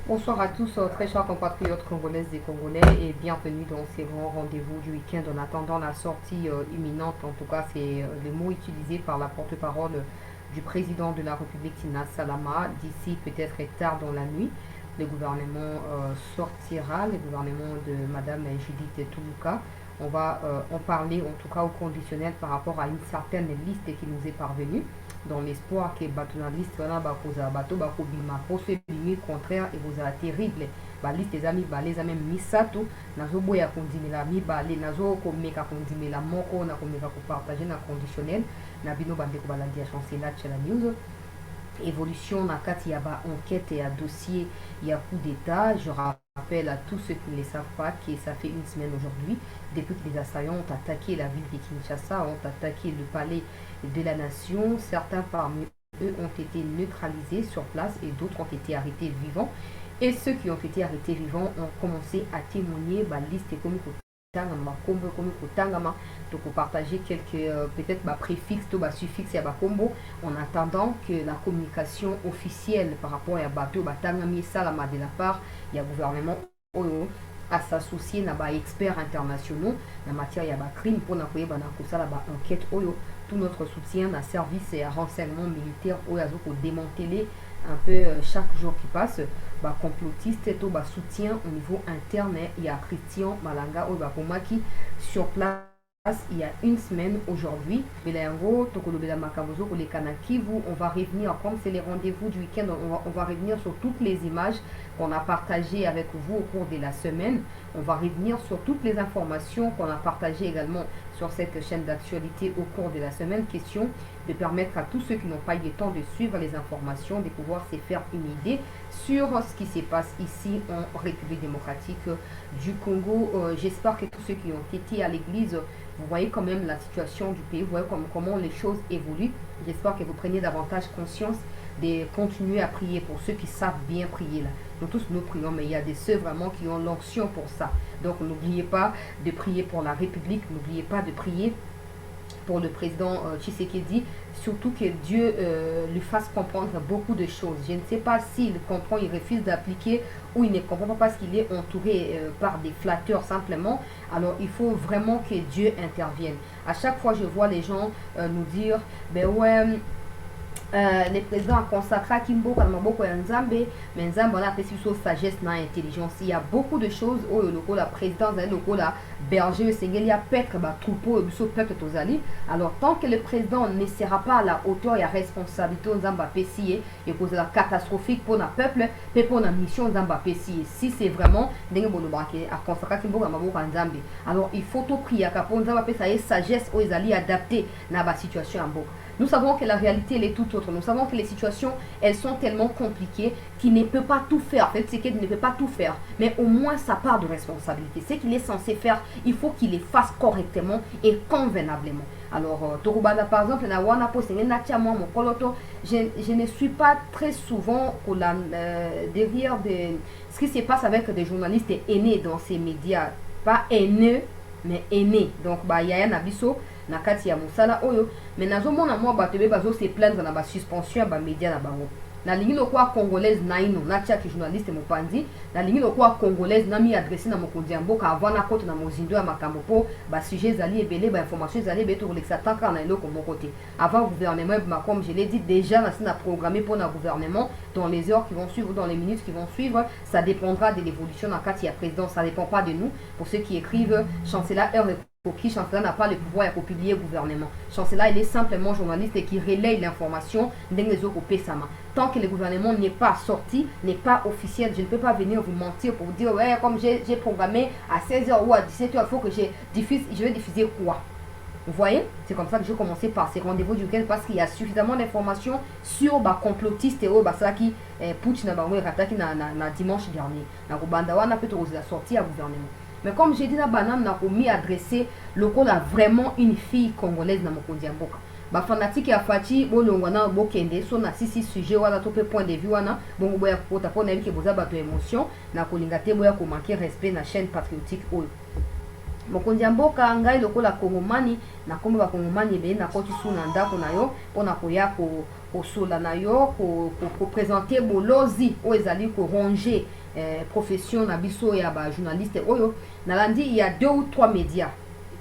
Bonsoir à tous, très chers compatriotes congolaises et congolais, et bienvenue dans ces grands rendez-vous du week-end en attendant la sortie imminente. En tout cas, c'est le mot utilisé par la porte-parole du président de la République, Tina Salama. D'ici peut-être tard dans la nuit, le gouvernement sortira, le gouvernement de Madame Judith Toulouka. On va en parler, en tout cas au conditionnel, par rapport à une certaine liste qui nous est parvenue, dans l'espoir que journaliste wana bakoza bato bakobima poso ebimi contraire et vous terrible ba liste ezami les amis misato nazoboya kondimela mibale nazokomeka kondimela moko na komeka kopartage na conditionnel na bino bandeko balandi ya chancela tchala news évolution na kati ya ba enquête et à dossier il y a coup d'état. Je rappelle à tous ceux qui ne le savent pas que ça fait une semaine aujourd'hui depuis que les assaillants ont attaqué la ville de Kinshasa, ont attaqué le palais de la nation. Certains parmi eux ont été neutralisés sur place et d'autres ont été arrêtés vivants. Et ceux qui ont été arrêtés vivants ont commencé à témoigner la liste comme donc partager quelques peut-être préfixes ou suffixes à combo en attendant que la communication officielle par rapport à bateau batangami salama de la part du gouvernement à s'associer à experts internationaux en matière de crime pour enquête tout notre soutien à service et à renseignement militaire pour démanteler un peu chaque jour qui passe complotiste et tout soutien au niveau interne. Il y a Christian Malanga Obapomaki sur place il y a une semaine aujourd'hui. On va revenir, comme c'est les rendez-vous du week-end, on va revenir sur toutes les images qu'on a partagées avec vous au cours de la semaine. On va revenir sur toutes les informations qu'on a partagées également sur cette chaîne d'actualité au cours de la semaine. Question de permettre à tous ceux qui n'ont pas eu le temps de suivre les informations, de pouvoir se faire une idée sur ce qui se passe ici en République démocratique du Congo. J'espère que tous ceux qui ont été à l'église, vous voyez quand même la situation du pays, vous voyez comment les choses évoluent. J'espère que vous preniez davantage conscience de continuer à prier pour ceux qui savent bien prier là. Nous tous nous prions, mais il y a des ceux vraiment qui ont l'onction pour ça. Donc n'oubliez pas de prier pour la République, n'oubliez pas de prier pour le président Tshisekedi, surtout que Dieu lui fasse comprendre beaucoup de choses. Je ne sais pas s'il comprend, il refuse d'appliquer ou il ne comprend pas parce qu'il est entouré par des flatteurs simplement. Alors il faut vraiment que Dieu intervienne. À chaque fois je vois les gens nous dire, ben ouais, le président a consacré à Kimbo Kalmaboko et Nzambe, mais Nzambe on a appelé sur sagesse et intelligence. Il y a beaucoup de choses où le la présidence, le la berger, il y a peut-être troupeau, le peuple tozali. Alors tant que le président ne sera pas à la hauteur et à responsabilité Nzamba Pessier et cause la catastrophique pour le peuple, et pour la mission Nzamba Pessier. Si c'est vraiment à consacrer Kimbo Kalmaboko et Nzambe, alors il faut tout prier pour Nzamba Pessier sagesse où ils allaient adapter la situation en Boka. Nous savons que la réalité elle est tout autre. Nous savons que les situations, elles sont tellement compliquées qu'il ne peut pas tout faire. En fait, c'est qu'il ne peut pas tout faire. Mais au moins, sa part de responsabilité. Ce qu'il est censé faire, il faut qu'il les fasse correctement et convenablement. Alors, Torubada, par exemple, je ne suis pas très souvent derrière ce qui se passe avec des journalistes aînés dans ces médias. Pas haineux, mais aînés. Donc, il y a un abisso. Na kati ya musala oyo mais nazomona mwa bato be bazo se plaindre na ba suspension ba média na bango na lingi lokwa congolaise naino na tia ki journaliste mopanzi na lingi lokwa congolaise na mi adresser na mokonzi ya mboka avant na kote na mozindo ya makambo po ba sujet zali ebele ba information zali be to lexa tanka na eloko mon côté avant gouvernement comme je l'ai dit déjà na programmé pour le gouvernement dans les heures qui vont suivre dans les minutes qui vont suivre ça dépendra de l'évolution na kati ya président ça dépend pas de nous pour ceux qui écrivent chancelier qui chancelier n'a pas le pouvoir de publier le gouvernement. Chancelier il est simplement journaliste et qui relaye l'information tant que le gouvernement n'est pas sorti, n'est pas officiel, je ne peux pas venir vous mentir pour vous dire ouais comme j'ai programmé à 16h ou à 17h, il faut que je vais diffuser quoi. Vous voyez, c'est comme ça que je vais commencer par ces rendez-vous du week-end parce qu'il y a suffisamment d'informations sur les complotistes et ça qui Poutine na dimanche dernier. Na Rubandawa peut la sortie à gouvernement. Mais comme j'ai dit, na banane n'a mis adressé le col a vraiment une fille congolaise dans mon kondiamboka. Ba fanatique ya fati bolongwana bokende so na sisi sujet wala to pe point de vue wana bon boya kota pona yiki boza bato émotion na kolinga te boya ko manquer respect na chaîne patriotique oyo. Mokonzi ya mboka ngai lokola kongomani na komba bakongomani be na koti su na ndako na yo pona koya kosola na yo ko présenter bolozi o ezali ko ronger profession na biso ya ba journaliste oyo nalandi il y a 2 ou 3 médias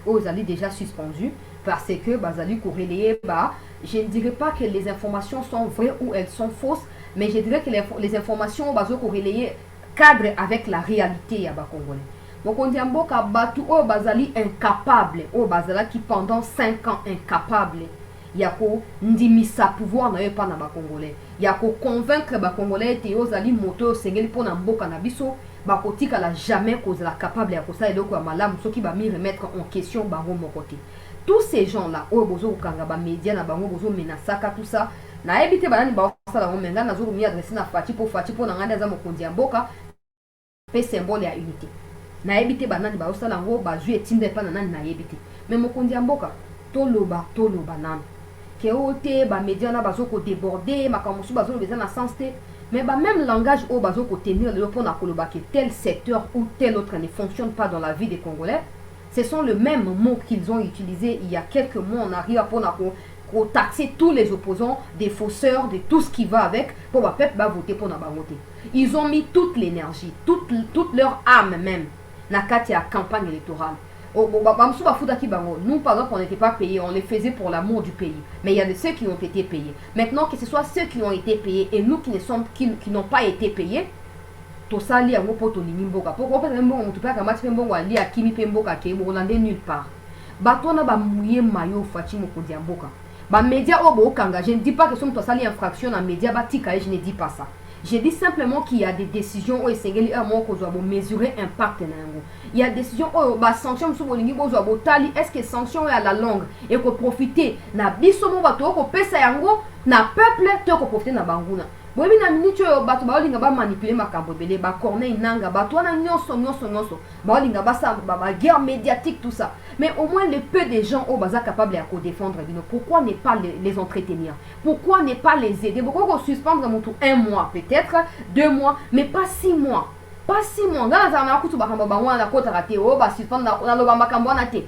aux ali déjà suspendus parce que bazali ko relayer ba je ne dirais pas que les informations sont vraies ou elles sont fausses, mais je dirais que les informations bazo ko relayer cadre avec la réalité ya ba congolais. Mokonzi mboka batu o bazali incapable o bazala qui pendant 5 ans incapable yako ndimisa pouvoir na yo pa na ba congolais yako convaincre ba congolais te ozali moto sengeli pona mboka na biso ba kotika la jamais kozala capable ya kosa eloko ya malamu soki ba mi remettre en question bango mokote. Tous ces gens là o bozo kanga ba média na bango bozo menasaka tout ça na ebite banani ba sala ngo menga na zo mi adresser na fati po na nganda za mokonzi mboka pe symbole ya unité na ebite banani ba sala ngo ba zu etinde pa na nani na ebite mais mokonzi mboka toloba nani ke ote ba média na bazo ko déborder makamusu bazo beza na sens te mais ba même langage o bazo ko tenir le pona koloba que tel secteur ou tel autre ne fonctionne pas dans la vie des Congolais. Ce sont le même mot qu'ils ont utilisé il y a quelques mois en arrière pour taxer tous les opposants des fausseurs, de tout ce qui va avec pour le peuple va voter pour la voter. Ils ont mis toute l'énergie, toute leur âme même dans la campagne électorale. Nous, par exemple, on n'était pas payés, on les faisait pour l'amour du pays. Mais il y a de ceux qui ont été payés. Maintenant, que ce soit ceux qui ont été payés et nous qui n'ont pas été payés, tout ça lié à mon pote Mboka. Pourquoi pas on peut pas ramasser Mboka lié à Kimi Mboka qui est nulle part. Batona ba mouiller maillot Fatima Mboka. Ba média obo kanga, je ne dis pas que son tosali infraction en média batika, je ne dis pas ça. Je dis simplement qu'il y a des décisions où il mesurer impact. Il y a des décisions où les sanctions sont est-ce que sanctions est à la longue et que profiter na bisomo bato ko pesa yango na peuple to ko profiter na banguna. Bobi na minute yo bato ba olinga ba manipuler makambo belé ba corner nanga bato na nyonso ba olinga ba sa ba guerre médiatique tout ça. Mais au moins le peu de gens au baza capable à défendre bino. Pourquoi ne pas les entretenir? Pourquoi ne pas les aider? Pourquoi suspendre mon tour 1 mois peut-être 2 mois mais pas 6 mois. Pas 6 mois. Dans la zone kutu ba kamba ba wana kota raté o ba suspendre na lo ba makambo na té.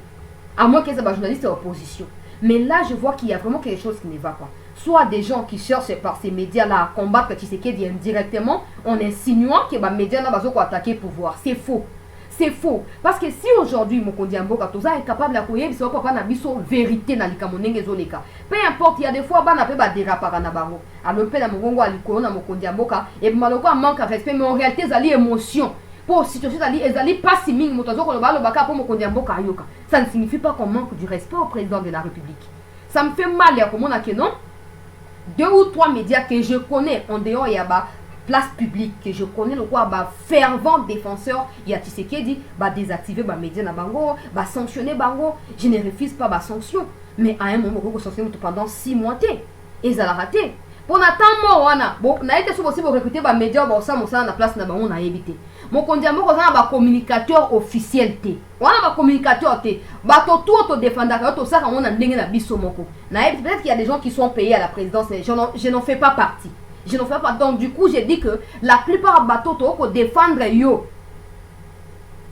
À moins que ça ba journaliste opposition. Mais là je vois qu'il y a vraiment quelque chose qui ne va pas. Soit des gens qui cherchent par ces médias-là à combattre Tshisekedi indirectement en insinuant que les médias n'ont pas attaquer le pouvoir. C'est faux. C'est faux. Parce que si aujourd'hui, Mokonzi Mboka Toza est capable de courir, c'est pas na biso vérité na likamonenge zoleka. Peu importe, il y a des fois, on peut pas dérapar na bango. Alors, on peut na mongongo aliko na Mokonzi Mboka et maloko manque de respect, mais en réalité, ça li émotion. Pour situation ezali pas si ming motozo ko lo baka pour Mokonzi Mboka ayoka. Ça ne signifie pas qu'on manque du respect au président de la République. Ça me fait mal ya komona que non. 2 ou 3 médias que je connais en dehors il y a place publique que je connais le quoi fervent défenseur il y a Tshisekedi désactiver médias na bango sanctionner bango je ne refuse pas sanction mais à un moment on sanctionner pendant 6 mois et ça l'a raté pour n'attendre wana bon na été possible recruter médias ça na place na bango na éviter mon kondiamo ko na communicateur officiel wana communicateur bato tout défendaka to ça on a ndenge na biso moko na peut-être qu'il y a des gens qui sont payés à la présidence je n'en fais pas partie. Je n'en fais pas. Donc du coup, j'ai dit que la plupart bateaux to défendre yo.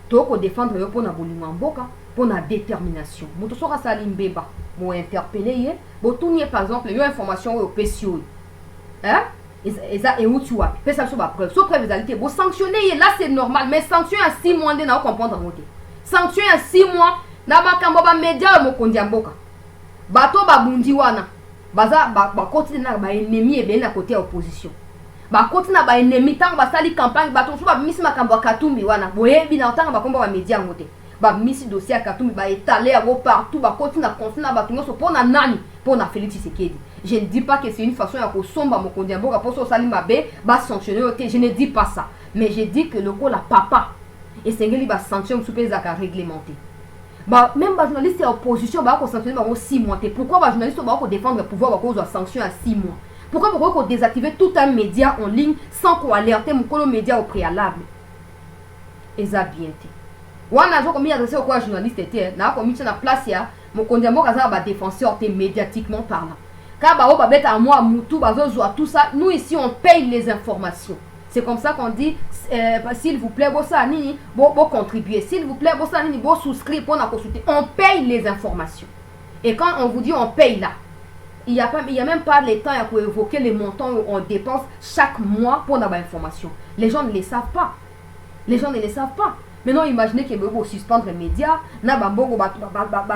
To défendre yo pour na bolinga mboka, pour na détermination. Moto sora salimbeba, mo interpeller bo tourner par exemple yo information au PCO. Hein? Et ça et où tu vois? Fais ça sur ma preuve. Sur prévisibilité, bo sanctionner là c'est normal, mais sanction à 6 mois na comprendre monter. Sanction à 6 mois na makambo ba média mo kondia mboka. Bato ba bundi wana. Baza continue na ba ennemi et bien à côté opposition. Continue na ba ennemi tant ba sali campagne ba to ba misi makambo Katumbi wana. Boyebi na tant ba komba ba média ngote. Ba misi dossier à Katumbi ba étaler à partout ba continue na continuer ba tunyo so pona nani pona Félix Tshisekedi. Je ne dis pas que c'est une façon ya ko somba Mokonzi Mboka pour so sali mabe ba sanctionner OK, je ne dis pas ça. Mais je dis que le rôle la papa et sengeli ba sanction sous pesa ka réglementer. Même les journalistes et l'opposition vont sanctionner 6 mois. Pourquoi les journalistes vont défendre le pouvoir à cause de sanctions à 6 mois? Pourquoi vous désactiver tout un média en ligne sans qu'on alerte mon média au préalable? Et ça bien été. Wana zo komi adressé au journaliste était na komi na place ya Mokonzi Mboka za défenseur médiatiquement parlant. Quand ba beta à moi mutu bazo zo tout ça, nous ici on paye les informations. C'est comme ça qu'on dit, s'il vous plaît, vous contribuez. S'il vous plaît, vous souscrivez pour nous consulter. On paye les informations. Et quand on vous dit on paye là, il n'y a même pas le temps pour évoquer les montants où on dépense chaque mois pour avoir information. Les gens ne les savent pas. Les gens ne le savent pas. Maintenant, imaginez que vous suspendre les médias, na bambongo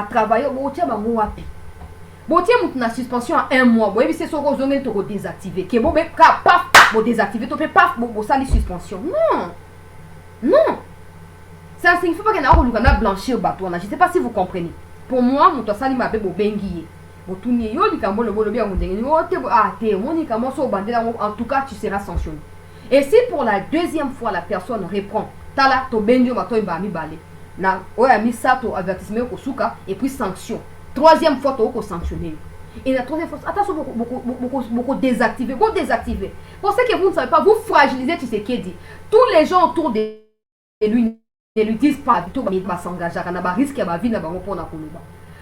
travailler, la suspension à 1 mois. Vous c'est ce que vous avez désactivé. Que vous paf, désactiver, vous paf, vous sali suspension. Non. Non. Ça ne signifie pas qu'il y a blanchi au bateau. Je ne sais pas si vous comprenez. Pour moi, je sali ma bébé benguier. En tout cas, tu seras sanctionné. Et si pour la deuxième fois la personne reprend, tala to benjo bato ibami bale, na oya misa to avertissement ko suka et puis sanction. Troisième fois tu ko sanctionner. Et la troisième fois, attention beaucoup désactiver, beaucoup désactiver. Pour ce que vous ne savez pas, vous fragilisez Tshisekedi. Tous les gens autour de lui ne lui disent pas du tout ba s'engager na ba risque ba vie na ba ngopona koloba.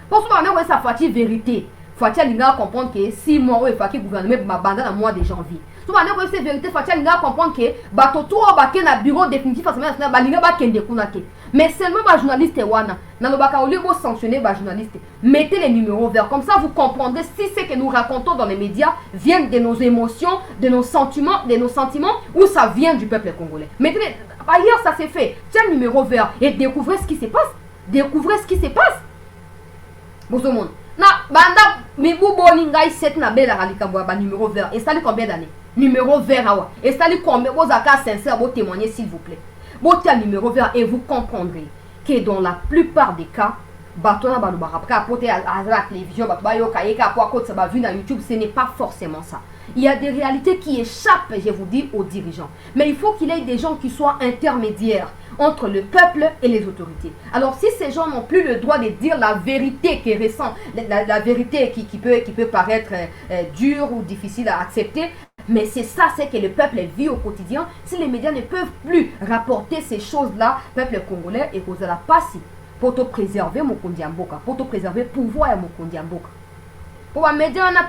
Pour ce moment, ça fait vérité. Fatia Linga comprendre que 6 mois, il faut que le gouvernement m'abandonne à mois de janvier. Tout le monde c'est vérité. Fatia Linga comprendre que Batoto a un bureau définitif à ce moment-là. Mais seulement les journalistes, au lieu de sanctionner les journalistes, mettez les numéros verts. Comme ça, vous comprendrez si ce que nous racontons dans les médias vient de nos émotions, de nos sentiments, ou ça vient du peuple congolais. Mettez ailleurs, ça s'est fait. Tiens le numéro vert et découvrez ce qui se passe. Découvrez ce qui se passe. Bonjour monde. Na banda mibu boni ngai set na bela kalikambo ba numéro vert. Et ça lui combien d'années? Numéro vert awa. Et ça lui combien vos accords sincères vos témoigner s'il vous plaît. Botia numéro vert et vous comprendrez que dans la plupart des cas batona ba barapka apporter à la télévision ba yo kayeka kwa côté ça va vu dans YouTube, ce n'est pas forcément ça. Il y a des réalités qui échappent, je vous dis, aux dirigeants. Mais il faut qu'il y ait des gens qui soient intermédiaires entre le peuple et les autorités. Alors si ces gens n'ont plus le droit de dire la vérité qui est récente, la vérité qui peut paraître dure ou difficile à accepter, mais c'est ça, c'est que le peuple vit au quotidien. Si les médias ne peuvent plus rapporter ces choses-là, peuple congolais, et vous allez passer pour te préserver mon Kondiamboka, pour te préserver le pouvoir de mon Kondiamboka. Pour les médias, on a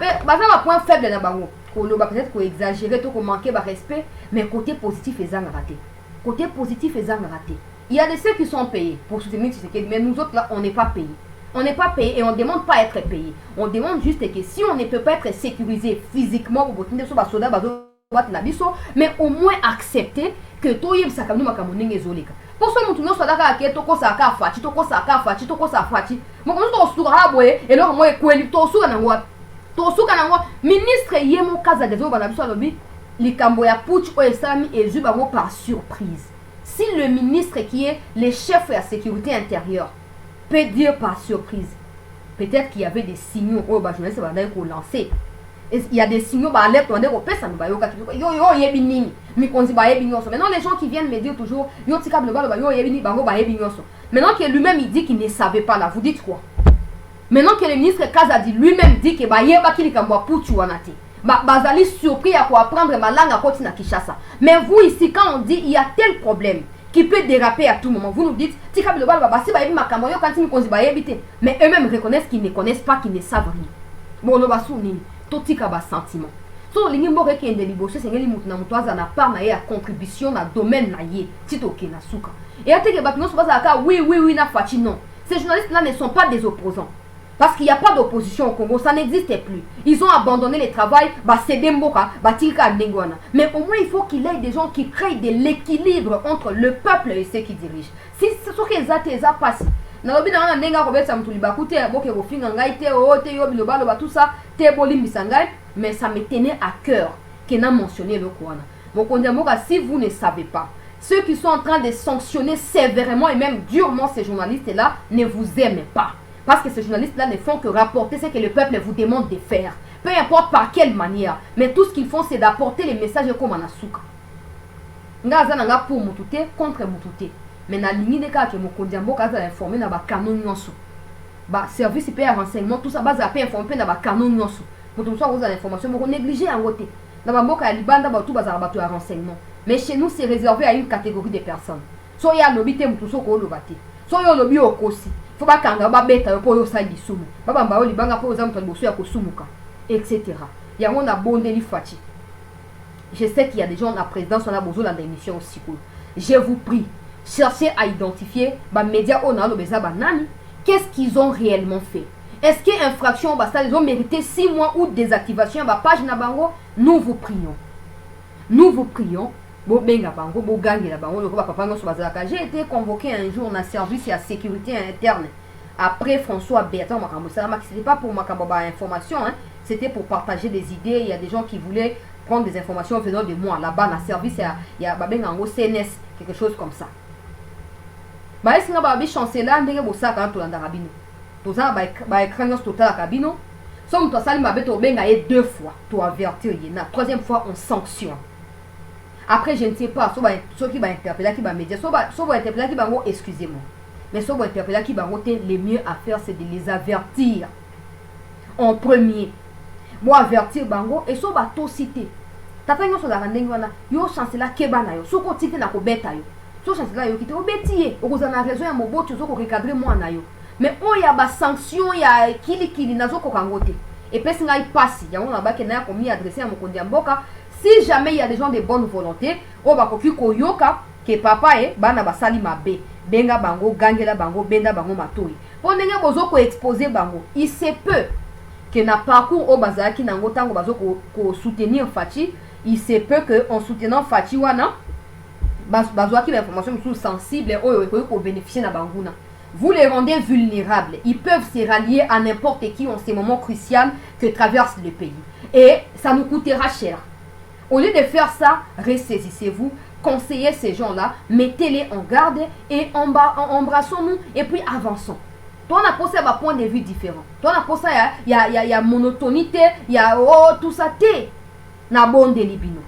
un point faible dans bango. Peut-être qu'on exagérer, qu'on manquer de respect, mais côté positif, ils ont raté. Côté positif, ils ont raté. Il y a de ceux qui sont payés pour soutenir Tshisekedi, mais nous autres là, on n'est pas payés. On n'est pas payé et on ne demande pas à être payé. On demande juste que si on ne peut pas être sécurisé physiquement, mais au moins accepter que tout le monde est isolé. Pour ce que nous sommes d'accord avec toi, ça a fait, tout ça a fait, tout ça a fait. Mais quand nous sommes et alors moi, ministre Yemo Kaza des Obanabiso Likambo ya putsch oesami et Zubango par surprise. Si le ministre qui est le chef de la sécurité intérieure peut dire par surprise, peut-être qu'il y avait des signaux au journaliste pour lancer. Il y a des signaux bah alerte on est au pesa ba yo yebi nini mi konzi ba yebi nyoso. Maintenant les gens qui viennent me dire toujours yo tika le ba yo yebi ni bango ba yebi nyoso. Maintenant que lui-même il dit qu'il ne savait pas là, vous dites quoi? Maintenant que le ministre Kaza dit lui-même dit que ba yeba kili kambwa putu wanate. Bazali surpris à quoi apprendre ma langue à côté na Kinshasa. Mais vous ici quand on dit il y a tel problème qui peut déraper à tout moment, vous nous dites tika le ba si ba yebi makambo yo quand mi konzi ba yebite. Mais eux-mêmes reconnaissent qu'ils ne connaissent pas, qu'ils ne savent rien. Bon no basu nini. Totika ba sentiment. So lingi mboke ke ndeli bosse sengeli mutu na mutu aza na part na ye a contribution na domaine na ye titoke na suka. Et ateke ba pinoso baza ka oui na fachi non. Ces journalistes là ne sont pas des opposants. Parce qu'il n'y a pas d'opposition au Congo, ça n'existait plus. Ils ont abandonné le travail, bah c'est mboka, bah tika ndengwana. Mais au moins il faut qu'il y ait des gens qui créent de l'équilibre entre le peuple et ceux qui dirigent. Si ce sont les athées à passer. Nalobi na nenga ko betsa mtu libakuti boke ko finga ngai te o te yo bilobalo ba tout ça te bolimbisa ngai, mais ça me tenait à cœur qu'il a mentionné le Kouana. Mokondiamboka, si vous ne savez pas, ceux qui sont en train de sanctionner sévèrement et même durement ces journalistes là ne vous aiment pas, parce que ces journalistes là ne font que rapporter ce que le peuple vous demande de faire, peu importe par quelle manière, mais tout ce qu'ils font c'est d'apporter les messages comme Anasuka. Ngaza nanga pour mutute contre mutute. Mais na ligne de cas que Mokondiamboka a informé na ba canon nyonso. Ba service IP renseignement tout ça base après informer na ba canon nyonso. Pour tout ça vous avez l'information mais on néglige en côté. Na ba mboka ya libanda ba tout bazara ba tout renseignement. Mais chez nous c'est réservé à une catégorie de personnes. So ya lobité mutu so ko lobate. So yo lobi okosi. Faut ba kanga ba beta po yo sa bisumu. Ba ba yo libanga po za mutu boso ya kosumuka etc. Ya on a bondeli fati. Je sais qu'il y a des gens à la présidence on a besoin dans l'émission aussi cool. Je vous prie, cherchez à identifier les médias nani. Qu'est-ce qu'ils ont réellement fait? Est-ce qu'il y a infraction ils ont mérité 6 mois ou désactivation page Nabango? Nous vous prions benga bango bo gangi la bango le papa ngo so bazaka. J'ai été convoqué un jour dans service à sécurité interne après François Bertrand makambo ça c'était pas pour makambo ba information hein, c'était pour partager des idées. Il y a des gens qui voulaient prendre des informations venant de moi là-bas dans service il y a babenga ngo CNS quelque chose comme ça. Ba esinga ba bi chancelier ndenge bo saka to landa kabino. To za ba écran total kabino. Somme to sali mabe to benga et 2 fois to avertir yena. Troisième fois on sanctionne. Après je ne sais pas so qui va interpeller qui va me dire so va interpeller qui va ngo excusez-moi. Mais so va interpeller qui va ngo le mieux à faire c'est de les avertir en premier. Moi avertir bango et so ba to citer. Tata ngo so la ndenge wana yo chancelier keba na yo. So ko tite na ko beta yo. So chancelier yo kite obetiye okozana raison ya moboti zo ko recadrer moi na yo. Mais on y a ba sanction ya kili nazo ko kangote. Et puis si ngai passe ya on ba ke na ko mi adresser à mokondi ya mboka. Si jamais il y a des gens de bonne volonté, on va koki koyoka que papa bana basali mabe benga bango gangela bango benda bango matoi. Pour ndenge bozo ko exposer bango, il se peut que na parcours au bazaki nango tango bazo ko soutenir Fachi, il se peut que en soutenant Fachi wana bazwaki l'information sous sensible oyo ko bénéficier na banguna. Vous les rendez vulnérables. Ils peuvent se rallier à n'importe qui en ces moments cruciaux que traverse le pays. Et ça nous coûtera cher. Au lieu de faire ça, ressaisissez-vous, conseillez ces gens-là, mettez-les en garde et embrassons-nous et puis avançons. Toi, on a posé un point de vue différent. Toi, on a posé il y a monotonité, il y a tout ça. Na bon delibino.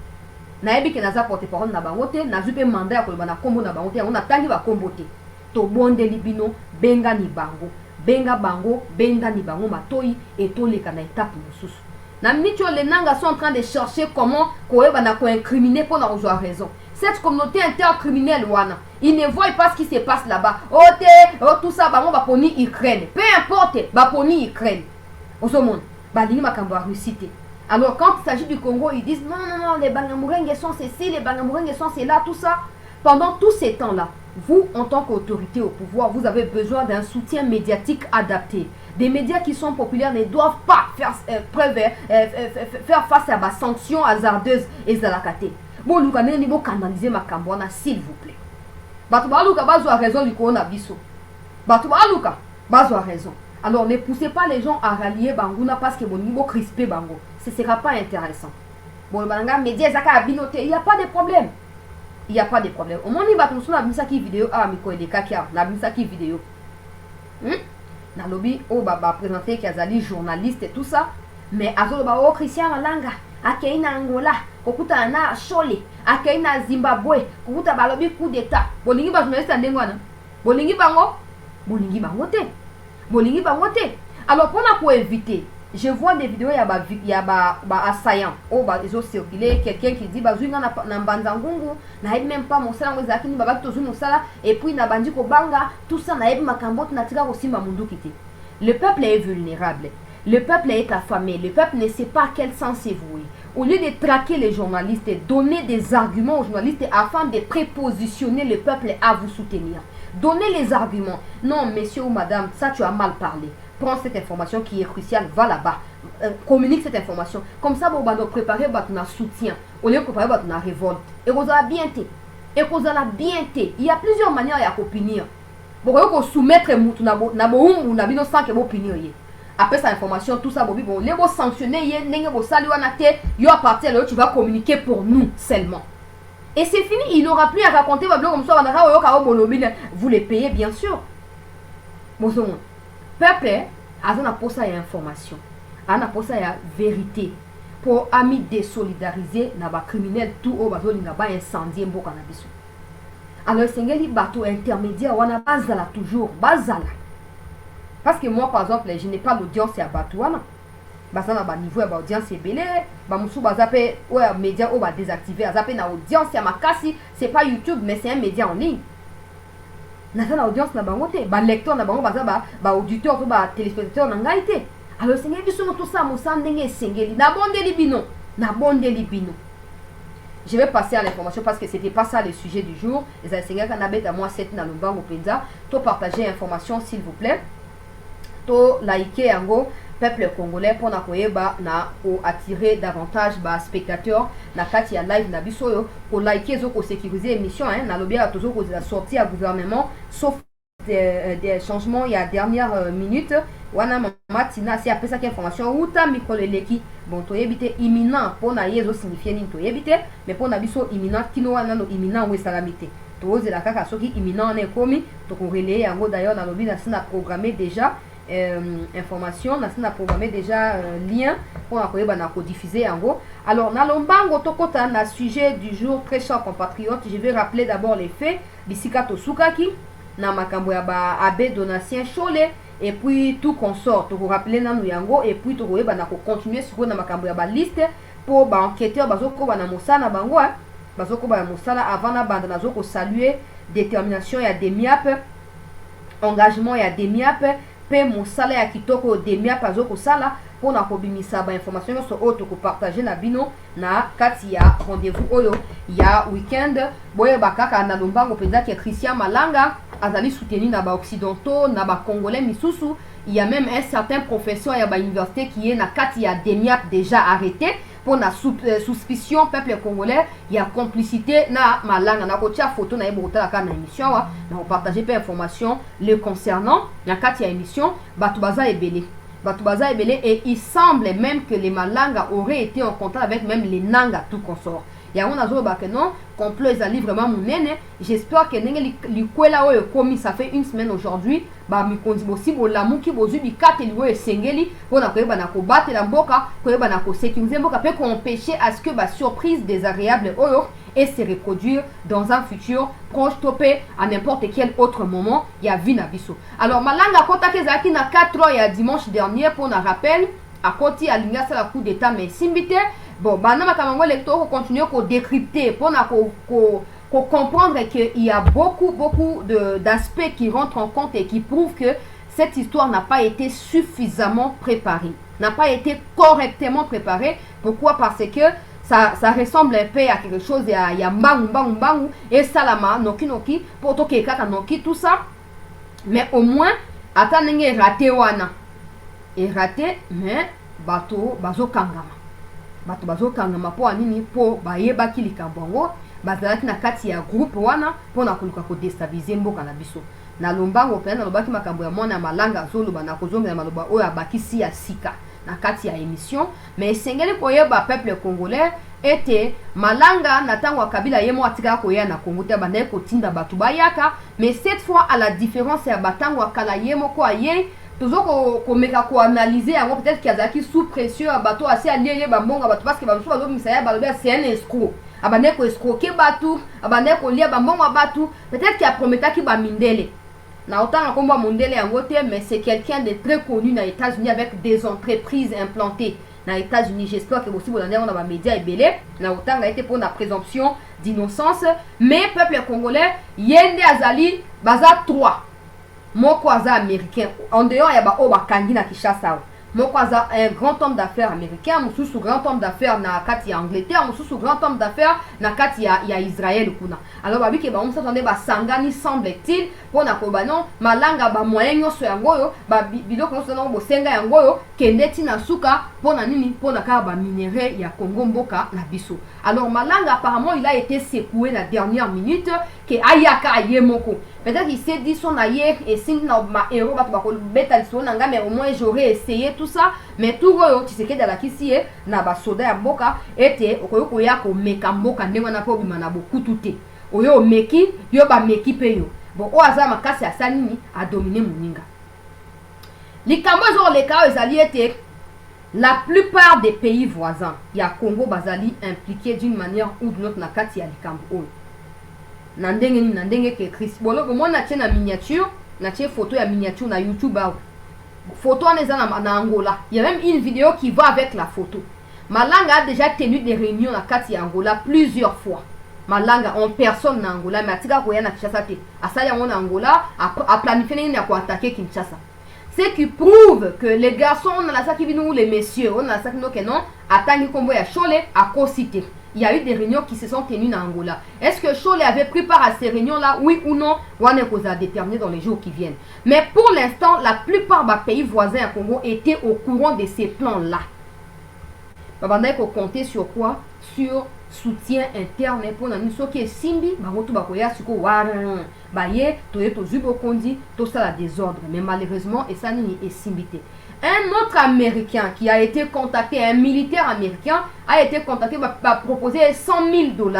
Na ebi ke naza porte-parole na bangote, na zupe mandat ya koloba na kombo na bangote, on a tangi ba kombote. To bon delibino, benga ni bango. Benga bango, benda ni bango matoi et to leka na étape mosusu. Na minitio les nanga sont en train de chercher comment koeba na ko incriminer pour avoir raison. Cette communauté intercriminelle wana, ils ne voient pas ce qui se passe là-bas. Tout ça bango ba poni Ukraine. Peu importe, ba poni Ukraine. Osomon, ba lingi makambo Russie. Alors quand il s'agit du Congo, ils disent non, les Banyamulenge sont ceci, les Banyamulenge sont cela, tout ça. Pendant tous ces temps-là, vous, en tant qu'autorité au pouvoir, vous avez besoin d'un soutien médiatique adapté. Des médias qui sont populaires ne doivent pas faire face à des sanctions hasardeuses et zalakate. Bon, nous allons canaliser ma cambona, s'il vous plaît. Batoubalouka, bazo a raison du coronavirus. Batoubalouka, bazo a raison. Alors ne poussez pas les gens à rallier Bangouna parce que bon niveau crispé Bango. Ce ne sera pas intéressant. Bon, médias, il n'y a pas de problème. Il n'y a pas de problème. Au moins, il va tout sur la vidéo. Ah, Miko et les kakia, la vidéo. Na lobby, baba présenté Kazali, journaliste et tout ça. Mais Azoloba, Christian Malanga, Akeina Angola, Kokuta na Chole, Akeina Zimbabwe, Kokuta Balobi coup d'état. Bolingi ba journaliste à Ndengwana. Bolingi Bango, Bolingi Bangote. Bolingi Bangote. Alors, pour éviter, je vois des vidéos, il y a des assaillants. Ils ont circulé, quelqu'un qui dit Bazouinga na Mbanzangungu, na même pas mon salaire, ni baba tozu mon salaire, et puis na bandi ko banga, tout ça na makambo na tira aussi mamundu kiti. Le peuple est vulnérable. Le peuple est affamé. Le peuple ne sait pas à quel sens c'est voué. Au lieu de traquer les journalistes, donner des arguments aux journalistes afin de prépositionner le peuple à vous soutenir. Donnez les arguments. Non, monsieur ou madame, ça tu as mal parlé. Prends cette information qui est cruciale, va là-bas. Communique cette information. Comme ça, vous allez préparer votre soutien. Au lieu de préparer votre révolte. Et vous allez bien te. Et vous allez bien te. Il y a plusieurs manières à opinion. Vous allez soumettre moutou na bo na sans que vous opinion. Après cette information, tout ça, vous allez sanctionner, vous à partir de là, tu vas communiquer pour nous seulement. Et c'est fini, il n'aura plus à raconter comme ça, vous les payez bien sûr. Peuple, on a posé à information, on a posé à vérité pour amis désolidariser les criminels tout au bateau n'a pas incendié mboka na biso. Alors c'est bateau intermédiaire, on a bazala toujours bazala. Parce que moi par exemple, je n'ai pas l'audience à Batouana. Bazana ba niveau à audience est belé, ba musu bazape ouais média ou ba désactiver, zape na audience à makasi, c'est pas YouTube mais c'est un média en ligne. Nasa na audience na bangote, ba lecteur na bango ba auditeur ou ba téléspectateur na ngaité. Alors c'est biso tout ça mo sandenge sengeli na bonde libino. Je vais passer à l'information parce que c'était pas ça le sujet du jour. Les enseignants kanabet à moi 7 na lombango penza, to partager l'information s'il vous plaît. To liker yango peuple congolais pour attirer davantage de spectateurs na kati ya live na biso yo ko liker zo ko sécuriser émission na lobia toujours ko sortir à gouvernement sauf des changements il y a dernière minute wana mama tina si après ça qui information uta micro leki bon to yebite imminent pour na yezo signifier ni to yebite mais pour na biso imminent kino wana no imminent we salamité to ozela kaka soki imminent na komi to ko relayer yango d'ailleurs na lobby na sina programmé déjà information na programmé déjà lien pour na diffuser en gros. Alors na lombango tokota na sujet du jour, très chers compatriotes, je vais rappeler d'abord les faits bisika to sukaki na makambo ya ba abbé Donatien Chole et puis tout consort to rappeler na yango et puis to na ko continuer sur na makambo ya ba liste pour ba enquêteur bazoko ba na mosala bango bazoko ba mosala avant na banda nazoko saluer détermination ya demiap engagement ya demiap pe mosala ya kitoko demia pazo ko sala pona ko bimisa ba information so auto ko partager na bino na kati ya rendez-vous oyo ya weekend boye bakaka na lombango penza ki Christian Malanga azali soutenu na ba occidentaux na ba congolais misusu. Il y a même un certain professeur ya ba université qui est na kati ya demia déjà arrêté pour la suspicion peuple congolais, il y a complicité na malanga na kotia photo na ebota la na émission wa na partager peu information le concernant na kati ya émission batubaza ebele et il semble même que les malanga auraient été en contact avec même les nanga tout consort. Il y a un autre que non complot ezali vraiment munene. J'espère que ndenge likwela oyo komi ça fait une semaine aujourd'hui ba mikonzi bosibo lamuki bozubi kate liwo esengeli pona koyeba na kobatela mboka koyeba na ko sécuriser mboka pe ko empêcher à ce que ba surprise désagréable oyo et se reproduire dans un futur proche topé à n'importe quel autre moment il y a vina biso. Alors malanga kota kezaki na 4 heures ya dimanche dernier pour na rappel à côté à l'ingasa la coup d'état mais simbité. Bon, bana makamango lecteur continue à décrypter pour comprendre qu'il y a beaucoup d'aspects qui rentrent en compte et qui prouvent que cette histoire n'a pas été suffisamment préparée, n'a pas été correctement préparée. Pourquoi? Parce que ça ressemble un peu à quelque chose, il y a mbangu et salama noki pour toke kaka noki tout ça, mais au moins atanenge raté wana et raté mais bato bazo kangama. Bato bazokangama po anini po bayebaki likambo ngo bazalaki na kati ya groupe wana po na koluka ko déstabiliser mboka na biso na lombango pe na lobaki makambo ya mwana malanga zoloba na kozomela maloba oyo abakisi ya sika na kati ya émission mais esengeli koyeba peuple congolais était malanga na tango ya kabila yemo atika koya na Congo te banaye kotinda bato bayaka mais cette fois à la différence ya batango ya kala yemo ko aye toujours qu'on analyser peut-être qu'il y a qui sous pression à bateau assez allié bambonga bateau parce que bateau bateau misaya balobi c'est un escroc abane ko escroquer bateau abane ko lia bambonga bateau peut-être qu'il y a prometa qui ba mindele na autant komba mondele yango te mais c'est quelqu'un de très connu dans les États-Unis avec des entreprises implantées dans les États-Unis. J'espère que aussi vous on a ba média ebele na autant a été pour la présomption d'innocence mais peuple congolais yende azali baza 3 moko aza américain en dehors ya ba oba kangi na Kinshasa moko aza un grand homme d'affaires américain mususu grand homme d'affaires na kati ya Angleterre mususu grand homme d'affaires na kati ya Israël kuna. Alors babi ke ba on s'attendait ba sangani semble-t-il pona ko ba non malanga ba moyen nyonso yango yo ba biloko nyonso na bo senga yango yo kende tina suka pona nini pona ka ba minéraux ya Congo mboka na biso. Alors malanga apparemment il a été secoué la dernière minute que ayaka yemoko. Peut-être qu'il s'est dit son aïe et si ma héros va pas bêta le son mais au moins j'aurais essayé tout ça mais tout le tu sais que dans la kisi na ba soda ya mboka était okoyoko ya ko meka mboka ndenge na po bima na beaucoup touté oyo meki yo ba meki pe yo bon o aza makasi ya sanini a dominer moninga likambo zo le cas ezali était la plupart des pays voisins il y a Congo bazali impliqué d'une manière ou d'une autre na kati ya likambo oyo na ndenge ke Chris bolo mo na tena miniature na tie photo ya miniature na YouTube photo na Angola. Il y a même une vidéo qui va avec la photo. Malanga a déjà tenu des réunions na kati ya Angola plusieurs fois. Malanga en personne na Angola mais atika koya na Kinshasa te. Asaya on Angola a planifié ni à attaquer Kinshasa. Ce qui prouve que les garçons on a la saki binu les messieurs on a la saki no que non atangi kombo ya Chole à cosité. il y a eu des réunions qui se sont tenues en Angola. Est-ce que Cholet avait pris part à ces réunions-là, oui ou non? On a déterminé dans les jours qui viennent. Mais pour l'instant, la plupart des pays voisins à Congo étaient au courant de ces plans-là. Il faut compter sur quoi? Sur soutien interne pour nous. Ce qui est simbi, tout ça la désordre. Mais malheureusement, et ça n'est simbité. Un autre Américain qui a été contacté, un militaire américain, a été contacté, va proposer 100 000 $.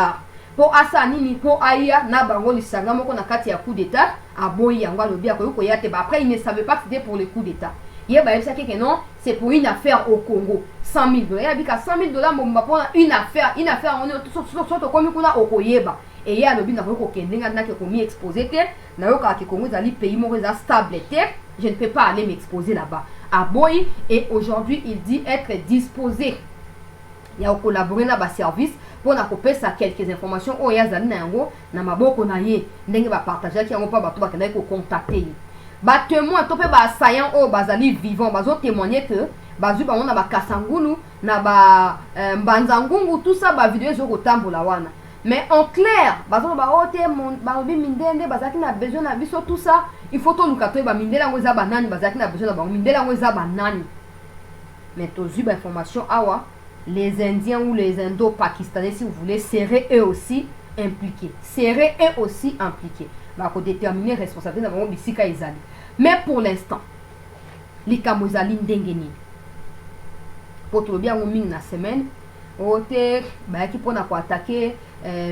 Pour Assanini, pour Aya, Nabango, l'Isangamo, qu'on a quatre coup d'État, à Boyi, après, il ne savait pas que c'était pour le coup d'État. Il y a que non, c'est pour une affaire au Congo. 100 000 $. Il y a 100 000 $, pour une affaire, on est comme au Koyeba. Et il y a le but de exposé, pays stable, je ne peux pas aller m'exposer là-bas. À Boyi, et aujourd'hui, il dit être disposé. Il y a collaboré dans le service pour nous couper ça quelques informations. Oh, il y a des gens qui ont partagé, qui ont contacté. Ba témoin to pe ba assaillant o bazali vivant bazo témoigner que bazu ba on na ba kasangulu na ba mbanzangungu tout ça ba vidéo zo kotambola wana. Mais en clair bazo ba ote mon ba obi mindende bazaki na besoin na biso tout ça il faut to luka to ba mindela ngo za banani bazaki na besoin na ba mindela ngo za banani. Mais to zu ba information awa les Indiens ou les Indo-Pakistanais si vous voulez seraient eux aussi impliqués. Seraient eux aussi impliqués. Va déterminer responsabilité dans bisika ezali. Mais pour l'instant, les Kamozali ndengeni. Pour tout bien ming na semaine, ote ba ki pona ko attaquer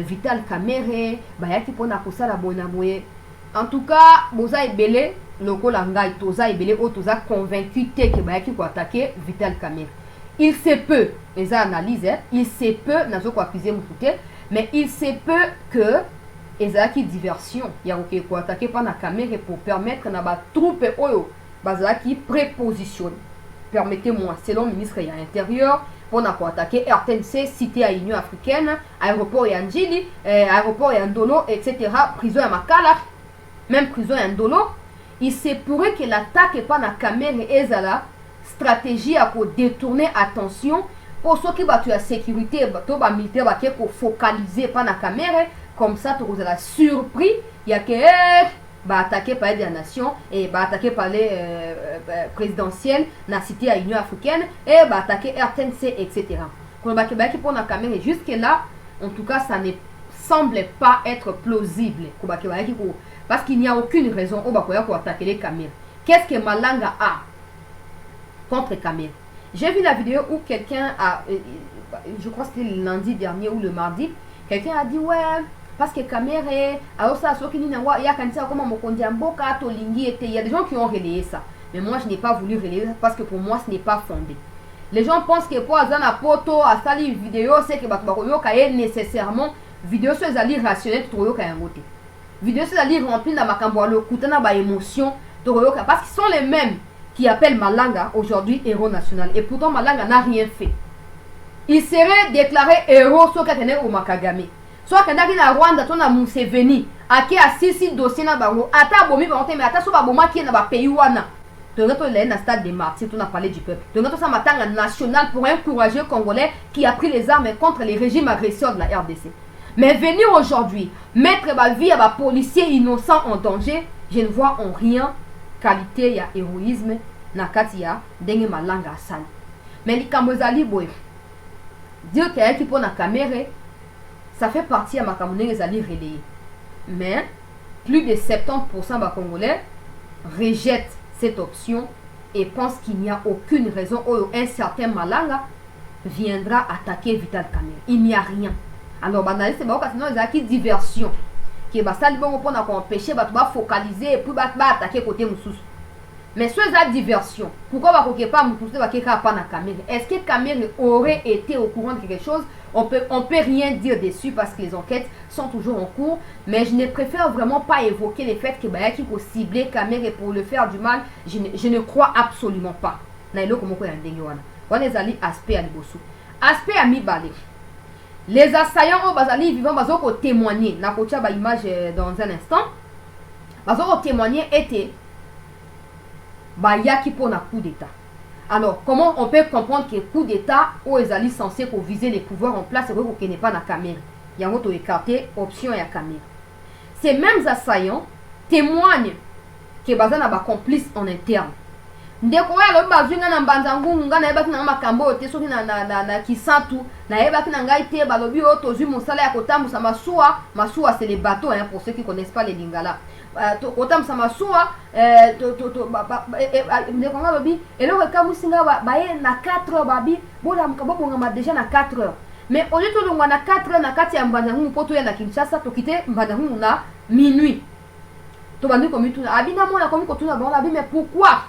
Vital Kamerhe, ba ki pona ko sala bona boye. En tout cas, boza ebele lokola ngai toza ebele o toza convaincu te que ba ki ko attaquer Vital Kamerhe. Il se peut, les analyses, il se peut nazo ko accuser mukute, mais il se peut que ezaki diversion ya ko attaquer par la caméra pour permettre na ba troupe oyo bazaki prépositionne. Permettez-moi, selon le ministre de l'Intérieur, pour na ko attaquer RTNC, cité à Union africaine, aéroport ya Njili, aéroport ya Ndolo, etc., prison ya Makala, même prison ya Ndolo, il se pourrait que l'attaque par la caméra ezala stratégie à détourner attention pour ceux qui battent la sécurité, to ba militaire ba ko focaliser par la caméra. Comme ça, tu as la surpris, il y a que attaqué par les nations et attaqué par les présidentielles, la cité à l'Union africaine et attaqué RTNC, etc. Pour la caméra, jusque-là, en tout cas, ça ne semble pas être plausible. Parce qu'il n'y a aucune raison pour attaquer les caméras. Qu'est-ce que Malanga a contre les caméras? J'ai vu la vidéo où quelqu'un a, je crois que c'était le lundi dernier ou le mardi, quelqu'un a dit ouais, parce que caméra, alors ça, il y a des gens qui ont relayé ça. Mais moi, je n'ai pas voulu relayer ça parce que pour moi, ce n'est pas fondé. Les gens pensent que pour avoir une photo, à salir vidéo, c'est que nécessairement vidéo sur les rationnel, vidéo sur les remplis dans ma camboire, émotion, parce qu'ils sont les mêmes qui appellent Malanga aujourd'hui héros national. Et pourtant, Malanga n'a rien fait. Il serait déclaré héros sur quelqu'un au Makagame. Soit que na Rwanda ton a Museveni ake asisi dossier na bango ata bomi ba mais ata so ba boma ki na ba pays wana to ngato le na stade des martyrs on a parlé du peuple to ngato sa matanga national pour encourager Congolais qui a pris les armes contre les régimes agresseurs de la RDC. Mais venir aujourd'hui mettre ba vie à ba policiers innocents en danger, je ne vois en rien qualité ya héroïsme na kati ya ndenge Malanga asali. Mais li kamozali boy dire que qui pour na caméra ça fait partie à ma camonais les alliés relayés. Mais plus de 70% des Congolais rejettent cette option et pensent qu'il n'y a aucune raison où un certain Malanga viendra attaquer Vital Kamerhe. Il n'y a rien. Alors, c'est bon parce que nous avons diversion. Qui est basta bon pour empêcher de focaliser et puis attaquer côté Moussous. Mais sur la diversion, pourquoi on ne peut pas Moussous pas na Kamerhe? Est-ce que Kamerhe aurait été au courant de quelque chose? On peut rien dire dessus parce que les enquêtes sont toujours en cours. Mais je ne préfère vraiment pas évoquer le fait que Bayaki faut cibler Kamerhe pour le faire du mal. Je ne crois absolument pas. Aspect à mi-balé. Les assaillants au Bazali vivant bazoko témoigner. Na kocha ba image dans un instant. Bazoko témoigner était Bayaki pour na coup d'état. Alors, comment on peut comprendre que coup d'état ou ezali censé pour viser les pouvoirs en place et que n'est pas la caméra. Il y a un autre écarté, option et la caméra. Ces mêmes assaillants témoignent que bazana ba complice en interne. Ndeko ya lo bazunga na mbanzangu ngana yeba kina makambo te soki na kisantu na yeba kina ngai te balobi o tozu mosala ya kotambusa masuwa c'est les bateaux hein, pour ceux qui connaissent pas les lingala. Kotambusa masuwa ndeko nga lobi eloko kamusinga baye na 4 heures babi bola mkabo ngama déjà na 4 heures. Mais au lieu de l'on a 4 heures na kati ya mbanzangu poto ya na Kinshasa to quitter mbanzangu na minuit. To bandi komi tuna abinga mona komi kotuna bon abi mais pourquoi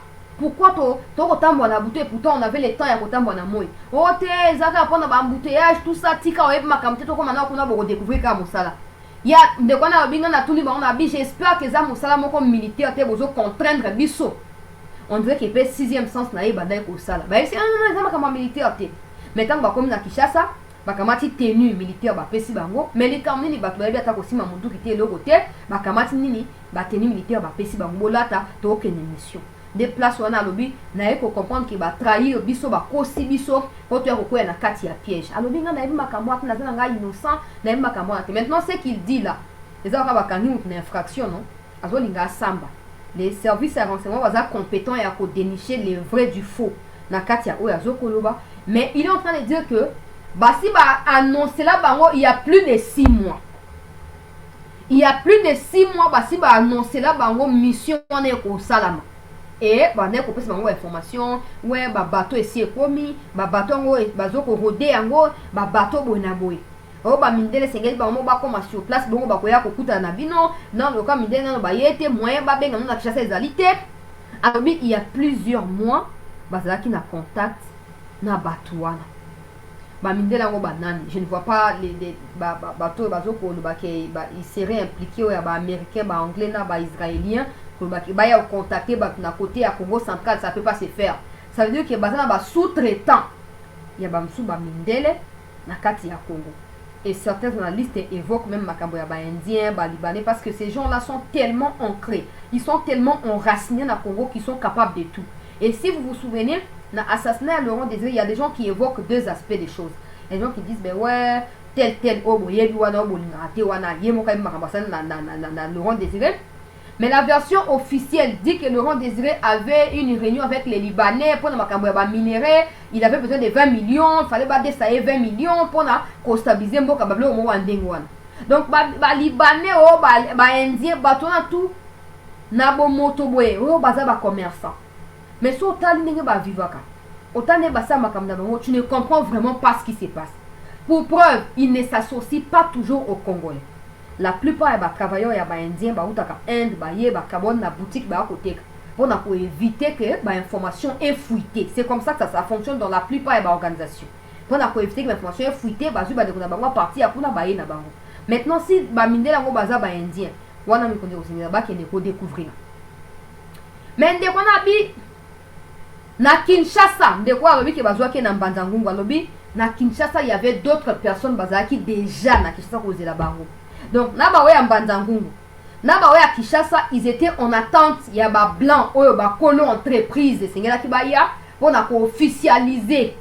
to kotambo na bouteille pourtant on avait le temps ya kotambo na moi. O te zaka pona ba embouteillage tout ça tika o ma kamte to koma na kuna bo découvrir ka mosala. Ya ndeko na binga na tuli ba on abi j'espère que za mosala moko militaire te bozo contraindre biso. On dirait qu'il peut 6e sens na yeba dai ko sala. Ba esi non za makama militaire te. Mais tant ba comme na Kinshasa bakamati tenue militaire ba pesi bango mais les kamni ni bato bayebi ata kosima mundu kite eloko te bakamati nini ba tenue militaire ba pesi bango bolata to kene mission des places wana lobi na eko comprendre que ba trahir biso ba kosi biso poto ya kokoya na kati ya piège alobi nga na yebi makambo ata na zana nga innocent na yebi makambo ata maintenant ce qu'il dit là les autres ba kangi une infraction non azo linga samba les services de renseignement baza compétents ya ko dénicher les vrais du faux na kati ya oya zo koloba mais il est en train de dire que basi ba annoncé là bango il y a plus de 6 mois. Il y a plus de 6 mois basi ba annoncé là bango mission on est au salama. Et ba ne ko pesa bango information ouais ba bateau esi ekomi ba bateau ngo bazoko rodé yango ba bateau bona boy. O ba mindele sengeli bango ba koma sur place bango ba koya kokuta na bino non le cas mindele non ba yete moyen ba benga na Kinshasa ezalité. Alors il y a plusieurs mois bazala ki na contact na batouana. Je ne vois pas les bateaux ils seraient impliqués ou américains, anglais, israéliens, qui ont contacté na côté à Congo central, ça ne peut pas se faire. Ça veut dire que les sous-traitants, il y a des na kati ya Congo. Et certains journalistes évoquent même Makambo ya Indiens, Libanais, parce que ces gens-là sont tellement ancrés, ils sont tellement enracinés dans le Congo qu'ils sont capables de tout. Et si vous vous souvenez, dans l'assassinat à Laurent Désiré, il y a des gens qui évoquent deux aspects des choses. Les gens qui disent, ben ouais, tel, Laurent Désiré. Mais la version officielle dit que Laurent Désiré avait une réunion avec les Libanais pour le minerai. Il avait besoin de 20 millions, il fallait désailler 20 millions pour stabiliser le monde. Donc, les Libanais, les Indiens, tout, na bo moto boye, baza ba commerçant. Mais si autant n'est pas vivant, autant n'est pas ça, tu ne comprends vraiment pas ce qui se passe. Pour preuve, ils ne s'associent pas toujours aux Congolais. La plupart des travailleurs des Indiens, Inde, Kabon, na boutique, côté, pour éviter que l'information est fuitée. C'est comme ça que ça fonctionne dans la plupart des organisations. Pour éviter que l'information est fuitée, maintenant, si Baminde la baza ba Indien, wana mi konde kosinga ba kende ko découvrir. Mais ndeko na bi na Kinshasa, ndeko alobi ke bazwa ke na Mbanzangungu alobi na Kinshasa il y avait d'autres personnes bazaki déjà na Kinshasa kozela bango. Donc na ba we ya Mbanzangungu, na ba we ya Kinshasa, ils étaient en attente ya ba blanc oyo ba kolo entreprise sengela ki ba ya pona ko officialiser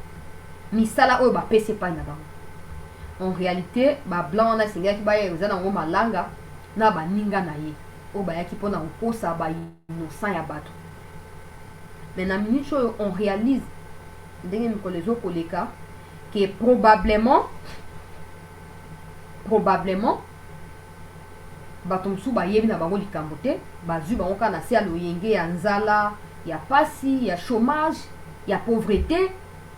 misala oyo ba pese pa na bango. En réalité, ba blanc na sengela ki ba ya uzana ngo malanga na ba ninga na ye o ba yaki pona kosa ba innocent ya bato. Mais na minute on réalise ndenge mikolezo koleka que probablement bato msu ba yebi na bango likambo te bazwi bango kana se aloyenge ya nzala ya pasi ya chômage ya pauvreté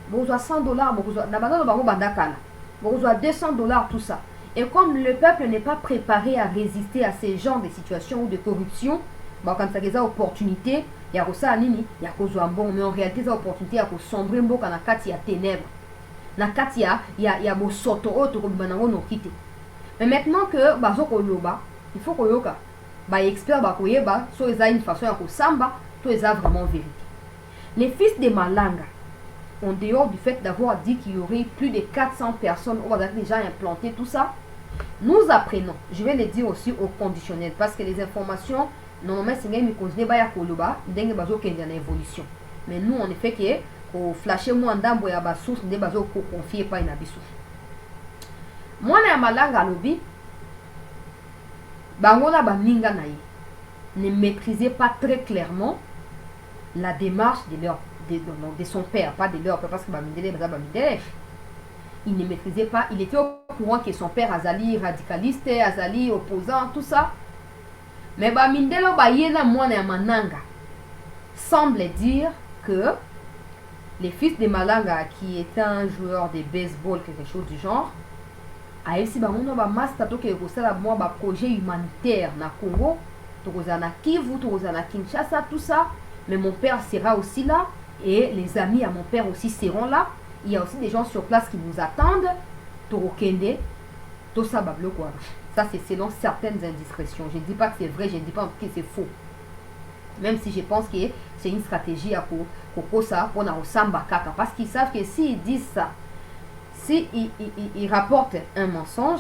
bozwa $100 bozwa na bango bango bandakala bozwa $200 tout ça. Et comme le peuple n'est pas préparé à résister à ces genres de situations ou de corruption, bah, quand ça a des opportunités, il y a ça nini, il y a cause bon, mais en réalité, des opportunités, il y a sombrer un peu quand il y a ténèbres. Na katia, il y a beau soto autre que banango no quitté. Mais maintenant que bazoko loba, il faut que yoka, bah expert bah koyeba, so eza une façon ya ko samba, to eza vraiment vérité. Les fils de Malanga, en dehors du fait d'avoir dit qu'il y aurait plus de 400 personnes, on va déjà implanter tout ça. Nous apprenons, je vais le dire aussi au conditionnel, parce que les informations, normalement, c'est même continuer à koloba, dengue bazo kende en évolution. Mais nous, on est fait que ko flasher moi ndambo ya ba source nde bazo ko confier pa ina biso mwana ya malanga lobi bango na baninga na ye ne maîtrisait pas très clairement la démarche de son père, pas de leur père, parce que il ne maîtrisait pas, il était au courant que son père Azali radicaliste, Azali opposant, tout ça. Mais Bamindelo Bayena Mwana Mananga semble dire que les fils de Malanga, qui était un joueur de baseball, quelque chose du genre, a aussi un projet humanitaire na Congo, na Kivu, na Kinshasa, tout ça. Mais mon père sera aussi là et les amis à mon père aussi seront là. Il y a aussi des gens sur place qui nous attendent. Torokende, tout ça, quoi. Ça, c'est selon certaines indiscrétions. Je ne dis pas que c'est vrai, je ne dis pas que c'est faux. Même si je pense que c'est une stratégie à ça pour Samba Kaka. Parce qu'ils savent que s'ils disent ça, s'ils rapportent un mensonge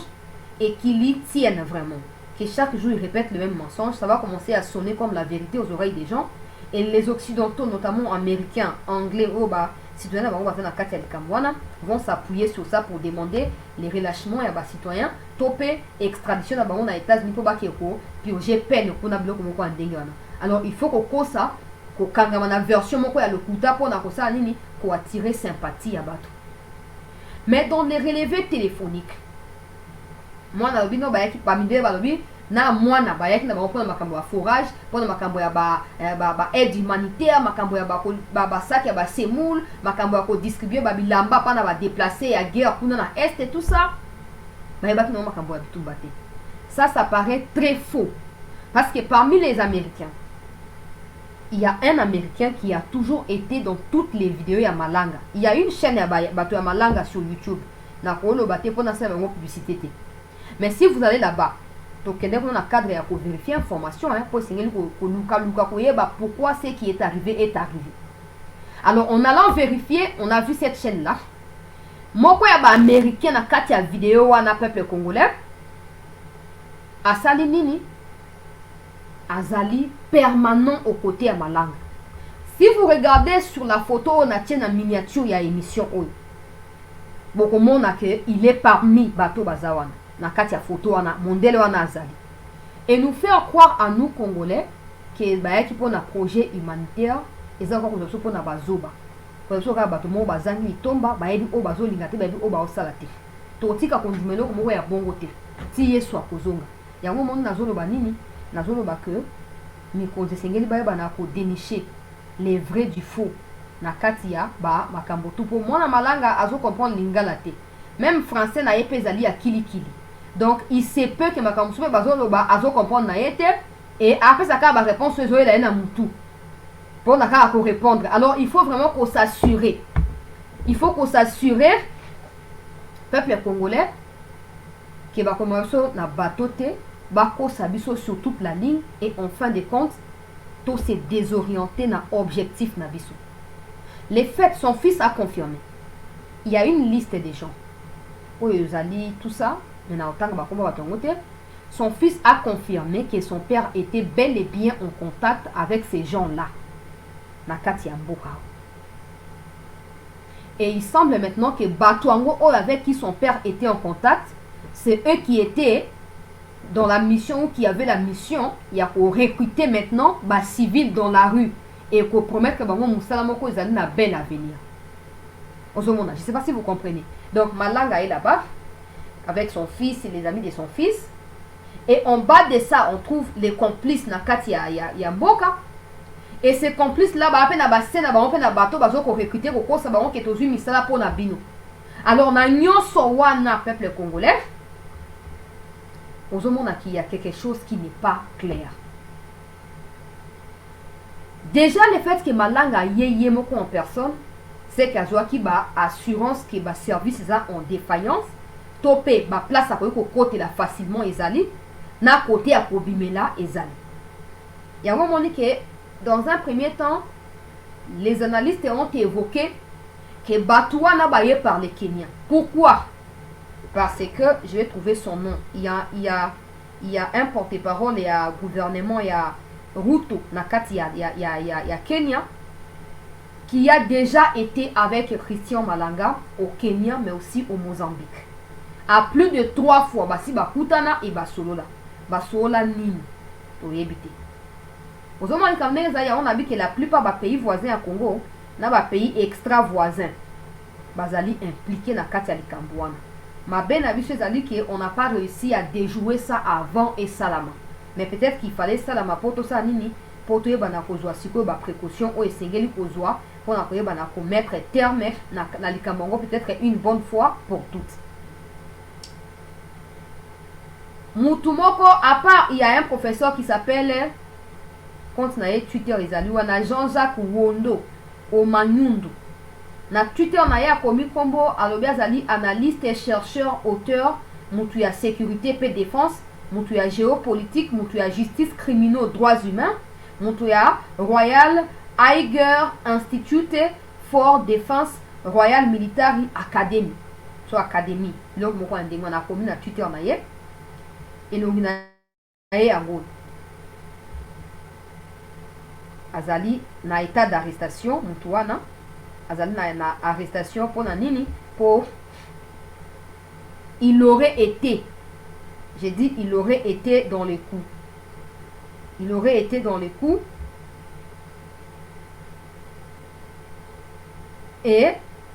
et qu'ils y tiennent vraiment, que chaque jour ils répètent le même mensonge, ça va commencer à sonner comme la vérité aux oreilles des gens. Et les occidentaux, notamment américains, anglais, citoyens vont s'appuyer sur ça pour demander les relâchements et les citoyens, topé extradition aux États-Unis pour puis j'ai peine pour alors il faut qu'on ça, qu'on la version pour attirer sympathie à battre. Mais dans les relevés téléphoniques, moi na mwana bayaki na bakopona makambo ya forage pona makambo ya ba aide humanitaire makambo ya ba sac ya ba semoule makambo ya ko distribuer ba bilamba pana ba déplacer ya guerre kuna na est et tout ça bayebaki na makambo ya bitumba te. Ça paraît très faux parce que parmi les Américains il y a un Américain qui a toujours été dans toutes les vidéos ya Malanga. Il y a une chaîne ya bato ya Malanga sur YouTube na ko lo baté pona ça ba publicité te. Mais si vous allez là-bas donc, il y a un cadre pour vérifier l'information, pour essayer pourquoi ce qui est arrivé est arrivé. Alors, en allant vérifier, on a vu cette chaîne-là. Moi, il y a un Américain qui a une vidéo à peuple congolais. Asali Nini, Azali permanent aux côtés de ma langue. Si vous regardez sur la photo, on a une miniature, il y a une émission. Beaucoup de monde il est parmi Bato Bazawana. Na kati ya photo wana mondele wana azali et nous faire croire à nous Congolais que bayaki pona projet humanitaire eza ko ko pona bazoba ko so ka bato mo bazangi tomba bayebi o bazolinga te bayebi o ba osala te to tika kondimelo ko mo ya bongo te ti yesu akozonga yango mon nazolo ba nini nazolo ba que mi ko sengeli bayeba na ko dénicher les vrais du faux na kati ya ba makambo tout pour moi na malanga azo comprendre lingala te même français na epezali ya kilikili. Donc, il se peut que ma campagne bazo comprendre na yete et après ça ka ba réponse zoé la na mutu. Pour na ka répondre. Alors, il faut vraiment qu'on s'assure. Il faut qu'on s'assure peuple congolais que ba commencer na batoté, ba ko sabiso sur toute la ligne et en fin de compte, tout s'est désorienté na objectif na biso. Les faits, son fils a confirmé. Il y a une liste des gens. Oyozali tout ça. Son fils a confirmé que son père était bel et bien en contact avec ces gens-là. Et il semble maintenant que Batouango, avec qui son père était en contact, c'est eux qui étaient dans la mission, ou qui avaient la mission, il y a pour recruter maintenant des civils dans la rue et pour promettre que Moussalamoko ils allaient un bel avenir. Je ne sais pas si vous comprenez. Donc Malanga est là-bas avec son fils et les amis de son fils. Et en bas de ça, on trouve les complices Nakati ya Mboka. Et ces complices-là, on a recruté pour Nabino. Alors, on a un peuple congolais. Il y a quelque chose qui n'est pas clair. Déjà, le fait que Malanga yé moko en personne, c'est qu'il y a assurance que le service est en défaillance. Topé, ma place à côté là facilement ezali, na côté à Kobimela ezali. Il y a un moment que dans un premier temps, les analystes ont évoqué que Batoua n'a pas par les Kenyans. Pourquoi? Parce que je vais trouver son nom. Il y a un porte-parole, il y a un gouvernement, il y a Ruto Nakati, il y a Kenya. qui a déjà été avec Christian Malanga au Kenya, mais aussi au Mozambique. À plus de 3 fois, basi bakutana et basolola. Basolola nini. Pour éviter. Aux hommes, on a vu que la plupart des pays voisins à Congo, na ba pays extra voisins, bazali impliqués dans Katia Likambouana. Ma ben a vu qu'on n'a pas réussi à déjouer ça avant et salama. Mais peut-être qu'il fallait salama pour tout ça nini, pour tout bana kozwa siko ba précaution ou esengeli kozwa pour na koyeba na ko mettre terme na Likambongo peut-être une bonne fois pour toutes. Mutumoko, à part, il y a un professeur qui s'appelle, quand on a Twitter, on a Jean-Jacques Wondo, au Manyundu. Na Twitter, on a commis combo, alobazali, analyste et chercheur, auteur, mutuya sécurité et défense, mutuya géopolitique, mutuya justice criminelle, droits humains, mutuya Royal Eiger Institute for Defense Royal Military Academy. So Academy. Donc, on a commis na Twitter, on a et nous avons Azali na état d'arrestation, Mutouana. Azali na arrestation pour nini pour il aurait été, j'ai dit il aurait été dans les coups. Il aurait été dans les coups et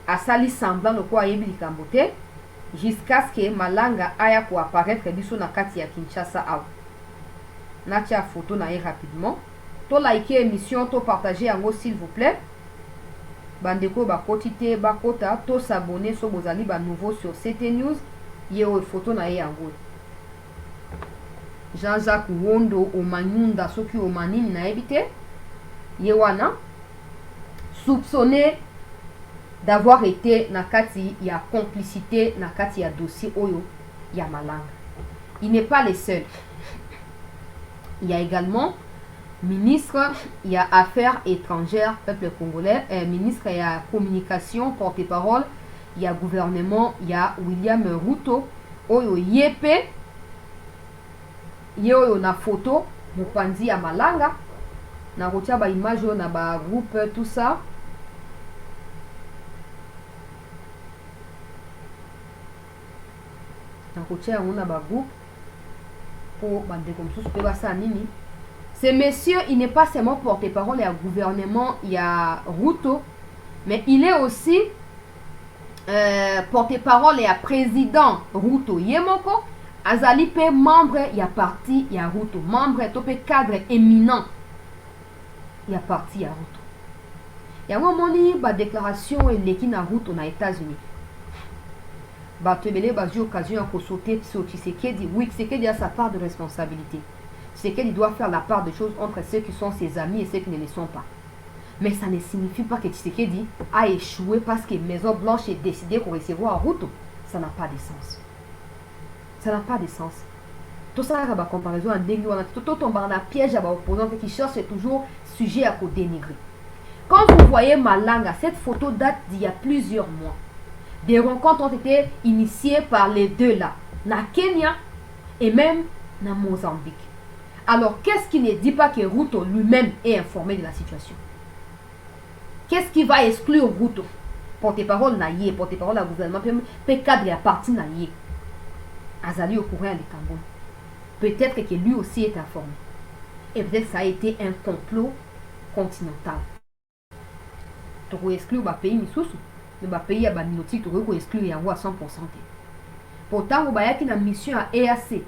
asali semblant de quoi yebi likambote. Jusqu'à ce que Malanga aya pour apparaître biso na kati ya Kinshasa awa. Na tia photo na rapidement. To like émission, to partager yango s'il vous plaît. Bandeko ba kotite ba kota, to s'abonner so bozali ba nouveau sur CT News. Yeo photo na yango. Jean-Jacques Wondo o Manyunda soki o manini na ebite. Yewana soupçonné d'avoir été na kati ya complicité na kati ya dossier oyo ya Malanga. Il n'est pas le seul. Il y a également ministre, il y a affaires étrangères, peuple congolais, ministre, il y a communication, porte-parole, il y a gouvernement, il y a William Ruto, oyo yepe, oyo na photo, mopanzi ya Malanga, na rotia ba image na ba groupe, tout ça. Pour ce monsieur, il n'est pas seulement porte-parole, il y a gouvernement, il y a Ruto, mais il est aussi porte-parole, il y a président Ruto Yemoko, Azali pe membre, il y a parti, il y a Ruto, membre, topé cadre éminent, il y a parti, il y a Ruto. Il y a un moment où déclaration et l'équipe na Ruto aux États-Unis. Batebele bazi occasion à sauter sur Tshisekedi. Oui, Tshisekedi a sa part de responsabilité. Tshisekedi doit faire la part des choses entre ceux qui sont ses amis et ceux qui ne le sont pas. Mais ça ne signifie pas que Tshisekedi a échoué parce que Maison Blanche est décidée qu'on recevoir Ruto. Ça n'a pas de sens. Ça n'a pas de sens. Tout ça, c'est la comparaison en déni. On a tout tombé dans un piège à l'opposant qui cherche toujours sujet à dénigrer. Quand vous voyez Malanga, cette photo date d'il y a plusieurs mois. Des rencontres ont été initiées par les deux là, na Kenya et même na Mozambique. Alors, qu'est-ce qui ne dit pas que Ruto lui-même est informé de la situation? Qu'est-ce qui va exclure Ruto? Porte-parole na yé, porte-parole à gouvernement, peut cadre à parti na yé. Azali au courant de Cameroun. Peut-être que lui aussi est informé. Et peut-être que ça a été un complot continental. Pour exclure le pays Missoussou. Le pays a baninotique pour exclure yango à 100%. Pourtant, il y a une mission à EAC,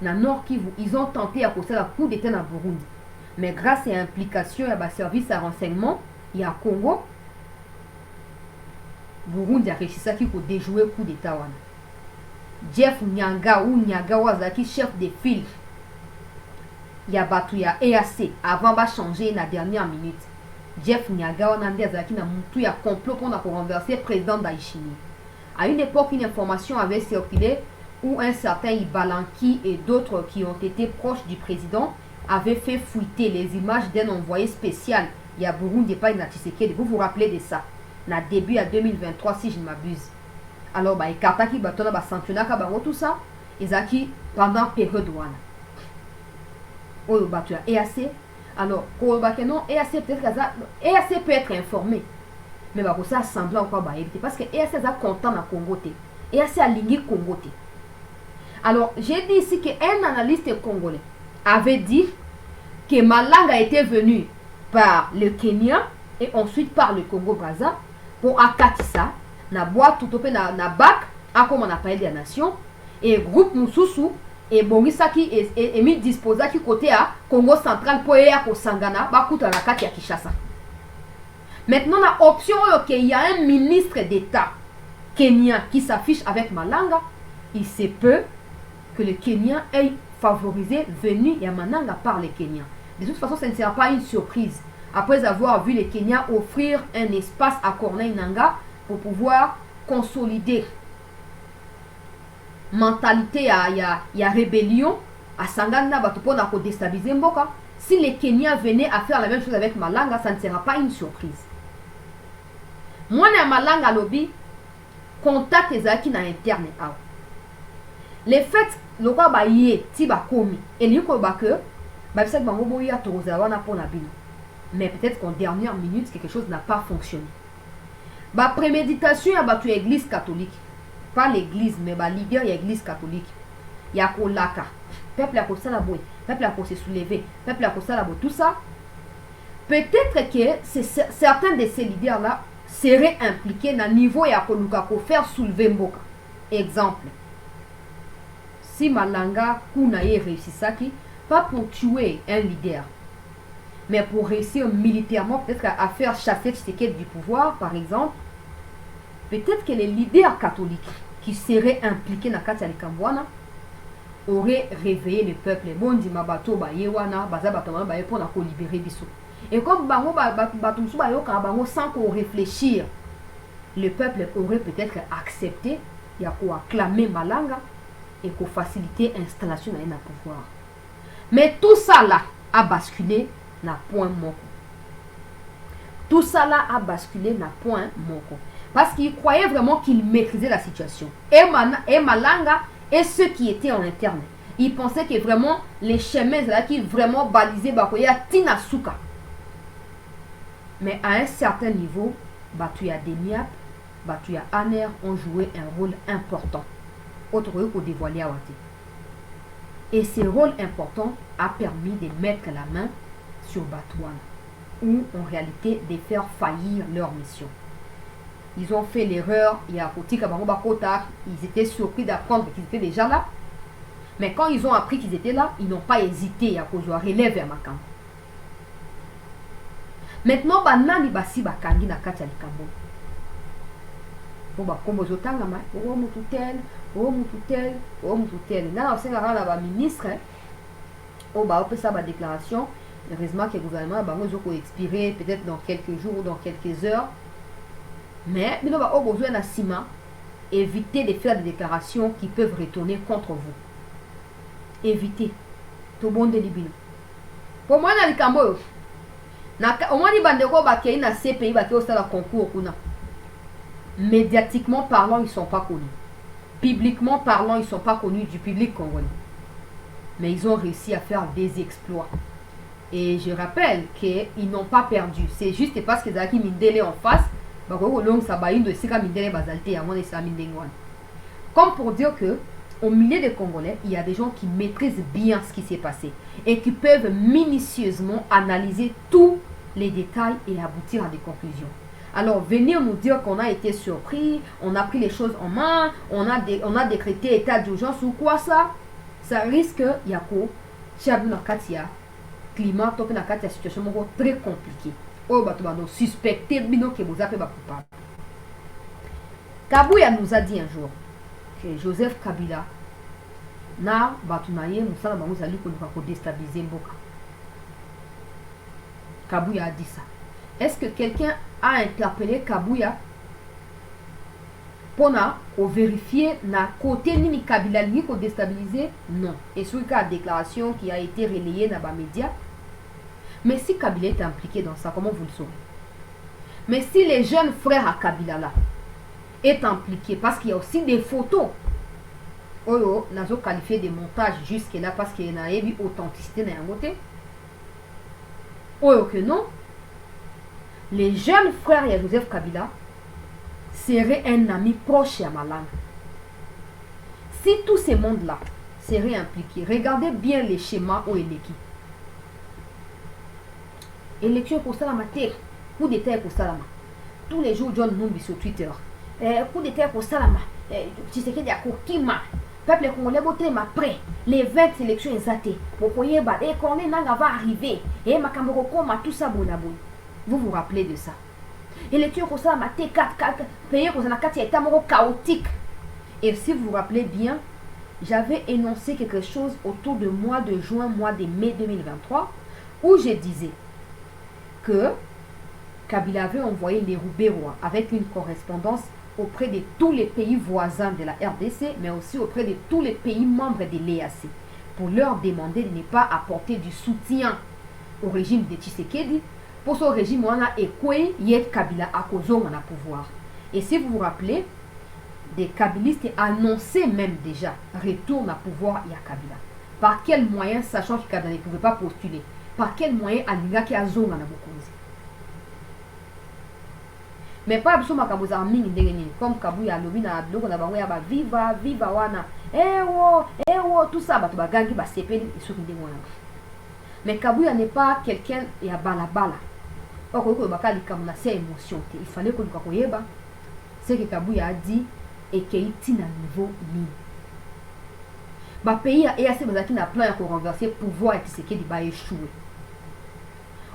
na Nord Kivu, ils ont tenté à poser la coup d'état dans Burundi. Mais grâce à l'implication et à service à renseignement, il y a Congo, Burundi a réussi à déjouer le coup d'état. Jeff Nyanga ou Nyaga Wazaki, chef de file, il y a battu ya EAC avant de changer la dernière minute. Jeff Nyaga Wazaki na mutu ya complot pour renverser le président d'Aïchini. À une époque, une information avait circulé où un certain Ibalanki et d'autres qui ont été proches du président avaient fait fuiter les images d'un envoyé spécial. Il y a Burundi pas une Tshisekedi. Vous vous rappelez de ça? Na début à 2023 si je ne m'abuse. Alors, bah, Kataki Batona, bah, Santuna, Kabaro, tout ça, ils ont qui pendant période wana. Oh, bah, tu as EAC. Alors, pour le non, EAC peut être informé. mais bah ça semblant quoi bah parce que EAC est content na Congo té EAC a ligné Congo té. Alors j'ai dit ici que un analyste congolais avait dit que Malanga était venu par le Kenya et ensuite par le Congo-Brazza pour akatisa na boîte tout opé na bac à comme on appelle des nations et groupe Mususu et Borisaki et mis disposa qui côté à Congo central pour ya ko sangana ba kuta na kati ya Kinshasa. Maintenant la option qu'il y a un ministre d'État kenyan qui s'affiche avec Malanga, il se peut que le Kenya ait favorisé venu Yamananga par les Kenyans. De toute façon, ce ne sera pas une surprise. Après avoir vu les Kenyans offrir un espace à Corneille Nangaa pour pouvoir consolider mentalité il y a rébellion à Sangana pour déstabiliser Mboka. Si les Kenyans venaient à faire la même chose avec Malanga, ça ne sera pas une surprise. Moi, na Malanga lobby, contact les acquis na interne. Les faits, le quoi ba yé, ti ba komi, et lui ko ba que, ba bisa ba ngobo ya toza wana pour la bino. Mais peut-être qu'en dernière minute, quelque chose n'a pas fonctionné. Ba préméditation ya ba tu église catholique. Pas l'église, mais ba leader ya église catholique. Ya ko laka. Peuple a ko sala boy, peuple a ko se soulever, peuple a ko sala boy, tout ça. Peut-être que certains de ces leaders-là seraient impliqués dans le niveau ya ko luka ko faire soulever Mboka. Exemple. Si Malanga Kounaye réussissaki, pas pour tuer un leader, mais pour réussir militairement, peut-être à faire chasser Tshisekedi du pouvoir, par exemple, peut-être que les leaders catholiques qui seraient impliqués dans Katiali Kambouana auraient réveillé le peuple. Bon, dit Mabato, Bayewana, Bazabatama, Baye pour libérer Bissou. Et comme Bango Batumsu Bayoka, Bango sans qu'on réfléchisse, le peuple aurait peut-être accepté, il y a quoi acclamer Malanga et qu'on faciliter l'installation d'un pouvoir. Mais tout ça là a basculé na point moko. Tout ça là a basculé na point moko. Parce qu'il croyait vraiment qu'il maîtrisait la situation. Et Malanga et ceux qui étaient en interne. Ils pensaient que vraiment les chemins là qui vraiment balisaient Bakoya Tinasuka. Mais à un certain niveau, Batuya Deniap, Batuya Aner ont joué un rôle important. Autre que dévoiler à Wati. Et ce rôle important a permis de mettre la main sur Batouane, ou en réalité de faire faillir leur mission. Ils ont fait l'erreur, il y a ils étaient surpris d'apprendre qu'ils étaient déjà là. Mais quand ils ont appris qu'ils étaient là, ils n'ont pas hésité à cause de relève à Makam. Maintenant, Banani Basi Bakangi na Katia Likambo. Pour Bakombo Zotangama, oh Moututel, oh Moututel, oh Moututel. Là, on a un ministre, oh bah on ça ma déclaration. Heureusement que le gouvernement va expirer peut-être dans quelques jours ou dans quelques heures. Mais nous avons besoin d'un ciment. Évitez de faire des déclarations qui peuvent retourner contre vous. Évitez. Tout bon de libino. Pour moi, dans le Cambodge, au moins, les bandeko bakei na CPI bakei au stade concours kuna. Médiatiquement parlant, ils ne sont pas connus. Publiquement parlant, ils ne sont pas connus du public congolais. Mais ils ont réussi à faire des exploits. Et je rappelle qu'ils n'ont pas perdu. C'est juste parce qu'ils ont mis Mindele en face. Comme pour dire que au milieu des Congolais, il y a des gens qui maîtrisent bien ce qui s'est passé et qui peuvent minutieusement analyser tous les détails et aboutir à des conclusions. Alors, venir nous dire qu'on a été surpris, on a pris les choses en main, on a décrété état d'urgence ou quoi ça risque, Yako, Chiabuna Katia, climat, Topina Katia, situation très compliquée. Oh, bah, suspecter Bino que vous avez coupable. Kabouya nous a dit un jour que Joseph Kabila n'a batunaye Moussala Bangouzali pour déstabiliser Mboka. Kabouya a dit ça. Est-ce que quelqu'un a interpellé Kabouya pour vérifier na côté ni Kabila ni pour déstabiliser? Non. Et sur le cas de déclaration qui a été relayée dans les médias. Mais si Kabila est impliqué dans ça, comment vous le saurez? Mais si les jeunes frères à Kabila là est impliqué, parce qu'il y a aussi des photos, oh, nous avons qualifié de montage jusque là parce qu'il y a une authenticité dans un côté. Oh, que non. les jeunes frères de Joseph Kabila seraient un ami proche à Malanga. Si tous ces mondes-là seraient impliqués, regardez bien les schémas au Eleki. Élection pour Salama, coup d'état pour Salama. Tous les jours, John Numbi sur Twitter. Coup d'état pour Salama. Tu sais qu'il y a Kokima. Peuple congolais voté ma prêt. Les 20 élections exatées. Vous voyez, et qu'on est va arriver. Et ma caméra ma tout ça bonabou. Vous vous rappelez de ça. Élection pour Salama, T4, pays pour Salama, est chaotique. Et si vous vous rappelez bien, j'avais énoncé quelque chose autour du mois de juin, mois de mai 2023, où je disais que Kabila avait envoyé les Rouberois avec une correspondance auprès de tous les pays voisins de la RDC, mais aussi auprès de tous les pays membres de l'EAC, pour leur demander de ne pas apporter du soutien au régime de Tshisekedi, pour ce régime, on a écoué Yed Kabila à Kozong en pouvoir. Et si vous vous rappelez, des kabilistes annonçaient même déjà retour à pouvoir à Kabila. Par quel moyen, sachant que Kabila ne pouvait pas postuler? Par quel moyen Alinga qui a Zonga na Bokonzi? Mais pas absolument Kabuza Ming Dengeni, comme Kabuya Lobina Adloko na Bangoya ba viva, viva wana, tout ça, bah tu vas gagner, bah c'est peine, et ce qui démoule. Mais Kabuya n'est pas quelqu'un et à balabala. Or, c'est émotion. Il fallait que nous koyeba ce que Kabuya a dit et qu'il est à niveau mine. Bah pays a assez de n'a plan pour renverser pouvoir et ce qui va échouer.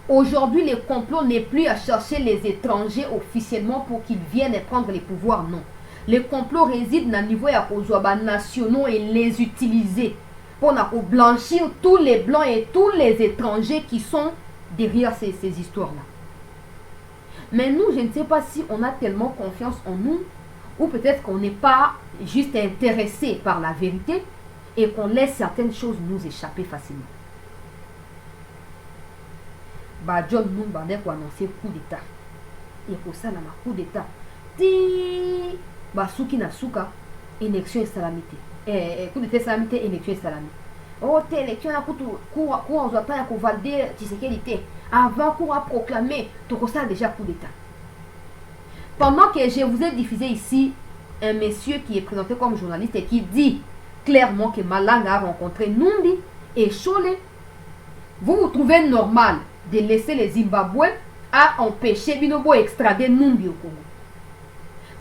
Aujourd'hui, le complot n'est plus à chercher les étrangers officiellement pour qu'ils viennent prendre les pouvoirs, non. Le complot réside dans le niveau de nationaux et les utiliser pour blanchir tous les blancs et tous les étrangers qui sont derrière ces histoires-là. Mais nous, je ne sais pas si on a tellement confiance en nous ou peut-être qu'on n'est pas juste intéressé par la vérité et qu'on laisse certaines choses nous échapper facilement. Bah, John Numba a annoncé coup d'état. Et pour ça, il y a un coup d'état. Ti bah, Suki Nasuka, élection et salamité. Coup d'état salamité, élection et salamité. Oh, t'es élection, on doit pas valider Tshisekedi. Avant qu'on a proclamé, tout ça déjà coup d'état. Pendant que je vous ai diffusé ici un monsieur qui est présenté comme journaliste et qui dit clairement que Malanga a rencontré Numbi et Cholé, vous trouvez normal de laisser les Zimbabwe à empêcher Binobo extrader Numbi au Congo.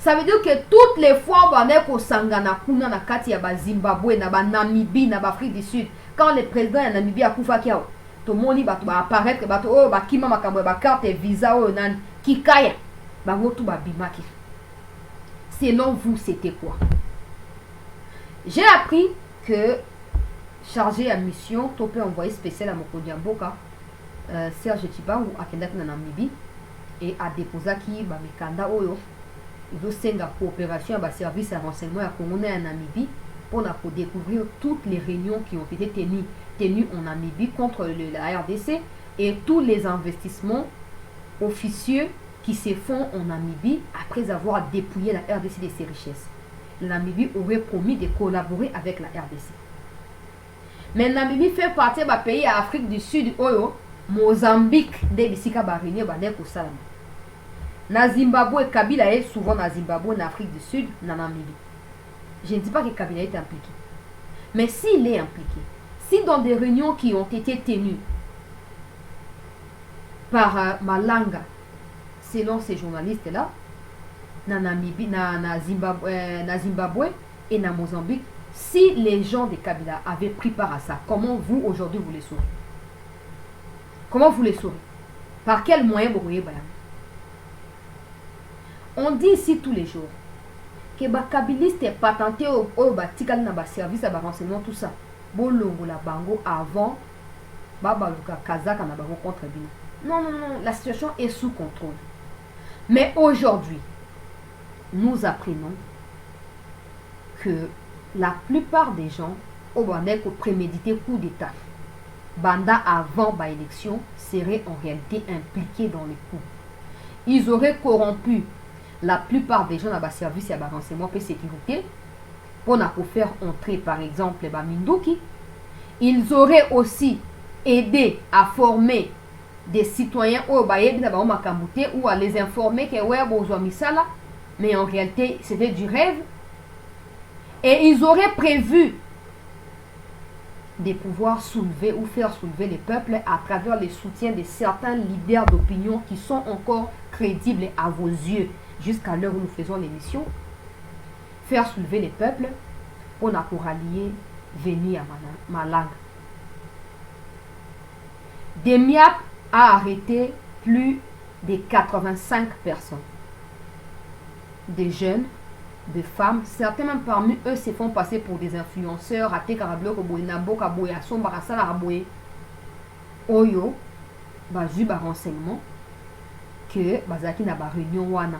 Ça veut dire que toutes les fois on est au Sangana, Kuna na kati ya ba Zimbabwe, na ba Namibie, na ba Afrique du Sud, quand le président de Namibie a Kufa Kiao, tout le monde va apparaître, oh ba kima makambo ba carte et visa oh nan kikaya, ba wotu ba bimaki. Selon vous, c'était quoi? J'ai appris que chargé à mission, topé envoyé spécial à Mokodia Boka, Serge Tiba ou Akendak na Namibie et a déposé qui ba mikanda oyo ils ont la coopération à service à renseignement à Congo en Namibie pour découvrir toutes les réunions qui ont été tenues en Namibie contre la RDC et tous les investissements officieux qui se font en Namibie après avoir dépouillé la RDC de ses richesses. La Namibie aurait promis de collaborer avec la RDC. Mais Namibie fait partie d'un pays à Afrique du Sud, Mozambique, de Bissika Barini, Badeko Salama. Na Zimbabwe, Kabila est souvent na Zimbabwe, en Afrique du Sud, na Namibie. Je ne dis pas que Kabila est impliqué. Mais s'il est impliqué, si dans des réunions qui ont été tenues par Malanga, selon ces journalistes-là, na Namibie, na Zimbabwe et na Mozambique, si les gens de Kabila avaient pris part à ça, comment vous, aujourd'hui, vous les saurez? Comment vous les saurez? Par quel moyen vous voyez? On dit ici tous les jours que les kabilistes est patenté au service à renseignement, tout ça. Bolongo la bango avant Babaluka Kazaka na bango contre Bino. Non, la situation est sous contrôle. Mais aujourd'hui, nous apprenons que la plupart des gens au prémédité coup d'état banda avant l'élection seraient en réalité impliqués dans les coups. Ils auraient corrompu la plupart des gens dans le service et le renseignement et sécurité pour faire entrer par exemple Minduki. Ils auraient aussi aidé à former des citoyens ou à les informer que ouais besoin misala, mais en réalité c'était du rêve. Et ils auraient prévu de pouvoir soulever ou faire soulever les peuples à travers le soutien de certains leaders d'opinion qui sont encore crédibles à vos yeux jusqu'à l'heure où nous faisons l'émission. Faire soulever les peuples pour rallier venir à Malanga. Demiap a arrêté plus de 85 personnes. Des jeunes, des femmes, certains même parmi eux se font passer pour des influenceurs, Oyo, bazuba renseignement que bazaki na ba réunion wana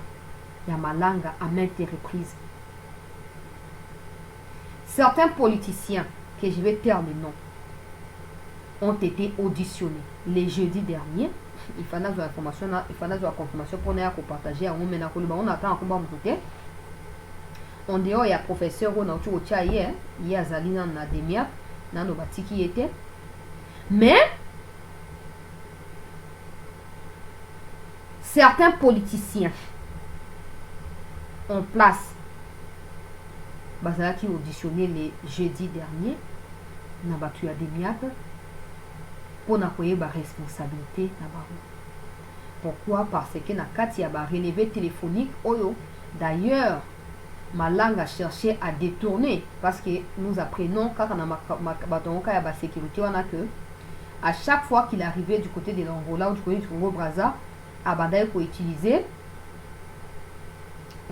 ya Malanga à maintes reprises. Certains politiciens, que je vais taire les noms, ont été auditionnés les jeudis derniers. Il fallait avoir information, il fallait avoir confirmation pour nous partager. On attend un combat monté. On dehors il y a professeur on a tout hier, il y a Zalina na Demiap, na no batiki était. Mais certains politiciens en place qui auditionné les jeudis derniers na batu ya Demiap pour na koye ba responsabilité na ba. Pourquoi? Parce que na kati ya ba relevé téléphonique oyo d'ailleurs Malanga cherchait à détourner parce que nous apprenons quand on a ma sécurité on a que à chaque fois qu'il arrivait du côté de l'Angola ou du côté du Congo-Brazza, Abadaï pour utiliser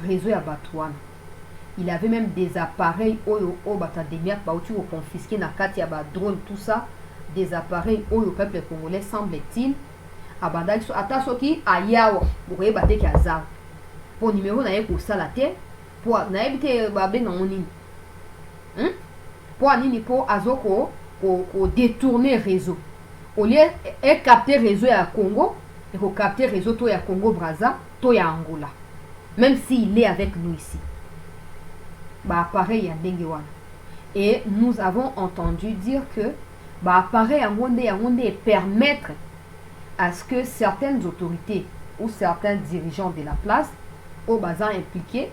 réseau à Batouane. Il avait même des appareils au Batademia qui ont confisqué na kati ba drone tout ça, des appareils au peuple congolais semble-t-il. Abadaï attention qui ayao vous voyez baté qui azar. Pour numéro na pour ça la terre pour na ebité babé na onini. Pour anini pour azoko ko détourner réseau. Au lieu de capter réseau à Congo, et ko capter réseau to ya Congo Brazza, to ya Angola. Même s'il est avec nous ici. Bah appareil ya ndenge wana. Et nous avons entendu dire que bah appareil ya ngonde permettre à ce que certaines autorités ou certains dirigeants de la place au bazar impliqués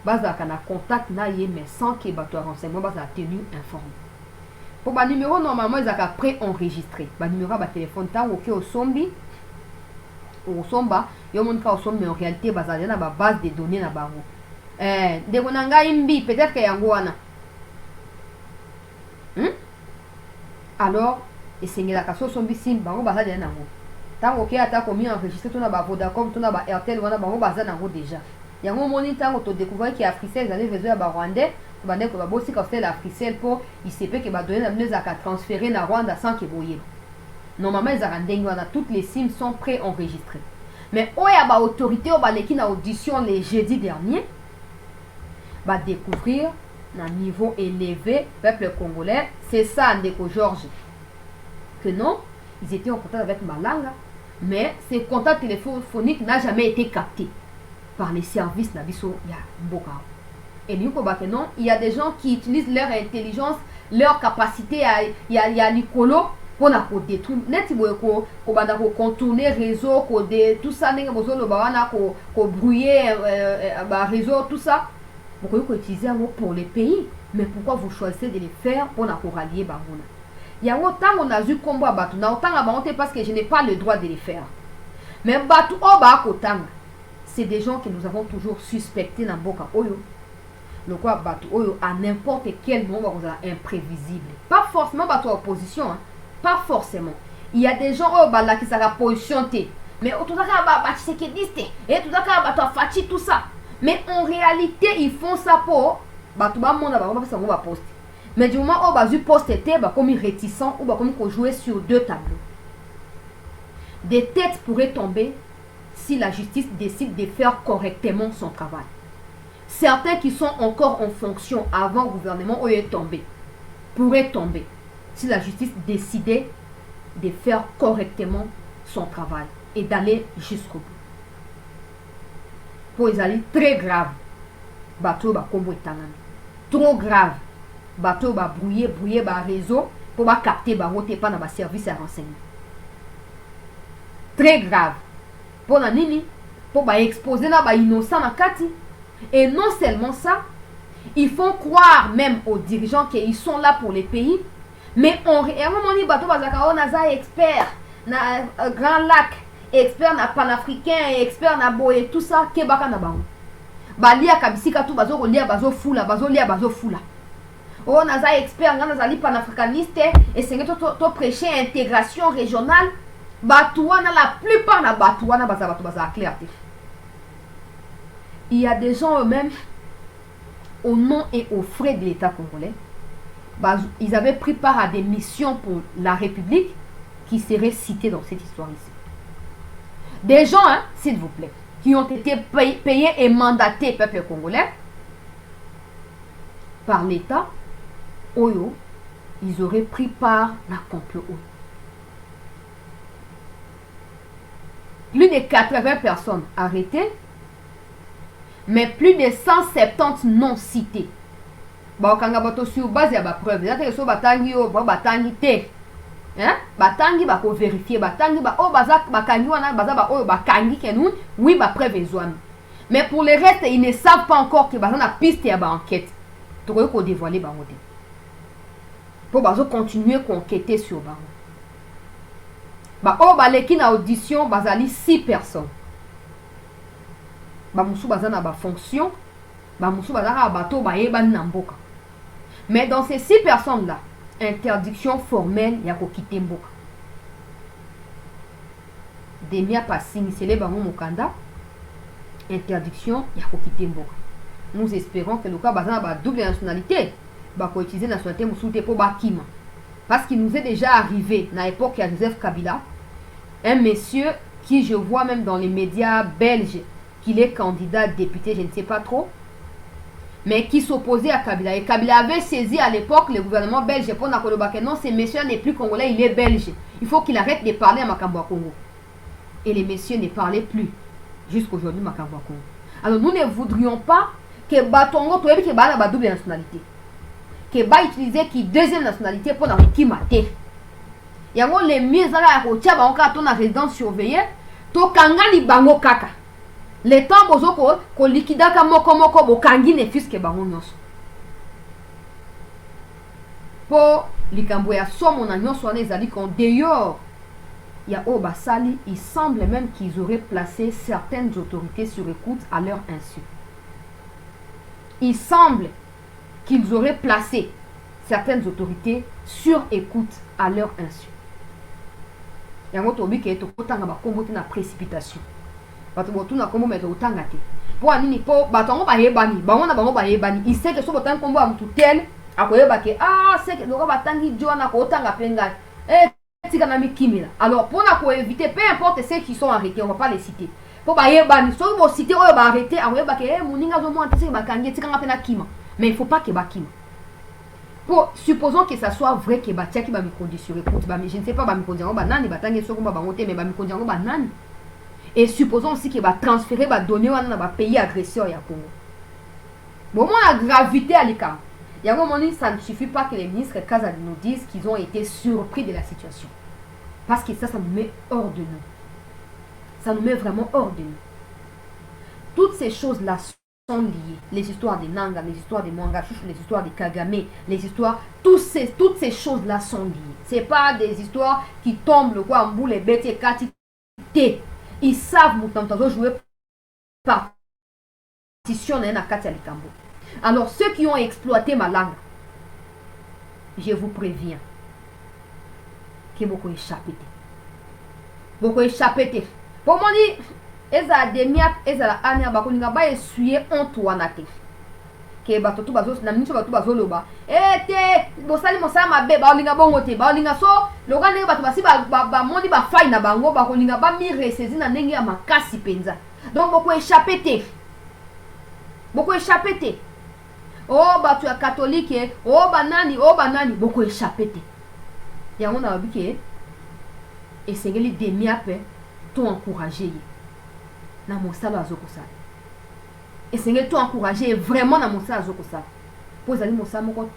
baza kana contact na ye mais sans que bato renseignement baza tenu informé. Pour ba numéro normalement ils ont pré-enregistré. Ba numéro ba téléphone tant OK au sombi au somba yo mon ka au sombi mais en réalité baza na ba base de données na bango. De konanga imbi peut-être que yango wana. Alors et sengela ka so sombi sim bango baza na ngo. Tant OK ata komi enregistré to na ba Vodacom to na ba Airtel wana bango baza na ngo déjà. Yango moni tango to découvrir que Africell allait réseau ya ba Rwandais bande ko ba bosi ka fait l'Africell pour il se peut que ba donner la mise à transférer na Rwanda sans que boye. Normalement ils arrendent wana toutes les SIM sont pré-enregistrées. Mais oya ba autorité o ba leki na audition les jeudi dernier va découvrir un niveau élevé peuple congolais, c'est ça Ndeko Georges que non, ils étaient en contact avec Malanga, mais ces contacts téléphoniques n'a jamais été captés par les services Nabiso ya Mboka. Et lui que non, il y a des gens qui utilisent leur intelligence, leur capacité à ya Nicolo pour détruire net ko contourner réseau ko de tout ça n'est besoin le bawana ko brouiller réseau tout ça. Vous pouvez utiliser pour les pays, mais pourquoi vous choisissez de les faire pour rallier Bangouna? Il y a autant on a vu combat Batou, na autant à parce que je n'ai pas le droit de les faire. Mais Batou Oba c'est des gens que nous avons toujours suspectés dans Boka Oyo. Le quoi Batou Oyo à n'importe quel moment imprévisible. Pas forcément Batou opposition, hein? Pas forcément. Il y a des gens là qui sont positionné, mais tout ça et tout ça Fachi tout ça. Mais en réalité, ils font ça pour poster. Mais du moment où ils postent, comme ils réticents ou comme ils jouent sur deux tableaux. Des têtes pourraient tomber si la justice décide de faire correctement son travail. Certains qui sont encore en fonction avant le gouvernement où il est tombé pourraient tomber si la justice décidait de faire correctement son travail et d'aller jusqu'au bout. Pour les aller très grave, bateau ba combo etangami. Trop grave, bateau ba brouiller ba réseau pour ba capter ba route pas dans ba service à renseignement. très grave. Pour la nini, pour exposer na innocent na kati. Et non seulement ça, ils font croire même aux dirigeants qu'ils sont là pour les pays. Mais à un moment donné, bateau bazaka on a expert na Grand Lac, expert na panafricain, expert na boye tout ça ke baka na bango. Balia kabisika tout bazo kolia bazo fula, bazo lia bazo fula. On a expert ngana zali panafricaniste et c'est que to prêcher intégration régionale. Batouana la plupart na batouana baza clarté. Il y a des gens eux-mêmes au nom et aux frais de l'État congolais. Ils avaient pris part à des missions pour la République qui seraient citées dans cette histoire ici. Des gens, hein, s'il vous plaît, qui ont été payés et mandatés peuple congolais par l'État, Oyo, ils auraient pris part à complot. Plus de 80 personnes arrêtées, mais plus de 170 non cités. Bakanga bato sur base ya ba preuve. Zate so batangi o batangi te. Hein? Batangi ba ko vérifier, batangi ba o bazak bakangi wana baza ba o bakangi kenou, oui ba preuve ezwami. Mais pour les restes, ils ne savent pas encore que bazana piste ya ba enquête. Toko ko dévoiler ba ngote. Pour bazo continuer ko enquêter sur ba. Ba o baleki na audition bazali 6 personnes. Ba musu bazana ba fonction, ba musu bazana bato ba yeba na mboka. Mais dans ces 6 personnes-là, interdiction formelle, il y a quitter mboka. Demia passing, c'est les bango mokanda. Interdiction, il y a quitter mboka. Nous espérons que le cas bazana ba double nationalité, ba ko utiliser nationalité musuté pour bakima. Parce qu'il nous est déjà arrivé, à l'époque, il y a Joseph Kabila, un monsieur qui, je vois même dans les médias belges, qu'il est candidat député, je ne sais pas trop, mais qui s'opposait à Kabila. Et Kabila avait saisi à l'époque le gouvernement belge pour que non, ce monsieur n'est plus congolais, il est belge. Il faut qu'il arrête de parler à Makambo à Congo. Et les messieurs ne parlaient plus jusqu'aujourd'hui Makambo à Congo. Alors nous ne voudrions pas que Batongo trouve que Bala ba double nationalité. Que Ba utiliser qui deuxième nationalité pour la Kimate. Yango les mieux à la Rotia Banka ton résidence surveillée, to Kangani Bango Kaka. Les temps bozoko ko likidaka moko bokangi ne fiske bango nyonso. Po likambo ya somo na nyonso wana ezali kon dehors ya Obasali, il semble même qu'ils auraient placé certaines autorités sur écoute à leur insu. Il semble qu'ils auraient placé certaines autorités sur écoute à leur insu. Yango tobi ke to kotanga ba kombo na précipitation. Bato botuna kombo meto utanga te. Po anini po batongo ba yebani, bango na bango ba yebani. Il sait que so botanga kombo a mutu tel, akoyeba ke c'est que loko batangi jona ko utanga penga. Tika na mikimila. Alors pour na ko éviter peu importe ceux qui sont arrêtés, on va pas les citer. Po ba yebani, so bo citer oyo ba arrêter, akoyeba ke muninga zo mo antese ba kangi tika nga pena kima. Mais il faut pas que ba kima. Pour supposons que ça soit vrai que ba tiaki ba mikondi sur écoute, ba je ne sais pas ba mikondi ngo ba nani batangi so ko ba ngote mais ba mikondi ngo ba nani. Et supposons aussi qu'il va transférer, va donner à un pays agresseur ya Congo. Bon, moi, la gravité à l'écart. Il y a un moment donné, ça ne suffit pas que les ministres Kazali nous disent qu'ils ont été surpris de la situation. Parce que ça nous met hors de nous. Ça nous met vraiment hors de nous. Toutes ces choses-là sont liées. Les histoires des Nanga, les histoires des Mwangashush, les histoires des Kagame, les histoires, toutes ces choses-là sont liées. Ce n'est pas des histoires qui tombent, le quoi, en boule, les bêtes, et kati, té. Ils savent que jouer partition na Katia Likambo. Alors ceux qui ont exploité ma langue, je vous préviens que beaucoup échappé. Beaucoup échappé. Pour moi dire, eza demiak eza ania bakolinga ba essuyer honte wana te. Ke batoto bazo na mincho bato bazo loba. Te bosali mosala mabe ba olinga bongo te, ba olinga so loga ndenge bato basi ba mondi ba fai na bango ba kolinga ba mi resezi na ndenge ya makasi penza. Donc beaucoup échappé te. Beaucoup échappé te. Oh bato ya catholique, oh banani, beaucoup échappé te. Yango na babike et sengeli demiape to encourager na mosala azoko sala. Et c'est tout encouragé vraiment dans mon sens pour les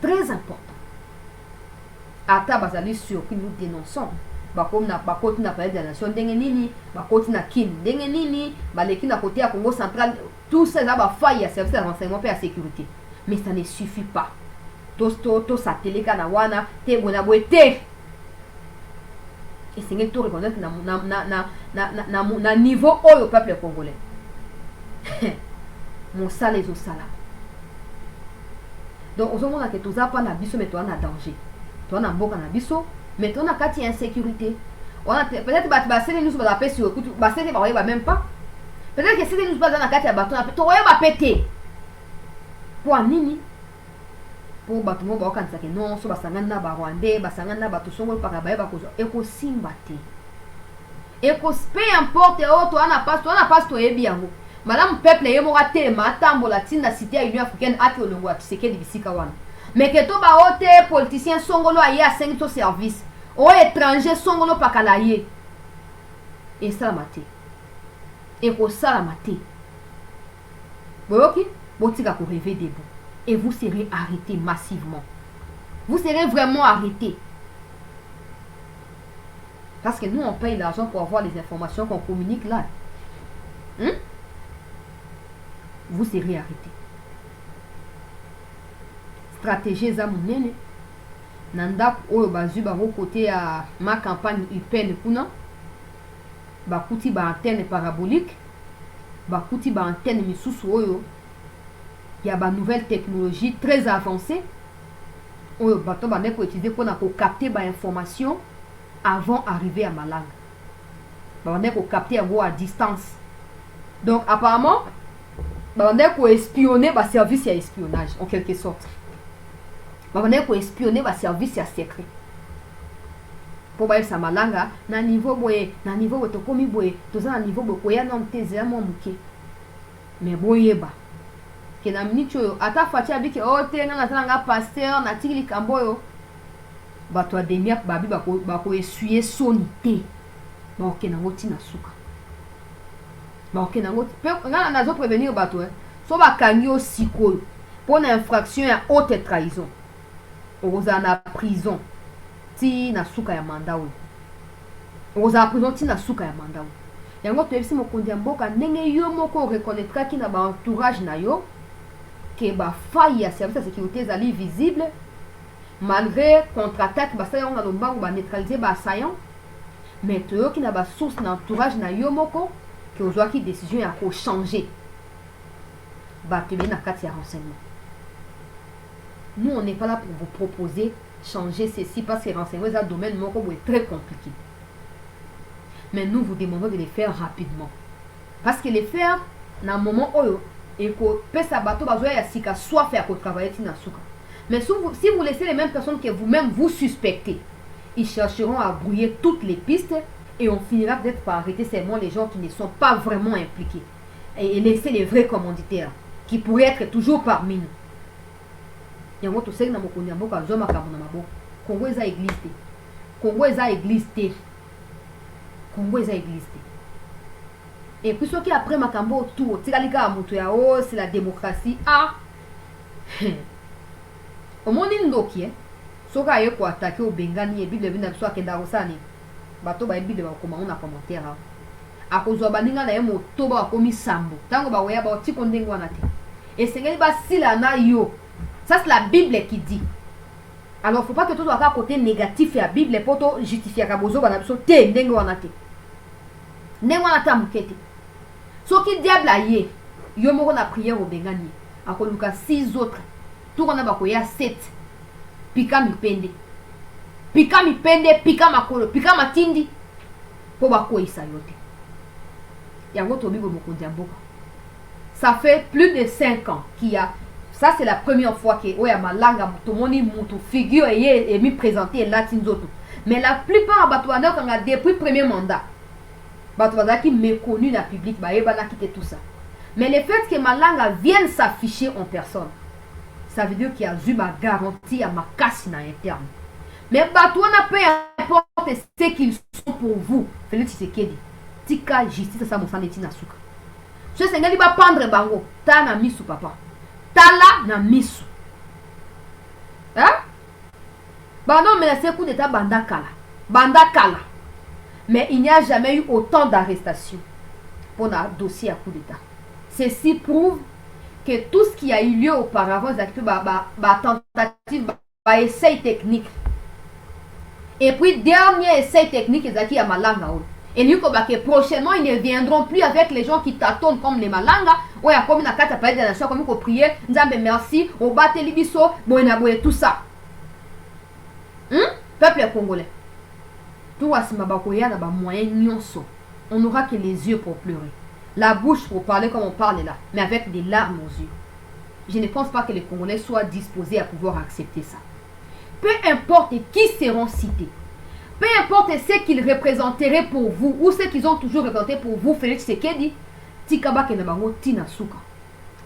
très important. Ata bazali sur que nous dénonçons. bakoti na palais de la nation ndenge nini, bakoti na kin ndenge nini, baleki na côté ya Congo central, tout ça là ba faille ya service de renseignement et la sécurité. Mais ça ne suffit pas. To sateleka na wana te bona boete. Et c'est tout reconnaître na niveau au peuple congolais. Mon sale les osala. Donc au moment que tout ça pas na biso mais toi na danger. Toi na mboka na biso mais toi na kati insécurité. On a peut-être ba c'est nous ba pèse sur écoute ba c'est ba même pas. Peut-être que c'est nous ba dans la kati ya bato na toi ba péter. Pour nini? Pour bato mo ba kanisa ke non so basangana na ba Rwandais basangana na bato songo pa ka ba ko eko simba te. Eko peu importe toi na passe to ebi yango. Madame peuple ye moka telema atambola tinda cité ya Union africaine ati olongo atiseke di bisika wana. Mais que to ba ote politicien songolo aye a 5 to service. O étranger songolo pakala ye. Et ça maté. Eko sala maté. Boyoki, botika ko rêver debout. Et vous serez arrêté massivement. Vous serez vraiment arrêté. Parce que nous, on paye l'argent pour avoir les informations qu'on communique là. Vous serez arrêté. Stratégie Zamounene. Nanda oyo bazu bango côté à ma campagne UPN kuna. Bakuti ba antenne parabolique. Bakuti ba antenne misusu oyo. Il y a ba nouvelle technologie très avancée. Oyo bato ba neko utiliser pour na ko capter ba information avant d'arriver à Malanga. Ba neko capter yango à distance. Donc apparemment on a espionner le service à espionnage en quelque sorte. On a espionner le service à secret. Pour voir ça malanga na niveau boye na niveau to komi boye to za na niveau boye na mteze mo muke. Mais boye ba. Que na minicho ata fati abiki o te nga nga pasteur na tikili kamboyo. Ba to demia babi ba ko essuyer sonité. Ba ok na ngoti na suka. Ok, on a prévenir bateau. So ba kangi au sikoyo pour une infraction à haute trahison. Oza na prison. Ti na suka ya mandao. Oza prison ti na suka ya mandao. Yango to ebisi mokondi mboka ndenge yo moko reconnaîtra ki na ba entourage na yo que ba faille ya service de sécurité zali visible malgré contre-attaque ba sa yo na lombango ba neutraliser ba assaillant. Mais to yo ki na ba source na entourage na yo moko que vous avez décision à changer. Renseignement. Nous, on n'est pas là pour vous proposer changer ceci parce que renseignements est un domaine très compliqué. Mais nous vous demandons de les faire rapidement. Parce que les faire, dans un moment où il faut soit faire pour travailler. Mais si vous laissez les mêmes personnes que vous-même vous suspectez, ils chercheront à brouiller toutes les pistes. Et on finira peut-être par arrêter seulement les gens qui ne sont pas vraiment impliqués. Et laisser les vrais commanditaires qui pourraient être toujours parmi nous. Yango to sek na mokondi mboka zoma kamo na mabo. Congo eza église te. Congo eza église te. Congo eza église te. Et puis ceux qui après makambo autour, tikalika a moto ya oh, c'est la démocratie. Ah. Au monde ndoki soka ye ko attaquer au Bengani et Bible bina so akenda rosani. Bato ba ebide ba koma na commentaire a kozwa baninga na ye moto ba komi sambo tango ba weya ba tiko ndengo wana te et sengeli ba sila na yo. Ça c'est la Bible qui dit. Alors faut pas que tout soit à côté négatif et la Bible pour to justifier ka bozo bana biso te ndengo wana te ndengo wana ta mukete soki diable aye yo moko na prière au Bengani akoluka 6 autres tout on a ba koya 7 pika mipende pika makolo pika matindi po bakoisa yote yango tobibo mokonzi ya mboka. Ça fait plus de 5 ans qu'il y a ça. C'est la première fois que oya malanga tout le monde mutu figure est mis présenté là tinzoto. Mais la plupart bato wana kanga depuis premier mandat bato wana qui méconnu na public ba yeba na quitter tout ça. Mais le fait que malanga vienne s'afficher en personne, ça veut dire qu'il y a eu ma garantie à ma casse na interne. Mais bato wana peu importe ce qu'ils sont pour vous. Félix Tshisekedi tika justice ça mosane tina suka. Ce sengeli ba pendre bango ta na misu papa. Tala na misu. Hein? Bah non mais c'est coup d'état banda kala. Mais il n'y a jamais eu autant d'arrestations pour un dossier à coup d'État. Ceci prouve que tout ce qui a eu lieu auparavant, c'est tentative, essai technique. Et puis, dernier essai technique, c'est à Malanga. Et lui, prochainement, ils ne viendront plus avec les gens qui tâtonnent comme les Malanga. Ouais, comme une carte à parler de la nation, comme il faut prier, merci, au bas télébiso, tout ça. Peuple congolais. Tout à ce moyen, on n'aura que les yeux pour pleurer. La bouche pour parler comme on parle là, mais avec des larmes aux yeux. Je ne pense pas que les Congolais soient disposés à pouvoir accepter ça. Peu importe qui seront cités, peu importe ce qu'ils représenteraient pour vous, ou ce qu'ils ont toujours représenté pour vous, Félix Tshisekedi, Tikaba Kenabango Tina Souka.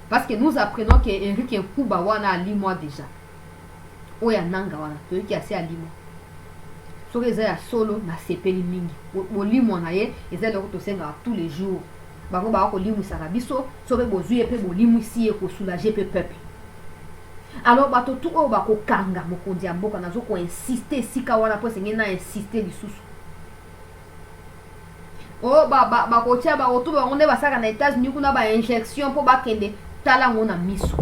Parce que nous apprenons qu'Henrique Nkouba wana alimwa déjà. Oya nanga wana, toi qui assez alimwa. Sur les airs solo, na sepeli mingi. Olimwa na ye, ils ont le senga tous les jours. Bango ba ko limu sarabiso, sobe bozuye pe bolimu si e ko soulager pe peuple. Alors bato tout o ba ko kanga mokondi ya mboka nazo ko insister sika wana po senge na insister lisusu. Oh ba ko tia ba otu ba onde ba saka na États-Unis kuna ba injection po ba kende talango na miso.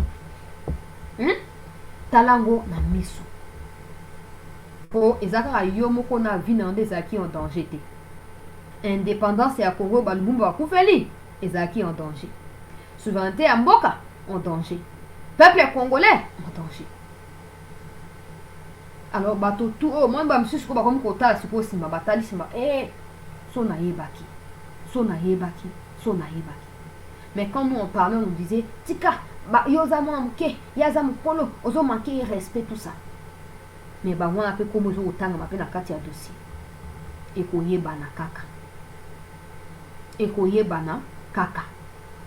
Talango na miso. Po ezaka yo moko na vie na ndeza qui en danger te. Indépendance ya Congo ba Lumumba kufeli. Ezaki en danger. Souveraineté à Mboka en danger. Peuple congolais en danger. Alors bateau tout au moins ba monsieur sikoba comme kota siko sima batali sima sona yebaki. Sona yebaki, sona yebaki. Mais quand nous on parlait on nous disait tika ba yoza mke, yaza mkolo, ozo manquer respect tout ça. Mais ba on a fait comme ozo otanga ma pe na kati ya dossier. Et ko yebana kaka. Et ko yebana kaka.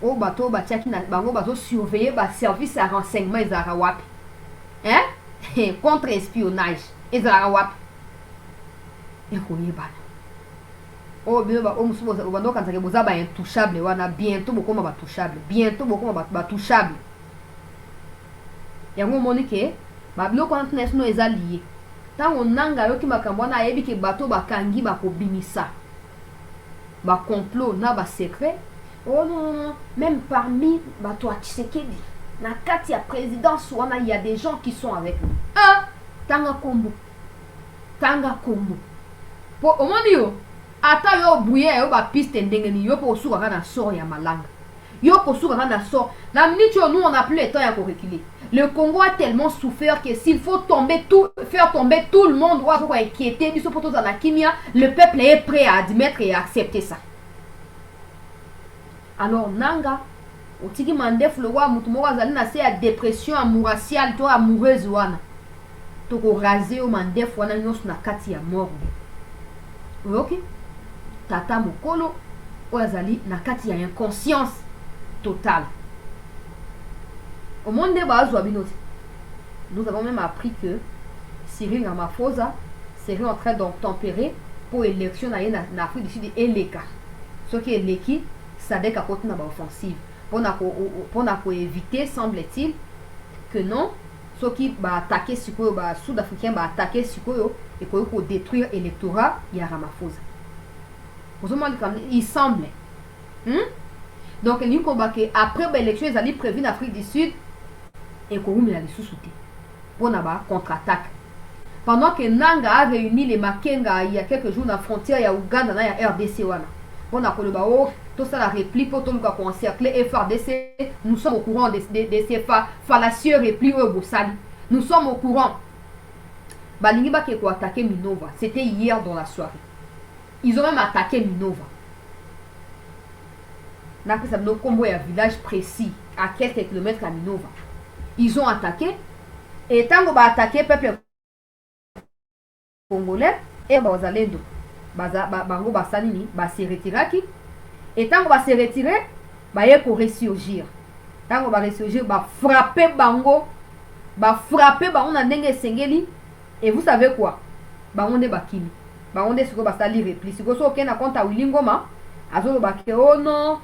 O bato batiaki na bango bazo surveiller ba service à renseignement ezara wapi. Contre espionnage ezara wapi. E ko yebana. O bien ba o musu bando kanzake boza ba intouchable wana bientôt bokoma ba touchable. Bientôt bokoma ba touchable. Yango monike ba biloko na tuna sino ezalié. Tango nanga yoki makambo na yebi ke bato bakangi ba ko bimisa. Ba complot na ba secret. Oh non, même parmi Bato Tshisekedi, na kati ya présidence wana il y a des gens qui sont avec nous. Tanga Kombo. Tanga Kombo. Po omoni yo, ata yo bouye yo ba piste ndengeni yo po suka na sort ya malanga. Yo ko suka na sort. Na minute nous on a plus le temps ya ko reculer. Le Congo a tellement souffert que s'il faut faire tomber tout le monde, ou à inquiéter, le peuple est prêt à admettre et à accepter ça. Alors nanga otiki mandef le wa mutu moko azali na se ya dépression amourasiale to amoureuse wana to ko raser o mandef wana nyonso na kati ya morgue. Ok, tata mokolo o azali na kati ya inconscience totale. Au monde de base nous avons même appris que Cyril Ramaphosa serait en train d'obtempérer pour l'élection en Afrique du Sud et l'Eka. Ce qui est l'équipe Sadek a continué à offensive pour éviter, semble-t-il, que non, ceux qui va attaquer les Sud-Africains va attaquer et pour détruire l'électorat, il y a Ramaphosa. Il semble. Donc, il y a après l'élection, ils allaient prévenir l'Afrique du Sud et qu'on a les sous-soutés pour une contre-attaque. Pendant que Nanga a réuni les Makenga il y a quelques jours dans la frontière, il y a Ouganda, il y a RDC. On a tout ça la réplique pour tout le monde encercler et FARDC. Nous sommes au courant de ces fallacieux répliques au Boussali. Nous sommes au courant. Balingiba qui a attaqué Minova, c'était hier dans la soirée. Ils ont même attaqué Minova. Là, ça nous combo un village précis à quelques kilomètres à Minova. Ils ont attaqué et tant qu'on va attaquer le peuple congolais et Bazalendo. Bango basanini ba se retiraki et tant qu'on va se retirer ba ye ko ressurgir tant qu'on va ressurgir ba frapper bango na ndenge sengeli et vous savez quoi bango ne bakimi bango ne siko basali repli siko so okena konta Wilingoma azolo baké oh non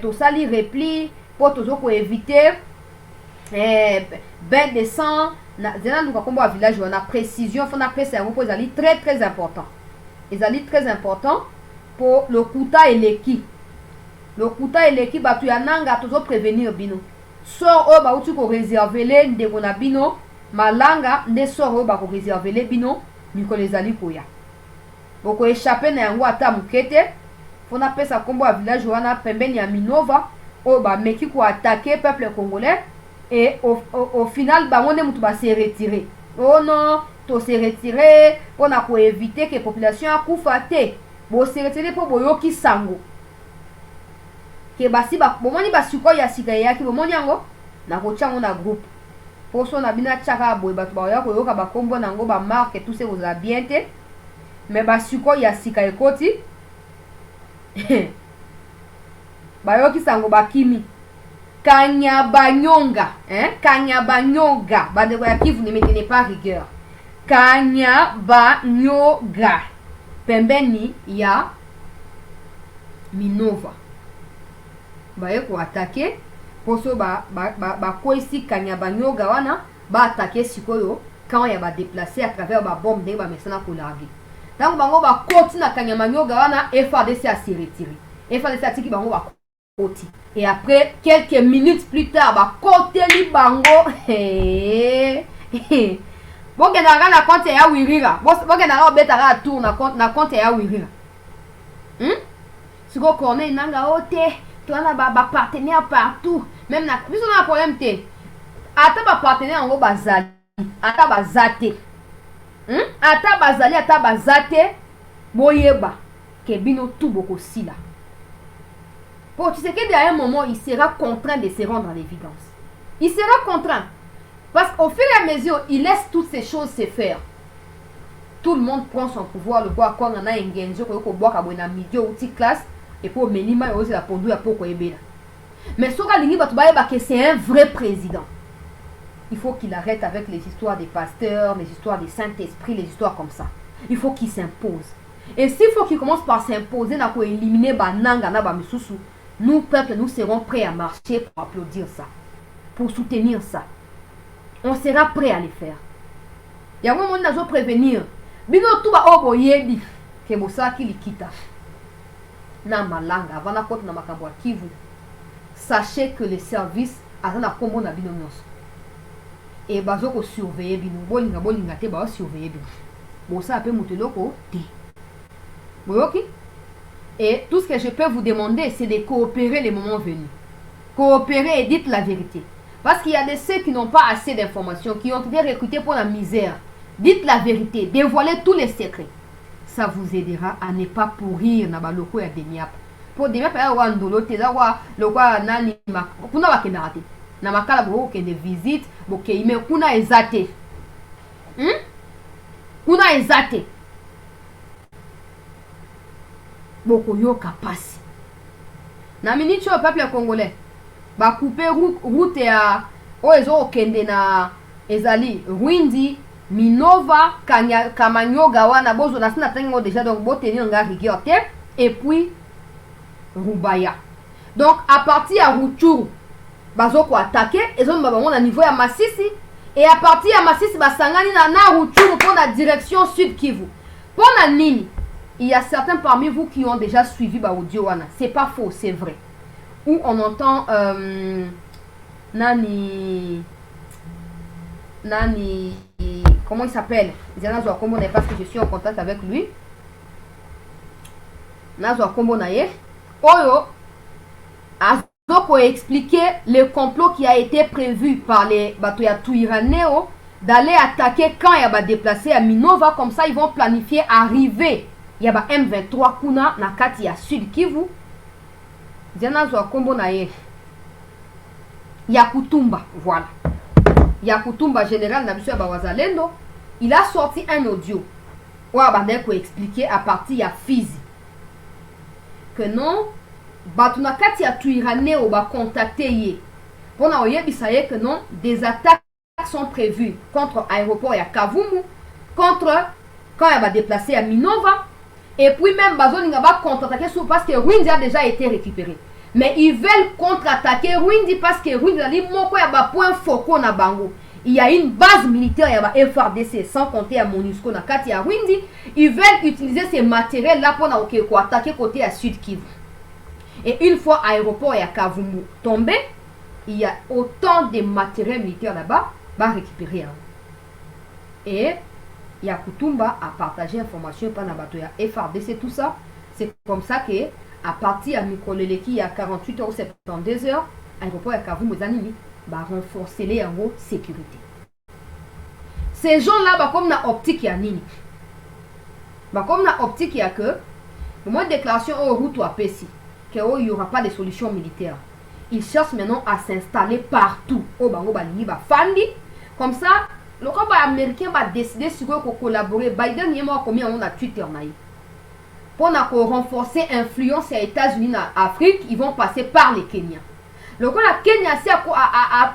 to sali repli pour toujours ko éviter bain de sang na zena luka kombo a village on a précision faut na pesa ngo po ezali très très important. Ils allaient très important pour le kuta et l'équipe. Le kuta et l'équipe, tu y a nanga toujours prévenir bino. Sort au ba utu ko réserver les ndeko na bino, malanga nde sort au ba ko réserver les bino, mikolo ezali koya. Boko échapper na yango ata mukete, fona pesa kombo a village wana pembeni ya Minova, o ba meki ko attaquer peuple congolais et au final ba ngone mutu ba se retirer. Oh non, to se retirer pour na ko éviter que population akufa te. Bo se retirer pour boyoki sango. Ke basi ba bomoni basuko ya sika yaki bomoni yango na ko tchango na groupe. Pour so na bina tchaka boy ba ba ya ko yoka ba kombo nango ba marque tout ce vous a bien te. Mais basuko ya sika ekoti. Bayoki sango bakimi. Kanyabanyonga, Kanyabanyonga, bandeko ya Kivu ne mettez pas rigueur. Kanyabanyonga, pembeni ya Minova. Baye ko attaquer, poso ba koisi Kanyabanyonga wana, ba attaquer sikoyo quand ya ba déplacer à travers ba bombe de ba mesana ko larguer. Donc bango ba koti na Kanyabanyonga wana FARDC a se retirer. FARDC a tiki bango ba koti. Et après quelques minutes plus tard ba côté li bango bon genara na compte ya wirira bon genara obetara tour na compte ya wirira siko corner nanga ote to na ba partenaire partout même na biso na problème te ata ba partenaire ngo bazali ata bazate ata bazali ata bazate boyeba ke bino tout boko sila. Bon, tu sais qu'à un moment, il sera contraint de se rendre à l'évidence. Il sera contraint. Parce qu'au fur et à mesure, il laisse toutes ces choses se faire. Tout le monde prend son pouvoir, le bois quand on a un genjo, qu'on boit à bonne midi ou petite classe, et pour Melima, et aussi la pondou, et pour Koébela. Mais Sora Lini Batoubaïba, que c'est un vrai président. Il faut qu'il arrête avec les histoires des pasteurs, les histoires des Saint-Esprit, les histoires comme ça. Il faut qu'il s'impose. Et s'il faut qu'il commence par s'imposer, n'a pas éliminer Bananga, n'a pas Misusu. Nous, peuple, nous serons prêts à marcher pour applaudir ça, pour soutenir ça. On sera prêts à le faire. Il y a un moment où nous prévenir. Bino tout va au boyebi. Que bossa qui likita. Na malanga, avant la côte na makambo Kivu. Sachez que les services, avant la combo na bino nyonso. Et bazo ko surveiller bino. Bolinga te ba surveiller bino. Bossa ape muteloko te. Boyoki? Et tout ce que je peux vous demander, c'est de coopérer les moments venus. Coopérez et dites la vérité. Parce qu'il y a de ceux qui n'ont pas assez d'informations, qui ont été recrutés pour la misère. Dites la vérité, dévoilez tous les secrets. Ça vous aidera à ne pas pourrir na baloko ya demiap. Pour demiap ya wa ndolo te za wa lokwa nani ma kuna wa kenarate. Na makala bo ke de visite, bo ke ime kuna ezate. Kuna ezate. Boko yoka pasi. Na minute au peuple congolais. Ba couper route ya oezo okende na ezali Rwindi, Minova, Kamanyoga wana bozo na sina tango déjà donc bo tenir nga rigueur te et puis Rubaya. Donc à partir à Rutshuru bazo ko attaquer ezo mbaba na niveau ya Masisi et à partir ya Masisi basangani na Rutshuru pour la direction Sud Kivu. Pour la nini il y a certains parmi vous qui ont déjà suivi Baoudio Wana. C'est pas faux, c'est vrai. Où on entend Nani, comment il s'appelle? Diana Zouakombo n'est pas que je suis en contact avec lui. Nazouakombo Naye. Oyo, Azoko a expliqué le complot qui a été prévu par les Batoya Touiraneo d'aller attaquer quand il y a déplacé à Minova. Comme ça, ils vont planifier arriver. Il y a M23 kuna na kati ya Sud Kivu. Diana Zouakombo Naye. Yakutumba, voilà. Yakutumba, général Nabisua Bawazalendo, il a sorti un audio. Où Abandeko expliquer à partir ya Fizi. Que non, Batuna kati ya Tuirane ou ba contacter ye. Pour na oye bisaye que non, des attaques sont prévues contre l'aéroport ya Kavumu, contre quand il va déplacer à Minova. Et puis même Bazoninga va contre-attaquer parce que Rwindi a déjà été récupéré. Mais ils veulent contre-attaquer Rwindi parce que Rwindi a dit moko ya ba point foko na bango. il y a une base militaire, il y a FRDC, sans compter à MONUSCO, na kati ya Rwindi. Ils veulent utiliser ces matériels-là pour attaquer côté à Sud Kivu. Et une fois l'aéroport et à Kavumu tombé, il y a autant de matériel militaire là-bas, va récupérer. Et Yakutumba a partagé l'information par la FRDC, tout ça. C'est comme ça que à partir de Mikoleleki, il y a 48 heures ou 72 heures, l'aéroport et Kavumu va renforcer les sécurité. Ces gens-là, comme na optique, il y a nini. Comme na optique, il y a que, moi, déclaration au route ou à Pessi, qu'il n'y aura pas de solution militaire. Ils cherchent maintenant à s'installer partout. Au Bango Balini, Fandi. Comme ça, le camp américain va décider si on collaborer. Biden, il y a combien on a Twitter. Pour renforcer l'influence des États-Unis en Afrique, ils vont passer par les Kenyans. Le Kenya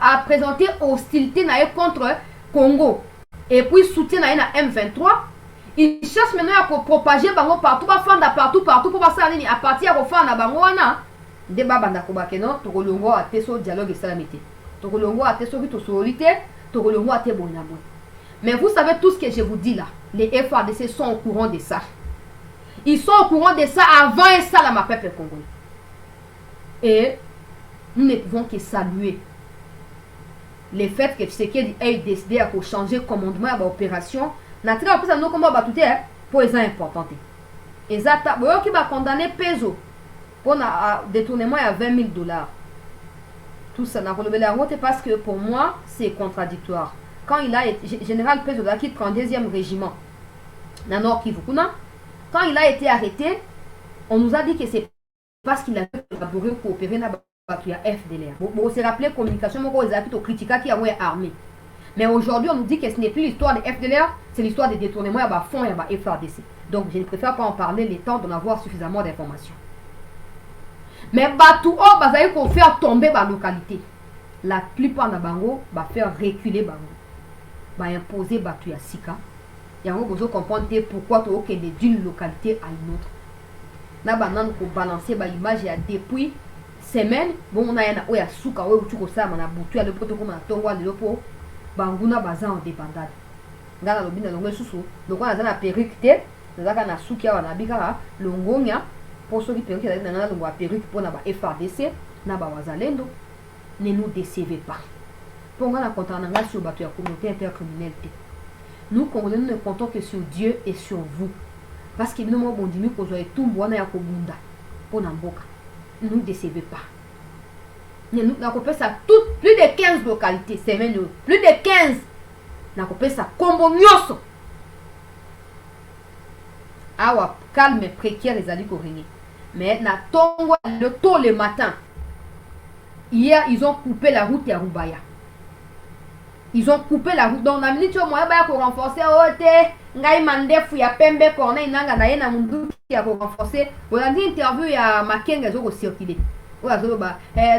a présenté hostilité contre Congo et puis soutien à M23. Ils cherchent maintenant à propager Bango partout, partout pour passer à partir de faire Bango. Débat bandakobakeno, Tokolongo a teso dialogue et salamité. Tokolongo a teso solité, Tokolongo a te bonabon. Mais vous savez tout ce que je vous dis là. Les FARDC sont au courant de ça. Ils sont au courant de ça avant et ça, là, ma peuple congolais. Et nous ne pouvons que saluer le fait que Tshisekedi ait décidé à changer le commandement de l'opération. Naturellement, pour ça, nous, comment tout est pour les importants. Et ça, qui va condamner Peso pour un détournement à 20 000 $. Tout ça, parce que pour moi, c'est contradictoire. Quand il a été, général Peso, qui est 32e régiment, dans Nord Kivu, quand il a été arrêté, on nous a dit que c'est parce qu'il a collaboré ou coopéré avec la FDLR. Vous se rappelez, communication, on a critiqué qui a armé. Mais aujourd'hui, on nous dit que ce n'est plus l'histoire de FDLR, c'est l'histoire des détournements à fond et à FRDC. Donc, je ne préfère pas en parler le temps d'en avoir suffisamment d'informations. Mais Batou, Bazaï, qu'on fait tomber la localité. La plupart de Bango va faire reculer Bango. Va imposer Batou à Sika. Et on va comprendre pourquoi tu as d'une localité à une autre. Là, on peut balancer l'image depuis semaine. Bon, on a un souka, on a boutu à l'eau, on a tongo à l'eau, Banguna Bazan en débandade. Dans la lobby, on a sous. Donc, on a un perruque, on a un souki, on a bigara, l'ongonia. Pour ceux qui peuvent que la perruque pour la FARDC, ne nous décevez pas. Pour nous, on sur la communauté intercriminelle. Nous, Congolais, nous ne comptons que sur Dieu et sur vous. Parce que nous, on dit que nous avons tout bon à Kobunda. Pour Namboka. Ne nous décevez pas. Nous avons fait ça toutes, plus de 15 localités. C'est même plus de 15. Nous avons fait ça comme Nyoso. Awa, calme et précaire les alliés coréens. Mais na tongo le tôt le matin. Hier, ils ont coupé la route à Rubaya. Ils ont coupé la route. Donc, on a mis tout le monde pour renforcer. Ngai mande fouya pembe corne nanga na yena mundu qui a renforcé. On a dit interview à Makenga zo circuler.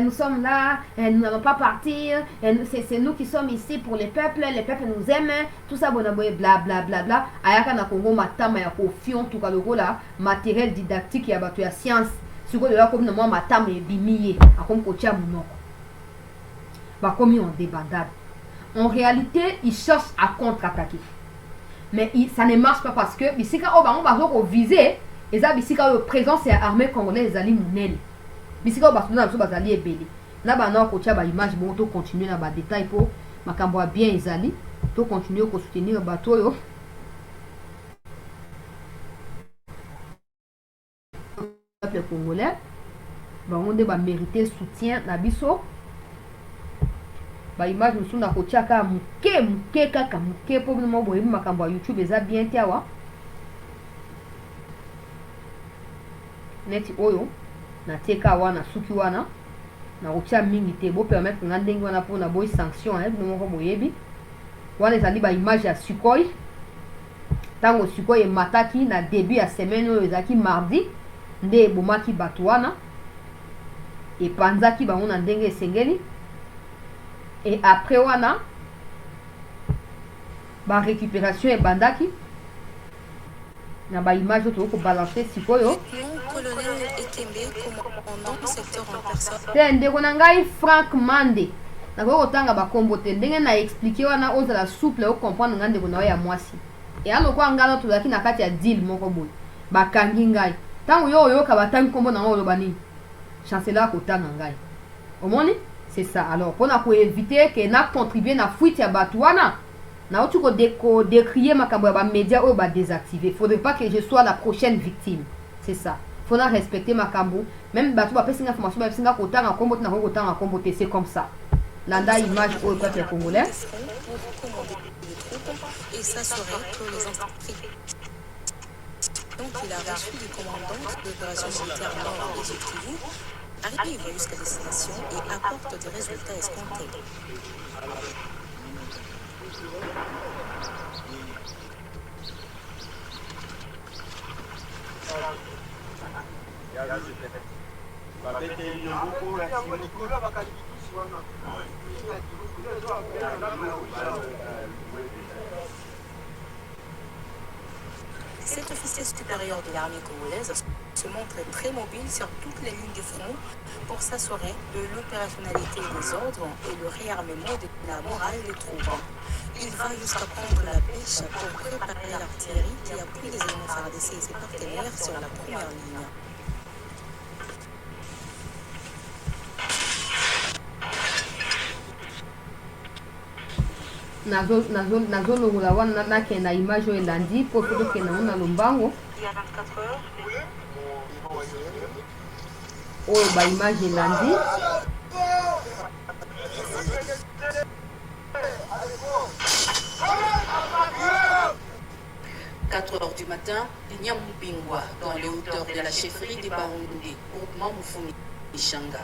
Nous sommes là, nous n'allons pas partir, c'est nous qui sommes ici pour les peuples nous aiment, tout ça, bla bla bla bla. Ayaka na Congo matama ya confiant, tout cas le là, matériel didactique ya batu ya science, sur le là comme moi matama et bimiye, à comme kocha munoko. Bah comme ils ont débandade. En réalité, ils cherchent à contre-attaquer. Mais ça ne marche pas parce que bisika on va viser, et ça bisika le présence et armée congolaise ali munene. Bisika basuna so bazali ebele na ba na ko tia ba image bon to continuer na ba détail pour makambo bien ezali to continuer ko soutenir bato yo peuple congolais ba onde ba mériter soutien na biso ba image musu na ko tia ka muke kaka muke pour mo boye makambo YouTube eza bien tiawa neti oyo na teka wana suki wana na rotia mingi te bo permettre nga ndenge wana pour na boy sanction no moko boyebi wana ezali ba image ya Sukhoi tango Sukhoi mataki na début ya semaine oyo ezaki mardi nde bomaki bato wana et panzaki bango na ndenge esengeli et après wana ba récupération et bandaki na ba image to ko balancer Sikoyo colonel Ekembe commandant secteur en personne. C'est ndeko na ngai Frank Mande nakoki kotanga bakombo te ndenge na explike wana ozala souple ocomprendre nga ndeko na yo ya mwasi e alokwa ngana tozalaki na kati ya deal moko boye bakangi ngai ntango yo oyoka batangi kombo nango oloba nini chancelier akotanga ngai omoni c'est ça alors mpona koevite ke na contribue na fuite ya bato wana nauti kodécrier makambo ya bamédia oyo badésactiver faudrait pas que je sois la prochaine victime c'est ça faudra respecter makambo même bato bapesinga information bapesinga kotanga kombo te nakoki kotanga kombo te c'est comme ça landa image oyo peuple congolais et s'assurer que les inscrits. Donc il a reçu du commandant de l'opération militaire Nord et Kivu, arrive jusqu'à destination et apporte des résultats escomptés. Cet officier supérieur de l'armée congolaise se montre très mobile sur toutes les lignes du front pour s'assurer de l'opérationnalité des ordres et le réarmement de la morale des troupes. Il va jusqu'à prendre la pêche pour préparer l'artillerie qui appuie les éléments FARDC et ses partenaires sur la première ligne. nazolongola wana nakenda image oyo elandi mpo soki tokenda ngo na lombango oyo baimage elandi 4 heures du matin, de Nyamupingwa, dans les hauteurs de la chefferie des Baroundé, groupement Moufouni Ishanga.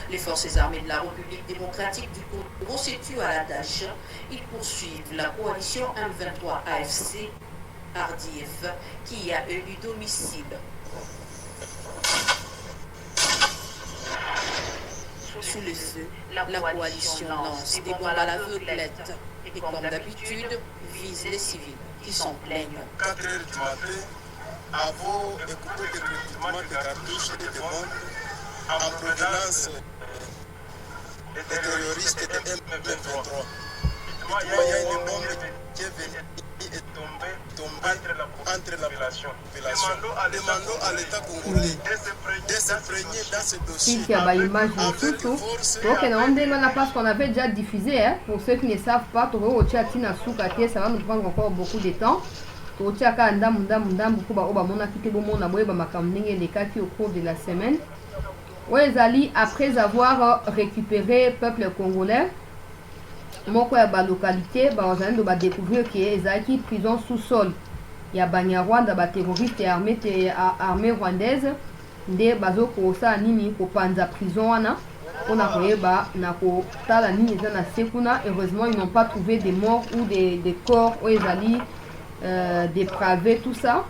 Les forces armées de la République démocratique du Congo se tuent à la tâche. Ils poursuivent la coalition M23 AFC RDF qui a élu domicile. Sous le feu, la coalition lance des bombes à l'aveuglette et comme d'habitude vise les civils qui s'en plaignent. 4 heures du matin, avant de couper le recrutement de cartouches et de bombes en provenance des terroristes de M23. Il y a une bombe qui est venue et tombée entre la population. Demandons à l'État congolais de s'imprégner dans ce dossier. Il y a une image surtout. Donc, on a parce qu'on avait déjà diffusé. Hein. Pour ceux qui ne savent pas, ça va nous prendre encore beaucoup de temps. Au cours de la semaine. Ouezali, après avoir récupéré le peuple congolais, moko ya ba localité ba va découvrir que ezaki prison sous-sol ya Banyarwanda ba terroriste armée rwandaise nde bazo kosa nini ko panza prison wana ona koyeba na ko tala nini za na sekuna. Heureusement ils n'ont pas trouvé des morts ou des corps ouezali dépravés tout ça.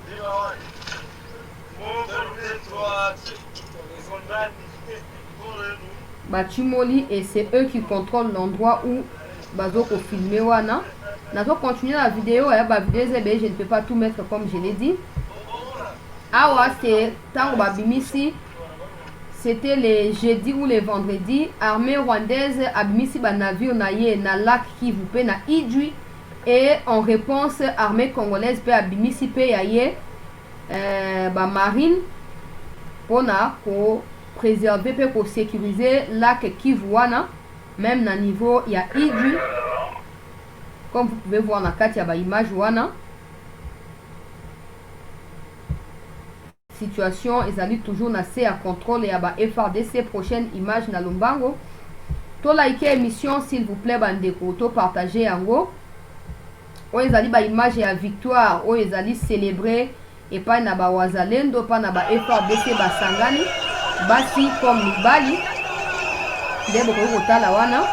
Bachimoli et c'est eux qui contrôlent l'endroit où Bazoko filmé wana. Nazo continuer la vidéo et je ne peux pas tout mettre comme je l'ai dit. Awa c'est tango babimisi, c'était les jeudi ou les vendredis, armée rwandaise abimisi ba navire na ye na lac Kivu pe na Idjwi et en réponse armée congolaise pe abimisi pe ya ye ba marine pona ko préserver pe pour sécuriser lac Kivu wana même na niveau ya Idjwi comme vous pouvez voir na kati ya ba image wana situation ezali toujours na à contrôle ya ba FRDC. Prochaine image na lombango to like émission s'il vous plaît bandeko to partager yango oyo ezali ba image ya victoire oyo ezali célébrer et pas na ba wazalendo pas na ba FRDC basangani basi comme mibali nde bokoki kotala wana.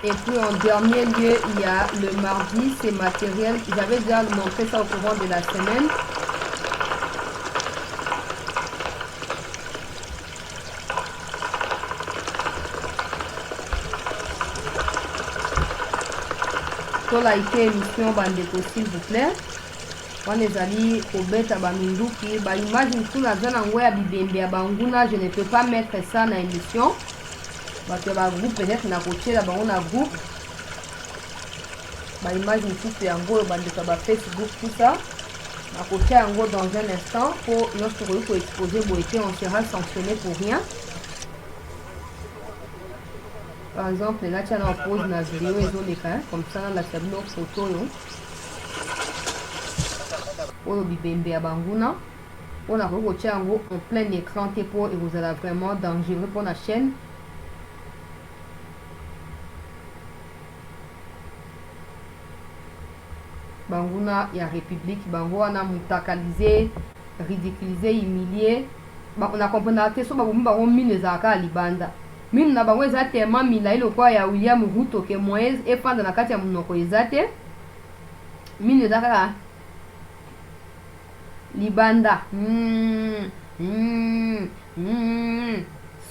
Et puis en dernier lieu, il y a le mardi, c'est matériel. J'avais déjà montré ça au courant de la semaine. Pour liker émission bandeko s'il vous plaît. On est allé au bête à Baminduki. Bah imagine tout la zone en web bibembe à Banguna. Je ne peux pas mettre ça dans l'émission. Parce que bah groupe peut-être n'a coaché là-bas on a groupe. Bah imagine tout c'est en gros bandeko bah Facebook tout ça. N'a coaché en gros dans un instant pour lorsque vous pour exposer Boété on sera sanctionné pour rien. Par exemple, là, tu as une pause dans la vidéo, comme ça, dans la photo. Pour le bibembe à Banguna, on a recoché en plein écran et vous allez vraiment dangereux pour la chaîne. Banguna, il y a République, Banguna, on a mutakalisé, ridiculisé, humilié. On a compris que ce sont les Zaka à Libanda. Mimi na bango eza tellement milayi kwa ya William Ruto ke Moise efanda na kati ya munoko ezate mimi eza kaka libanda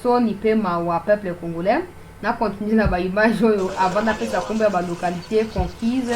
so ni pe mawa peuple congolais na continuer na ba image oyo avant na pesa kombe ya ba localité conquise.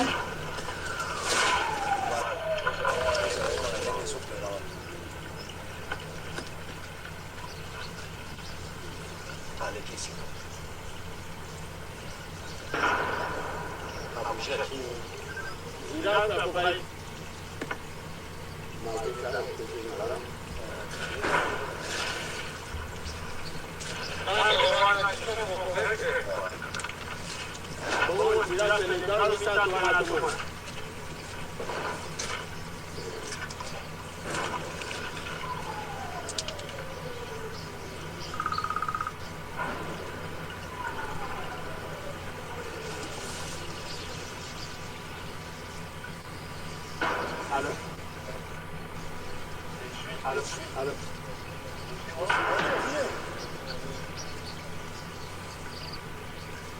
Allô.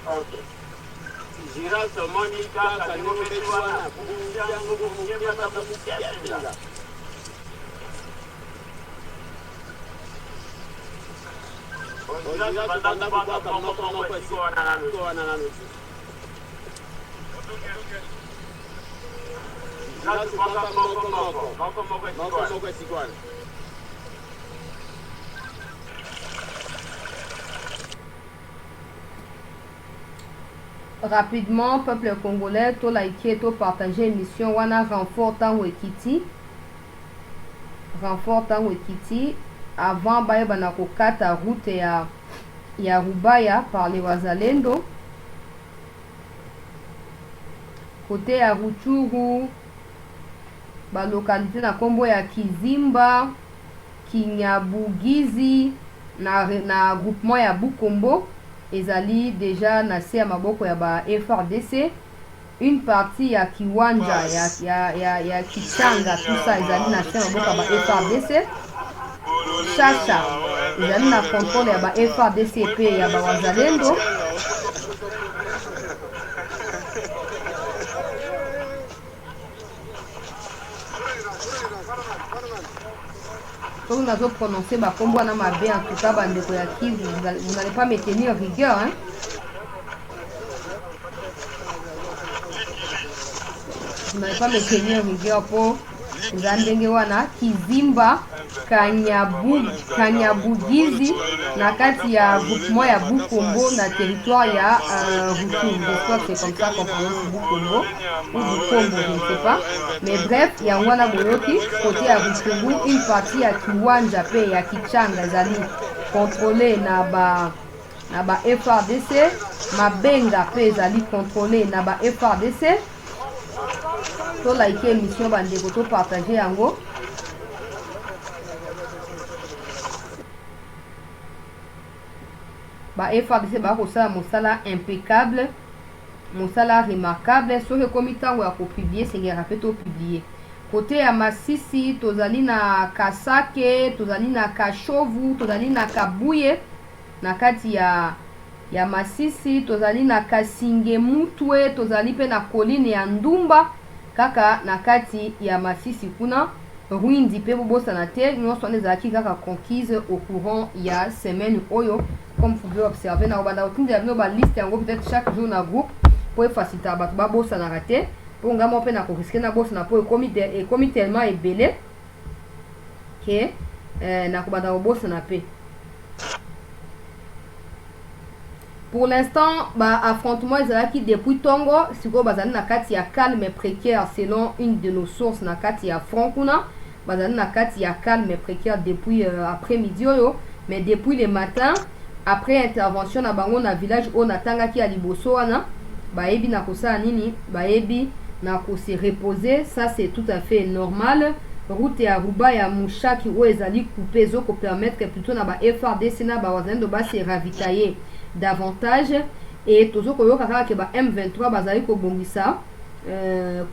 Ok. Giras Monica Kanyobe Tuana Bunja Ngugu Mungema Tabukiatinga. Giras Bandanga Baka Moko Kwesikuana Nanu. Giras Baka Moko Kwesikuana. Rapidement, peuple congolais, tout liker, tout partager émission wana renfort tango ekiti. Renfort tango ekiti. Avant baye banako kata route ya Rubaya par les Wazalendo. Côté ya Ruchuru, ba localité na kombo ya Kizimba, Kinyabugizi na groupement ya Bukombo. Ezali déjà nasi ya maboko ya ba FRDC, une partie ya Kiwanja ya Kichanga tout ça ezali nasi ya maboko ya ba FRDC. Chacha ezali na contrôle ya ba FRDC pe ya ba Wazalendo. Quand vous prononcez ma combo na ma bien en tout cas bande ko ya Kivu, vous n'allez pas me tenir rigueur hein. Vous n'allez pas me tenir rigueur pour Zandenge wana Kizimba Kanyabugizi na kati ya groupement ya Bukombo na territoire ya Ruchuru. J'espère que c'est comme ça qu'on prononce Bukombo ou Bukombo, je ne sais pas. Mais bref, il y a wana boyoki côté ya Ruchuru, une partie ya Kiwanja pe ya Kichanga zali contrôlé na ba FRDC, Mabenga pe zali contrôlé na ba FRDC. To like émission bandeko to partager yango. Ba FRDC ba kosala mosala impeccable, mosala remarquable. So komi tango ya ko publier sengera pe to publier. Côté ya Masisi tozali na Kasake, tozali na Kashovu, tozali na Kabuye na kati ya ya Masisi, tozali na Kasinge Mutwe, tozali pe na Colline ya Ndumba kaka na kati ya Masisi kuna. Ruindi pe bobosana te, nyonso wana ezalaki kaka conquise au courant ya semaine oyo. Comme vous pouvez observer na obanda otindi bino ba liste yango peut-être chaque jour na groupe pour faciliter bato babosana te po ngamo pe na ko risquer na bosana po ekomi tellement ebele ke na ko banda bosana pe. Pour l'instant, affrontement ezalaki depuis Tongo, siko bazali na kati ya calme précaire selon une de nos sources na kati ya front kuna. Bazali na kati ya calme précaire depuis après-midi oyo, mais depuis le matin, après intervention na bango na village o natangaki ya liboso wana, baebi na kosala nini, baebi na ko se reposer, ça c'est tout à fait normal. Route ya Ruba ya Mushaki o ezali coupé zo ko permettre plutôt na ba FRDC na ba wazendo ba se ravitailler davantage et toujours koyoka kaka ke ba M23 bazali ko bongisa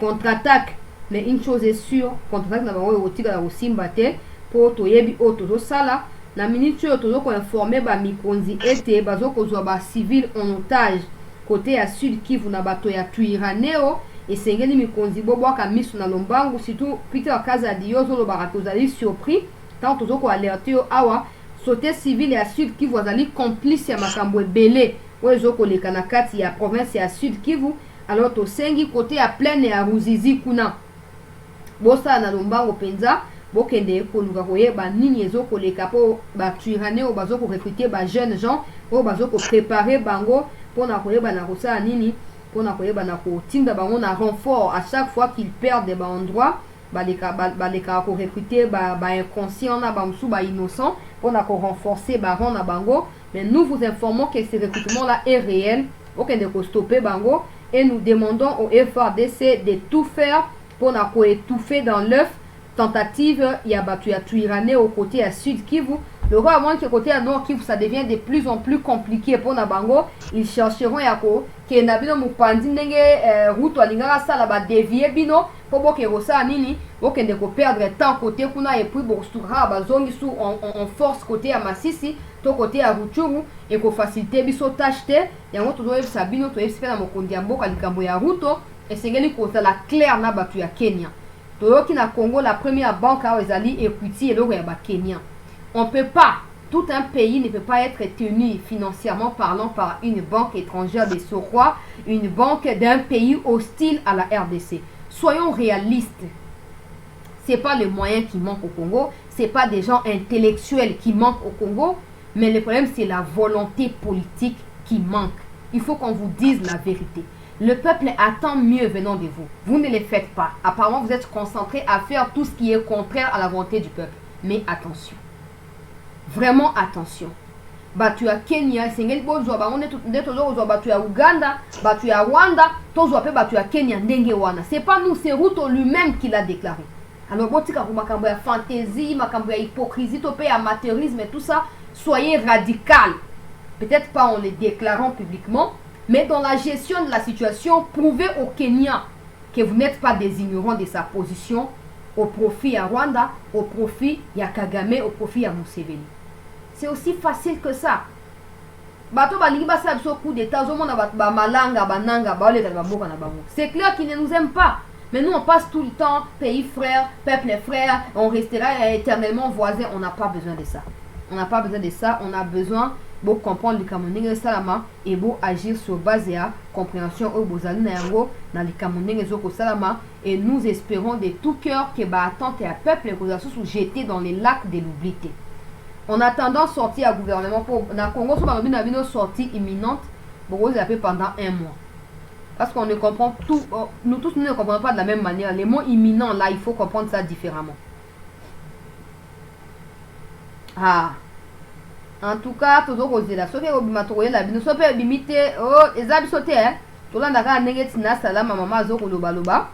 contre-attaque. Mais une chose est sûre, contre-attaque na bango otika la osimba te po toyebi o tozo sala na minute yo tozo ko informer ba mikonzi ete bazo ko zwa ba civil en otage côté ya Sud Kivu na bato ya Twirwaneho et sengeli mikonzi bobwaka misu na lombangu surtout Peter Kazadi yo zolo barako zali surpris tant tozo ko alerter yo awa sauté civil ya Sud Kivu azali complice ya makambo ebele oyo ko leka na kati ya province ya Sud Kivu. Alors to sengi côté ya plaine ya Ruzizi kuna bosa na lombango penza bokende koluka koyeba nini ezokoleka po Twirwaneho bazoko recruter ba jeunes gens o bazoko préparer bango pona koyeba na kosala nini, pona koyeba na kotinda bango na renfort à chaque fois qu'ils perdent ba endroit baleka ko recruter ba inconscient na ba musu ba innocent pona ko renforcer ba rang na bango. Mais nous vous informons que ce recrutement là est réel, okende ko stopper bango et nous demandons au FRDC de tout faire pour na ko étouffer dans l'œuf tentative ya batu ya Twirwaneho au côté à Sud Kivu. Le roi moins que côté à Nord Kivu ça devient de plus en plus compliqué pour na bango. Ils chercheront yako ke na bino mupandi ndenge route alingaka sala ba dévier bino po boke rosa nini okende ko perdre temps côté kuna et puis bostura bazongi sous en force côté à Masisi to côté à Rutshuru et ko faciliter biso tâche te yango tozo yebisa bino to yebisa na mokondi ya mboka likambo ya Ruto esengeli kota la clair na batu ya Kenya. Toyoki na Congo la première banque à Ezali Equity et le ya ba Kenya. On peut pas, tout un pays ne peut pas être tenu financièrement parlant par une banque étrangère de surcroît, une banque d'un pays hostile à la RDC. Soyons réalistes. C'est pas le moyen qui manque au Congo, c'est pas des gens intellectuels qui manquent au Congo, mais le problème c'est la volonté politique qui manque. Il faut qu'on vous dise la vérité. Le peuple attend mieux venant de vous. Vous ne le faites pas. Apparemment, vous êtes concentrés à faire tout ce qui est contraire à la volonté du peuple. Mais attention. Vraiment attention. Batu ya Kenya, sengeli bozwa bango neto zo batu ya Uganda, batu ya Rwanda, tozwa pe batu ya Kenya ndenge wana. C'est pas nous, c'est Ruto lui-même qui l'a déclaré. Alors botika ko makambo ya fantaisie, makambo ya hypocrisie, to pe amateurisme et tout ça, soyez radical. Peut-être pas en le déclarant publiquement, mais dans la gestion de la situation, prouvez au Kenya que vous n'êtes pas des ignorants de sa position au profit à Rwanda, au profit à Kagame, au profit à Museveni. C'est aussi facile que ça. C'est clair qu'ils ne nous aiment pas. Mais nous, on passe tout le temps, pays frère, peuple frère, on restera éternellement voisins. On n'a pas besoin de ça. On n'a pas besoin de ça. On a besoin de comprendre le Camerounais Salama et de agir sur base de la compréhension au Bozali Nayango dans le Camerounais Salama. Et nous espérons de tout cœur que l'attente et le peuple sont jetés dans les lacs de l'oubli. En attendant sortir à gouvernement pour na Congo, une sortie imminente pour pendant un mois. Parce qu'on ne comprend tout, nous tous ne comprenons pas de la même manière. Les mots imminents là, il faut comprendre ça différemment. Ah. En tout cas, toujours osé la soke obimatoroye la bino sope bimite oh ezabi sote to landa ka ndenge tina salama mama zo koloba loba.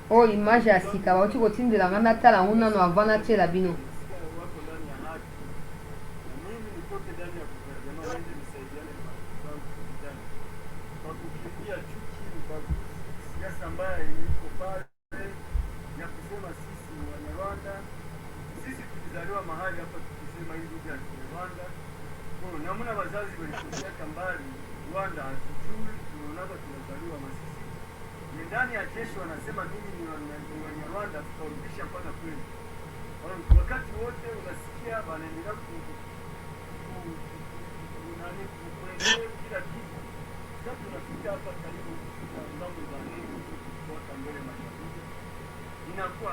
Oh, image ya sika bauti kotindela nga natala una no avant natiela bino. wako ndani ya haki, na mimi nitoke ndani ya guvernema nende nisaidiane na ndugu zangu vijana kwa kukimbia chuki, kwa siasa ambayo iko pale ya kusema sisi ni Wanyarwanda. Sisi tulizaliwa mahali hapa tukisema hii lugha ya Kinyarwanda. Kwa namna wazazi walipeleka mbali Rwanda hatujui, tunaonaka tunazaliwa masisi. Ni ndani ya jeshi wanasema mimi ni Wanyarwanda, tutarudisha mpaka kweli. Wakati wote unasikia wanaendelea kuendelea kila kitu. Sasa tunafika hapa karibu kufika ngambo za nini kutoka mbele mashariki. Inakuwa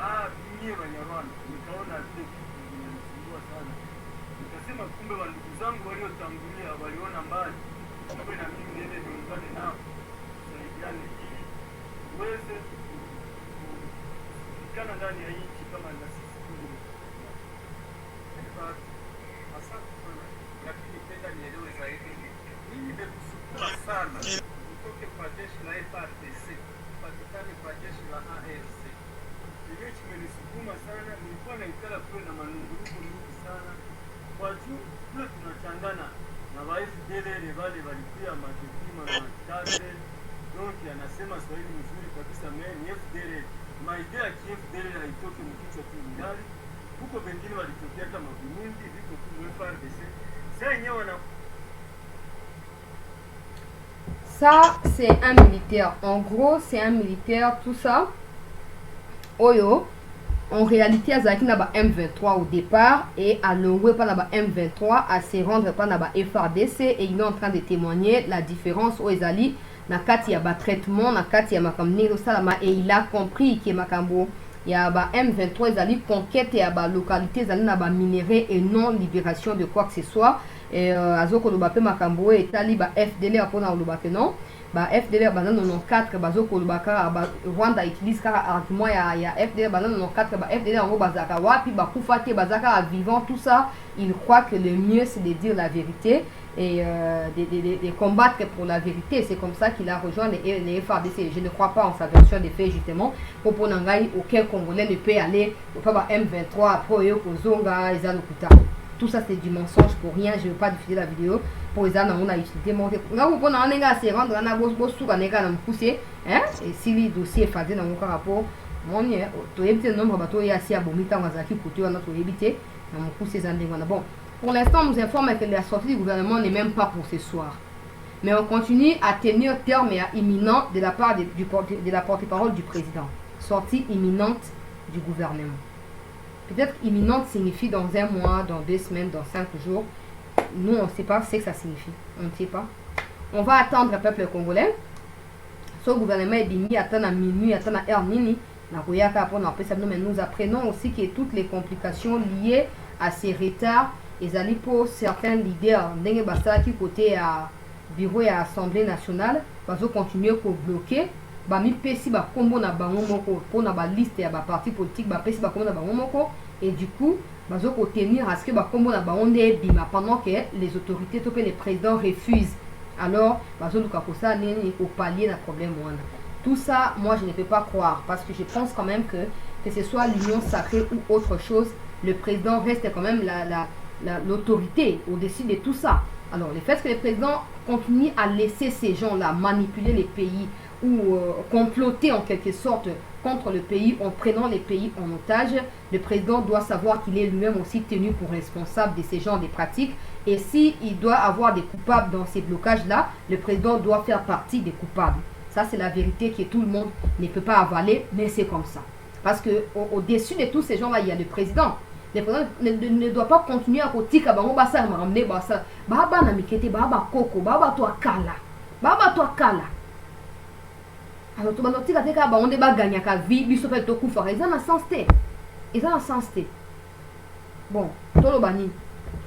nyie Wanyarwanda, nikaona vile vitu vinanisumbua sana. Nikasema kumbe wa ndugu zangu waliotangulia waliona mbali, kumbe na mimi niende niungane nao tusaidiane ili tuweze kufikana ndani ya nchi kama na sisi kule. Asante sana, lakini penda nielewe zaidi. Mimi nimekusukuma sana utoke kwa jeshi la FARDC upatikane kwa jeshi la AFC. Hiyo kimenisukuma sana, nilikuwa naikala kule na manunguruko mingi sana kwa juu kule tunachangana na FDLR wale walikuwa makipima na kale. Donc anasema Swahili mzuri kabisa, ni FDLR. Maidea ya FDLR haitoki mkichwa tu ndani. Huko wengine walitokea kama Burundi, viko tu FARDC. Sasa yenyewe wana Ça, c'est un militaire. En gros, c'est un militaire, tout ça. Oyo, en réalité, Azaki n'a pas M23 au départ et à l'envoi par la M23 à se rendre par la FARDC et il est en train de témoigner la différence aux Ezali. Nakati ya ba traitement, nakati ya makamni salama et il a compris que makambo ya ba M23 Ezali conquête ya ba localité Ezali na ba minéraux et non libération de quoi que ce soit. Azoko lobape makambo etali ba FDLR pona lobape non ba FDLR bana 94 bazoko lobaka ba Rwanda utilise kara argument ya FDLR bana 94 ba FDLR ngo bazaka wapi ba kufate bazaka vivant tout ça. Il croit que le mieux c'est de dire la vérité et de combattre pour la vérité. C'est comme ça qu'il a rejoint les FARDC. Je ne crois pas en sa version des faits justement. Pour Ponangai, aucun Congolais ne peut aller au M23 après Kozonga Ezalokuta. Tout ça c'est du mensonge pour rien. Je ne veux pas diffuser la vidéo pour les gens on a utilisé monter. Là vous prenez un gars c'est rendre un boss sous un gars dans pousser hein et si le dossier est phasé dans mon rapport mon lien tu éviter le nombre bateau et assez abomita wazaki couture notre éviter dans mon pousser ça bon. Pour l'instant, on nous informe que la sortie du gouvernement n'est même pas pour ce soir. Mais on continue à tenir terme et à imminent de la part de la porte-parole du président. Sortie imminente du gouvernement. Peut-être imminente signifie dans un mois, dans 2 semaines, dans 5 jours. Nous, on ne sait pas ce que ça signifie. On ne sait pas. On va attendre le peuple congolais. Ce gouvernement est bimi, attend à minuit, attend à heure mini. Mais nous apprenons aussi que toutes les complications liées à ces retards ezali pour certains leaders ndenge basaki côté à bureau et à assemblée nationale bazo continuer ko bloquer ba mi pesi ba kombo na bango moko pona ba liste ya ba parti politique ba pesi ba kombo na bango moko et du coup bazo ko tenir à ce que ba kombo na bango nde bima pendant que les autorités topé les présidents refusent. Alors bazo luka ko ça nini au palier na problème wana. Tout ça moi je ne peux pas croire parce que je pense quand même que ce soit l'union sacrée ou autre chose, le président reste quand même l'autorité au-dessus de tout ça. Alors, le fait que le président continue à laisser ces gens-là manipuler les pays ou comploter en quelque sorte contre le pays en prenant les pays en otage, le président doit savoir qu'il est lui-même aussi tenu pour responsable de ces genres de pratiques. Et s'il doit avoir des coupables dans ces blocages-là, le président doit faire partie des coupables. Ça, c'est la vérité que tout le monde ne peut pas avaler, mais c'est comme ça. Parce qu'au-dessus de tous ces gens-là, il y a le président. Le président ne doit pas continuer à dire que basa ramener basa baba na mikete baba koko baba to akala alors to banotika teka ba onde ba gagner ka vie biso fait to kufa ils en a sensé bon tolo bani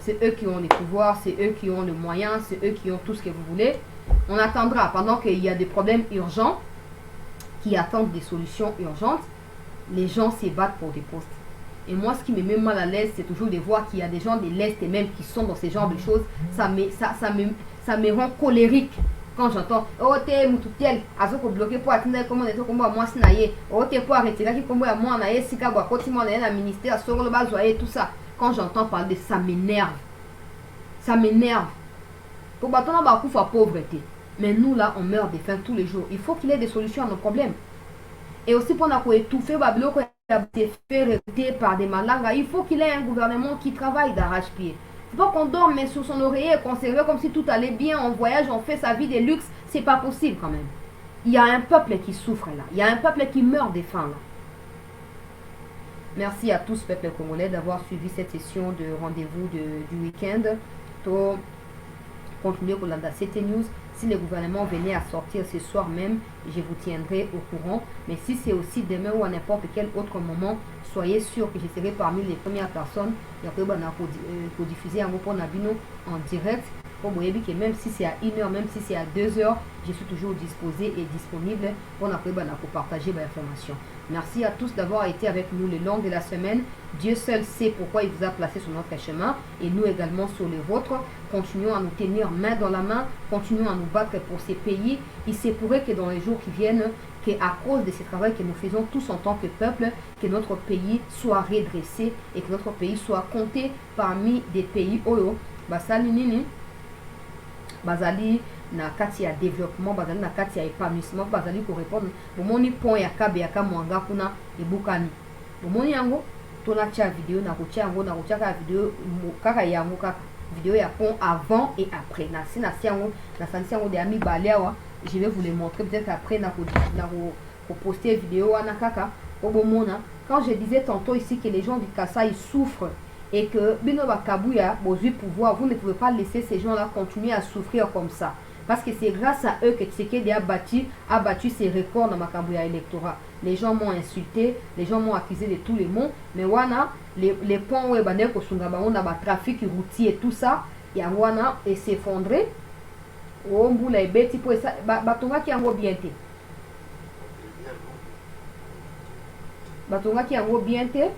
c'est eux qui ont les pouvoirs, c'est eux qui ont les moyens, c'est eux qui ont tout ce que vous voulez. On attendra pendant qu'il y a des problèmes urgents qui attendent des solutions urgentes. Les gens se battent pour des postes. Et moi, ce qui me met mal à l'aise, c'est toujours de voir qu'il y a des gens de l'Est et même qui sont dans ce genre de choses. Ça me rend colérique Quand j'entends, oh t'es moutoutel, azoko bloqué pour atteindre comment on est comme moi sinaye, oh t'es pour arrêter là qui comme moi naye, si ka boa koti moi naye na ministère, sur le bas joyeux tout ça. Quand j'entends parler de ça m'énerve. Ça m'énerve. Pour battre on a beaucoup de pauvreté. Mais nous là, on meurt de faim tous les jours. Il faut qu'il y ait des solutions à nos problèmes. Et aussi pour nous étouffer, fait par des malades, il faut qu'il y ait un gouvernement qui travaille d'arrache-pied. Il ne faut pas qu'on dorme mais sur son oreiller, qu'on se réveille comme si tout allait bien, on voyage, on fait sa vie de luxe. C'est pas possible quand même. Il y a un peuple qui souffre là. Il y a un peuple qui meurt de faim là. Merci à tous, peuple congolais, d'avoir suivi cette session de rendez-vous du week-end. Pour continuer pour la CT News. Si le gouvernement venait à sortir ce soir même, je vous tiendrai au courant. Mais si c'est aussi demain ou à n'importe quel autre moment, soyez sûr que je serai parmi les premières personnes pour diffuser un groupe en direct. Pour vous que même si c'est à 1h, même si c'est à 2h, je suis toujours disposé et disponible pour partager mes informations. Merci à tous d'avoir été avec nous le long de la semaine. Dieu seul sait pourquoi il vous a placé sur notre chemin et nous également sur les vôtres. Continuons à nous tenir main dans la main, continuons à nous battre pour ces pays. Il se pourrait que dans les jours qui viennent, qu'à cause de ce travail que nous faisons tous en tant que peuple, que notre pays soit redressé et que notre pays soit compté parmi des pays basali nini bazali na kati ya développement, bazali na kati ya épanouissement, bazali ko répondre bomoni point ya kabe ya kamwanga kuna ebukani bomoni yango tona tia vidéo na kotia yango na kotia ka vidéo kaka yango kaka vidéo ya pont avant et après na si na siango na sanisi yango de ami balewa. Je vais vous les montrer peut-être après na ko poster vidéo wana kaka obomona. Quand je disais tantôt ici que les gens du Kasaï souffrent et que Bino Bakabuya besoin pouvoir, vous ne pouvez pas laisser ces gens-là continuer à souffrir comme ça. Parce que c'est grâce à eux que Tshisekedi a battu ses records dans Makabuya électorat. Les gens m'ont insulté, les gens m'ont accusé de tous les mots. Mais wana, les ponts où on a trafic routier et tout ça, et wana et s'effondrer. Oh mbula et beti pour ça, batonga qui en bien té. Batonga qui en bien té.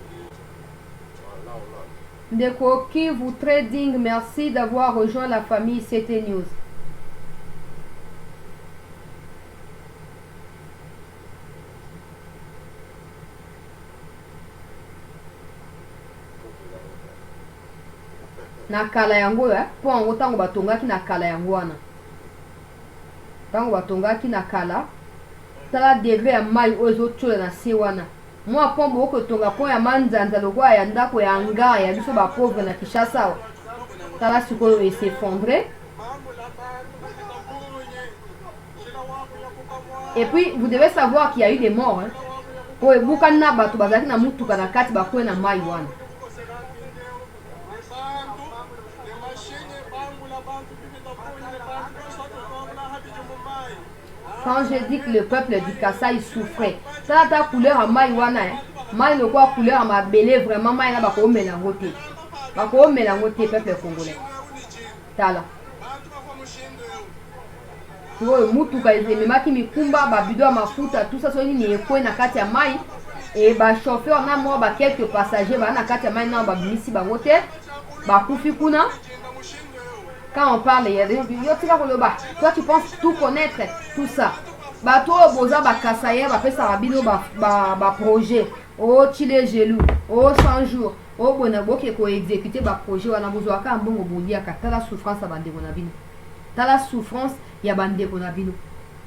Ndeko Kivu Trading, merci d'avoir rejoint la famille CT News. Na kala yango po ango tango batongaki na kala yango wana. Tango batongaki na kala tala degré ya mai ozo tchola na se wana. Moi pombo ko tonga po ya manzanza lokwa ya ndako ya anga ya biso ba pauvre na Kinshasa. Tala sikoyo et s'effondrer. Et puis vous devez savoir qu'il y a eu des morts hein. Po bukana bato bazaki na mutuka na kati ba ko na mai wana. Quand je dis que le peuple du Kasaï souffrait, ça ta couleur à maïwana, maï le quoi couleur à ma belé vraiment maï na bako mélangoté. Bako mélangoté peuple congolais. Tala. Toi mutuka ezemema ki mikumba ba bido mafuta tout ça soni ni ekwe na kati ya maï et ba chauffeur na mo ba quelques passagers ba na kati ya maï na ba bimisi bango te ba kufi kuna. Quand on parle, il y a des gens toi qui penses tout connaître, tout ça. Bah toi, boza ba kasaye, ba pesa rabino ba projet. Oh chile gelou, oh 100 jours, oh bonabo qui ko exécuter ba projet wana bozo ka mbongo bondia ka tala souffrance ya bande bonabino. Tala souffrance ya bande bonabino.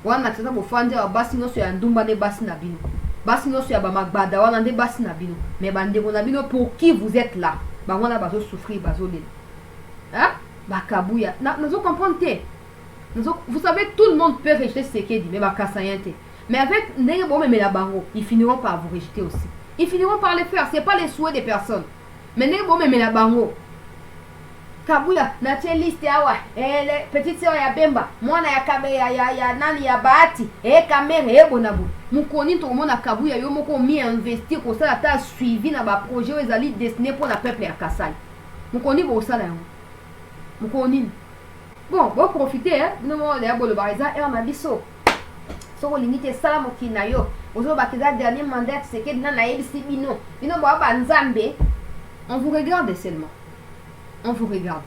Wana tata bo fande ba basi no so ya ndumba ne basi na bino. Basi no so ya ba magbada wana nde basi na bino. Mais bande bonabino pour qui vous êtes là? Ba wana bazo souffrir bazo lela. Hein? Bakabuya. Nous comprenons. Vous savez, tout le monde peut rejeter ce qu'il dit, mais Bakasayenté. Mais avec Négo mais la bango, ils finiront par vous rejeter aussi. Ils finiront par le faire. Ce n'est pas les souhaits des personnes. Mais Négo mais la bango. Kabuya, natie liste awa. Les petites sœurs ya Bemba. Moi na Kabe ya nani ya Bahati. Kamere bonabu. Mukoni tout le monde a Kabuya yo moko mi investir pour ça ta suivi na ba projet aux alliés destinés pour la peuple ya Kasai. Mukoni bo ça là. Bon, profitez, hein. Nous avons le bariza et on a biso. So limite salam okinayo. Ozo bakiza dernier mandat c'est que dans la ABC bino. Bino ba nzambe. On vous regarde seulement. On vous regarde.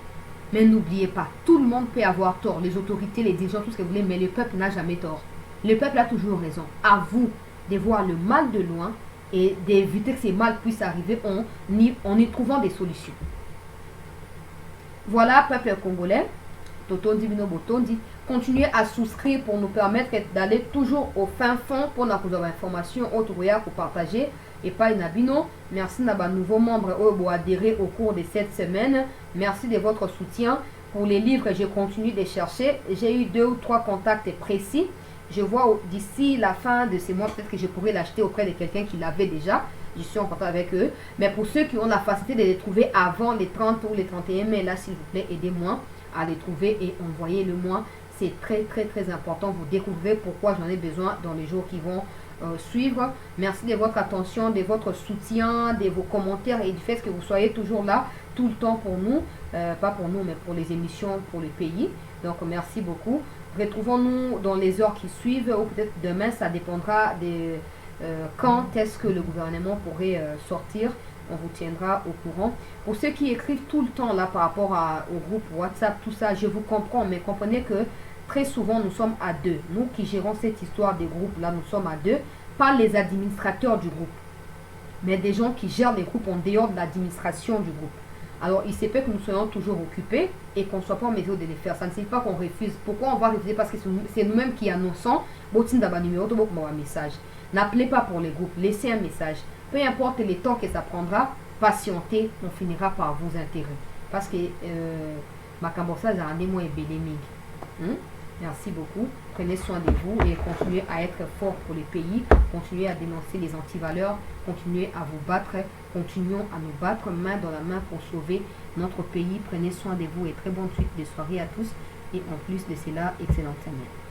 Mais n'oubliez pas, tout le monde peut avoir tort. Les autorités, les dirigeants, tout ce que vous voulez, mais le peuple n'a jamais tort. Le peuple a toujours raison. À vous de voir le mal de loin et d'éviter que ces mal puissent arriver en y trouvant des solutions. Voilà, peuple congolais. Totondi Bino Botondi. Continuez à souscrire pour nous permettre d'aller toujours au fin fond pour nous avoir informations autres pour partager. Et pas Inabino. Merci d'avoir nouveaux membres pour adhérer au cours de cette semaine. Merci de votre soutien. Pour les livres, je continue de chercher. J'ai eu 2 ou 3 contacts précis. Je vois d'ici la fin de ce mois, peut-être que je pourrais l'acheter auprès de quelqu'un qui l'avait déjà. Je suis en contact avec eux. Mais pour ceux qui ont la facilité de les trouver avant les 30 ou les 31 mai, là, s'il vous plaît, aidez-moi à les trouver et envoyez-le-moi. C'est très, très, très important. Vous découvrez pourquoi j'en ai besoin dans les jours qui vont suivre. Merci de votre attention, de votre soutien, de vos commentaires et du fait que vous soyez toujours là tout le temps pour nous. Pas pour nous, mais pour les émissions, pour le pays. Donc, merci beaucoup. Retrouvons-nous dans les heures qui suivent ou peut-être demain, ça dépendra de quand est-ce que le gouvernement pourrait sortir. On vous tiendra au courant. Pour ceux qui écrivent tout le temps là par rapport au groupe WhatsApp, tout ça, je vous comprends, mais comprenez que très souvent nous sommes à 2. Nous qui gérons cette histoire des groupes là, nous sommes à 2. Pas les administrateurs du groupe, mais des gens qui gèrent les groupes en dehors de l'administration du groupe. Alors, il se peut que nous soyons toujours occupés et qu'on ne soit pas en mesure de les faire. Ça ne signifie pas qu'on refuse. Pourquoi on va refuser? Parce que c'est nous-mêmes qui annonçons. Message. N'appelez pas pour les groupes. Laissez un message. Peu importe le temps que ça prendra, patientez. On finira par vous intégrer. Parce que ma cambossa, j'ai un émoi et bélémig. Merci beaucoup. Prenez soin de vous et continuez à être fort pour les pays. Continuez à dénoncer les antivaleurs. Continuez à vous battre. Continuons à nous battre main dans la main pour sauver notre pays. Prenez soin de vous et très bonne suite de soirée à tous. Et en plus de cela, excellente semaine.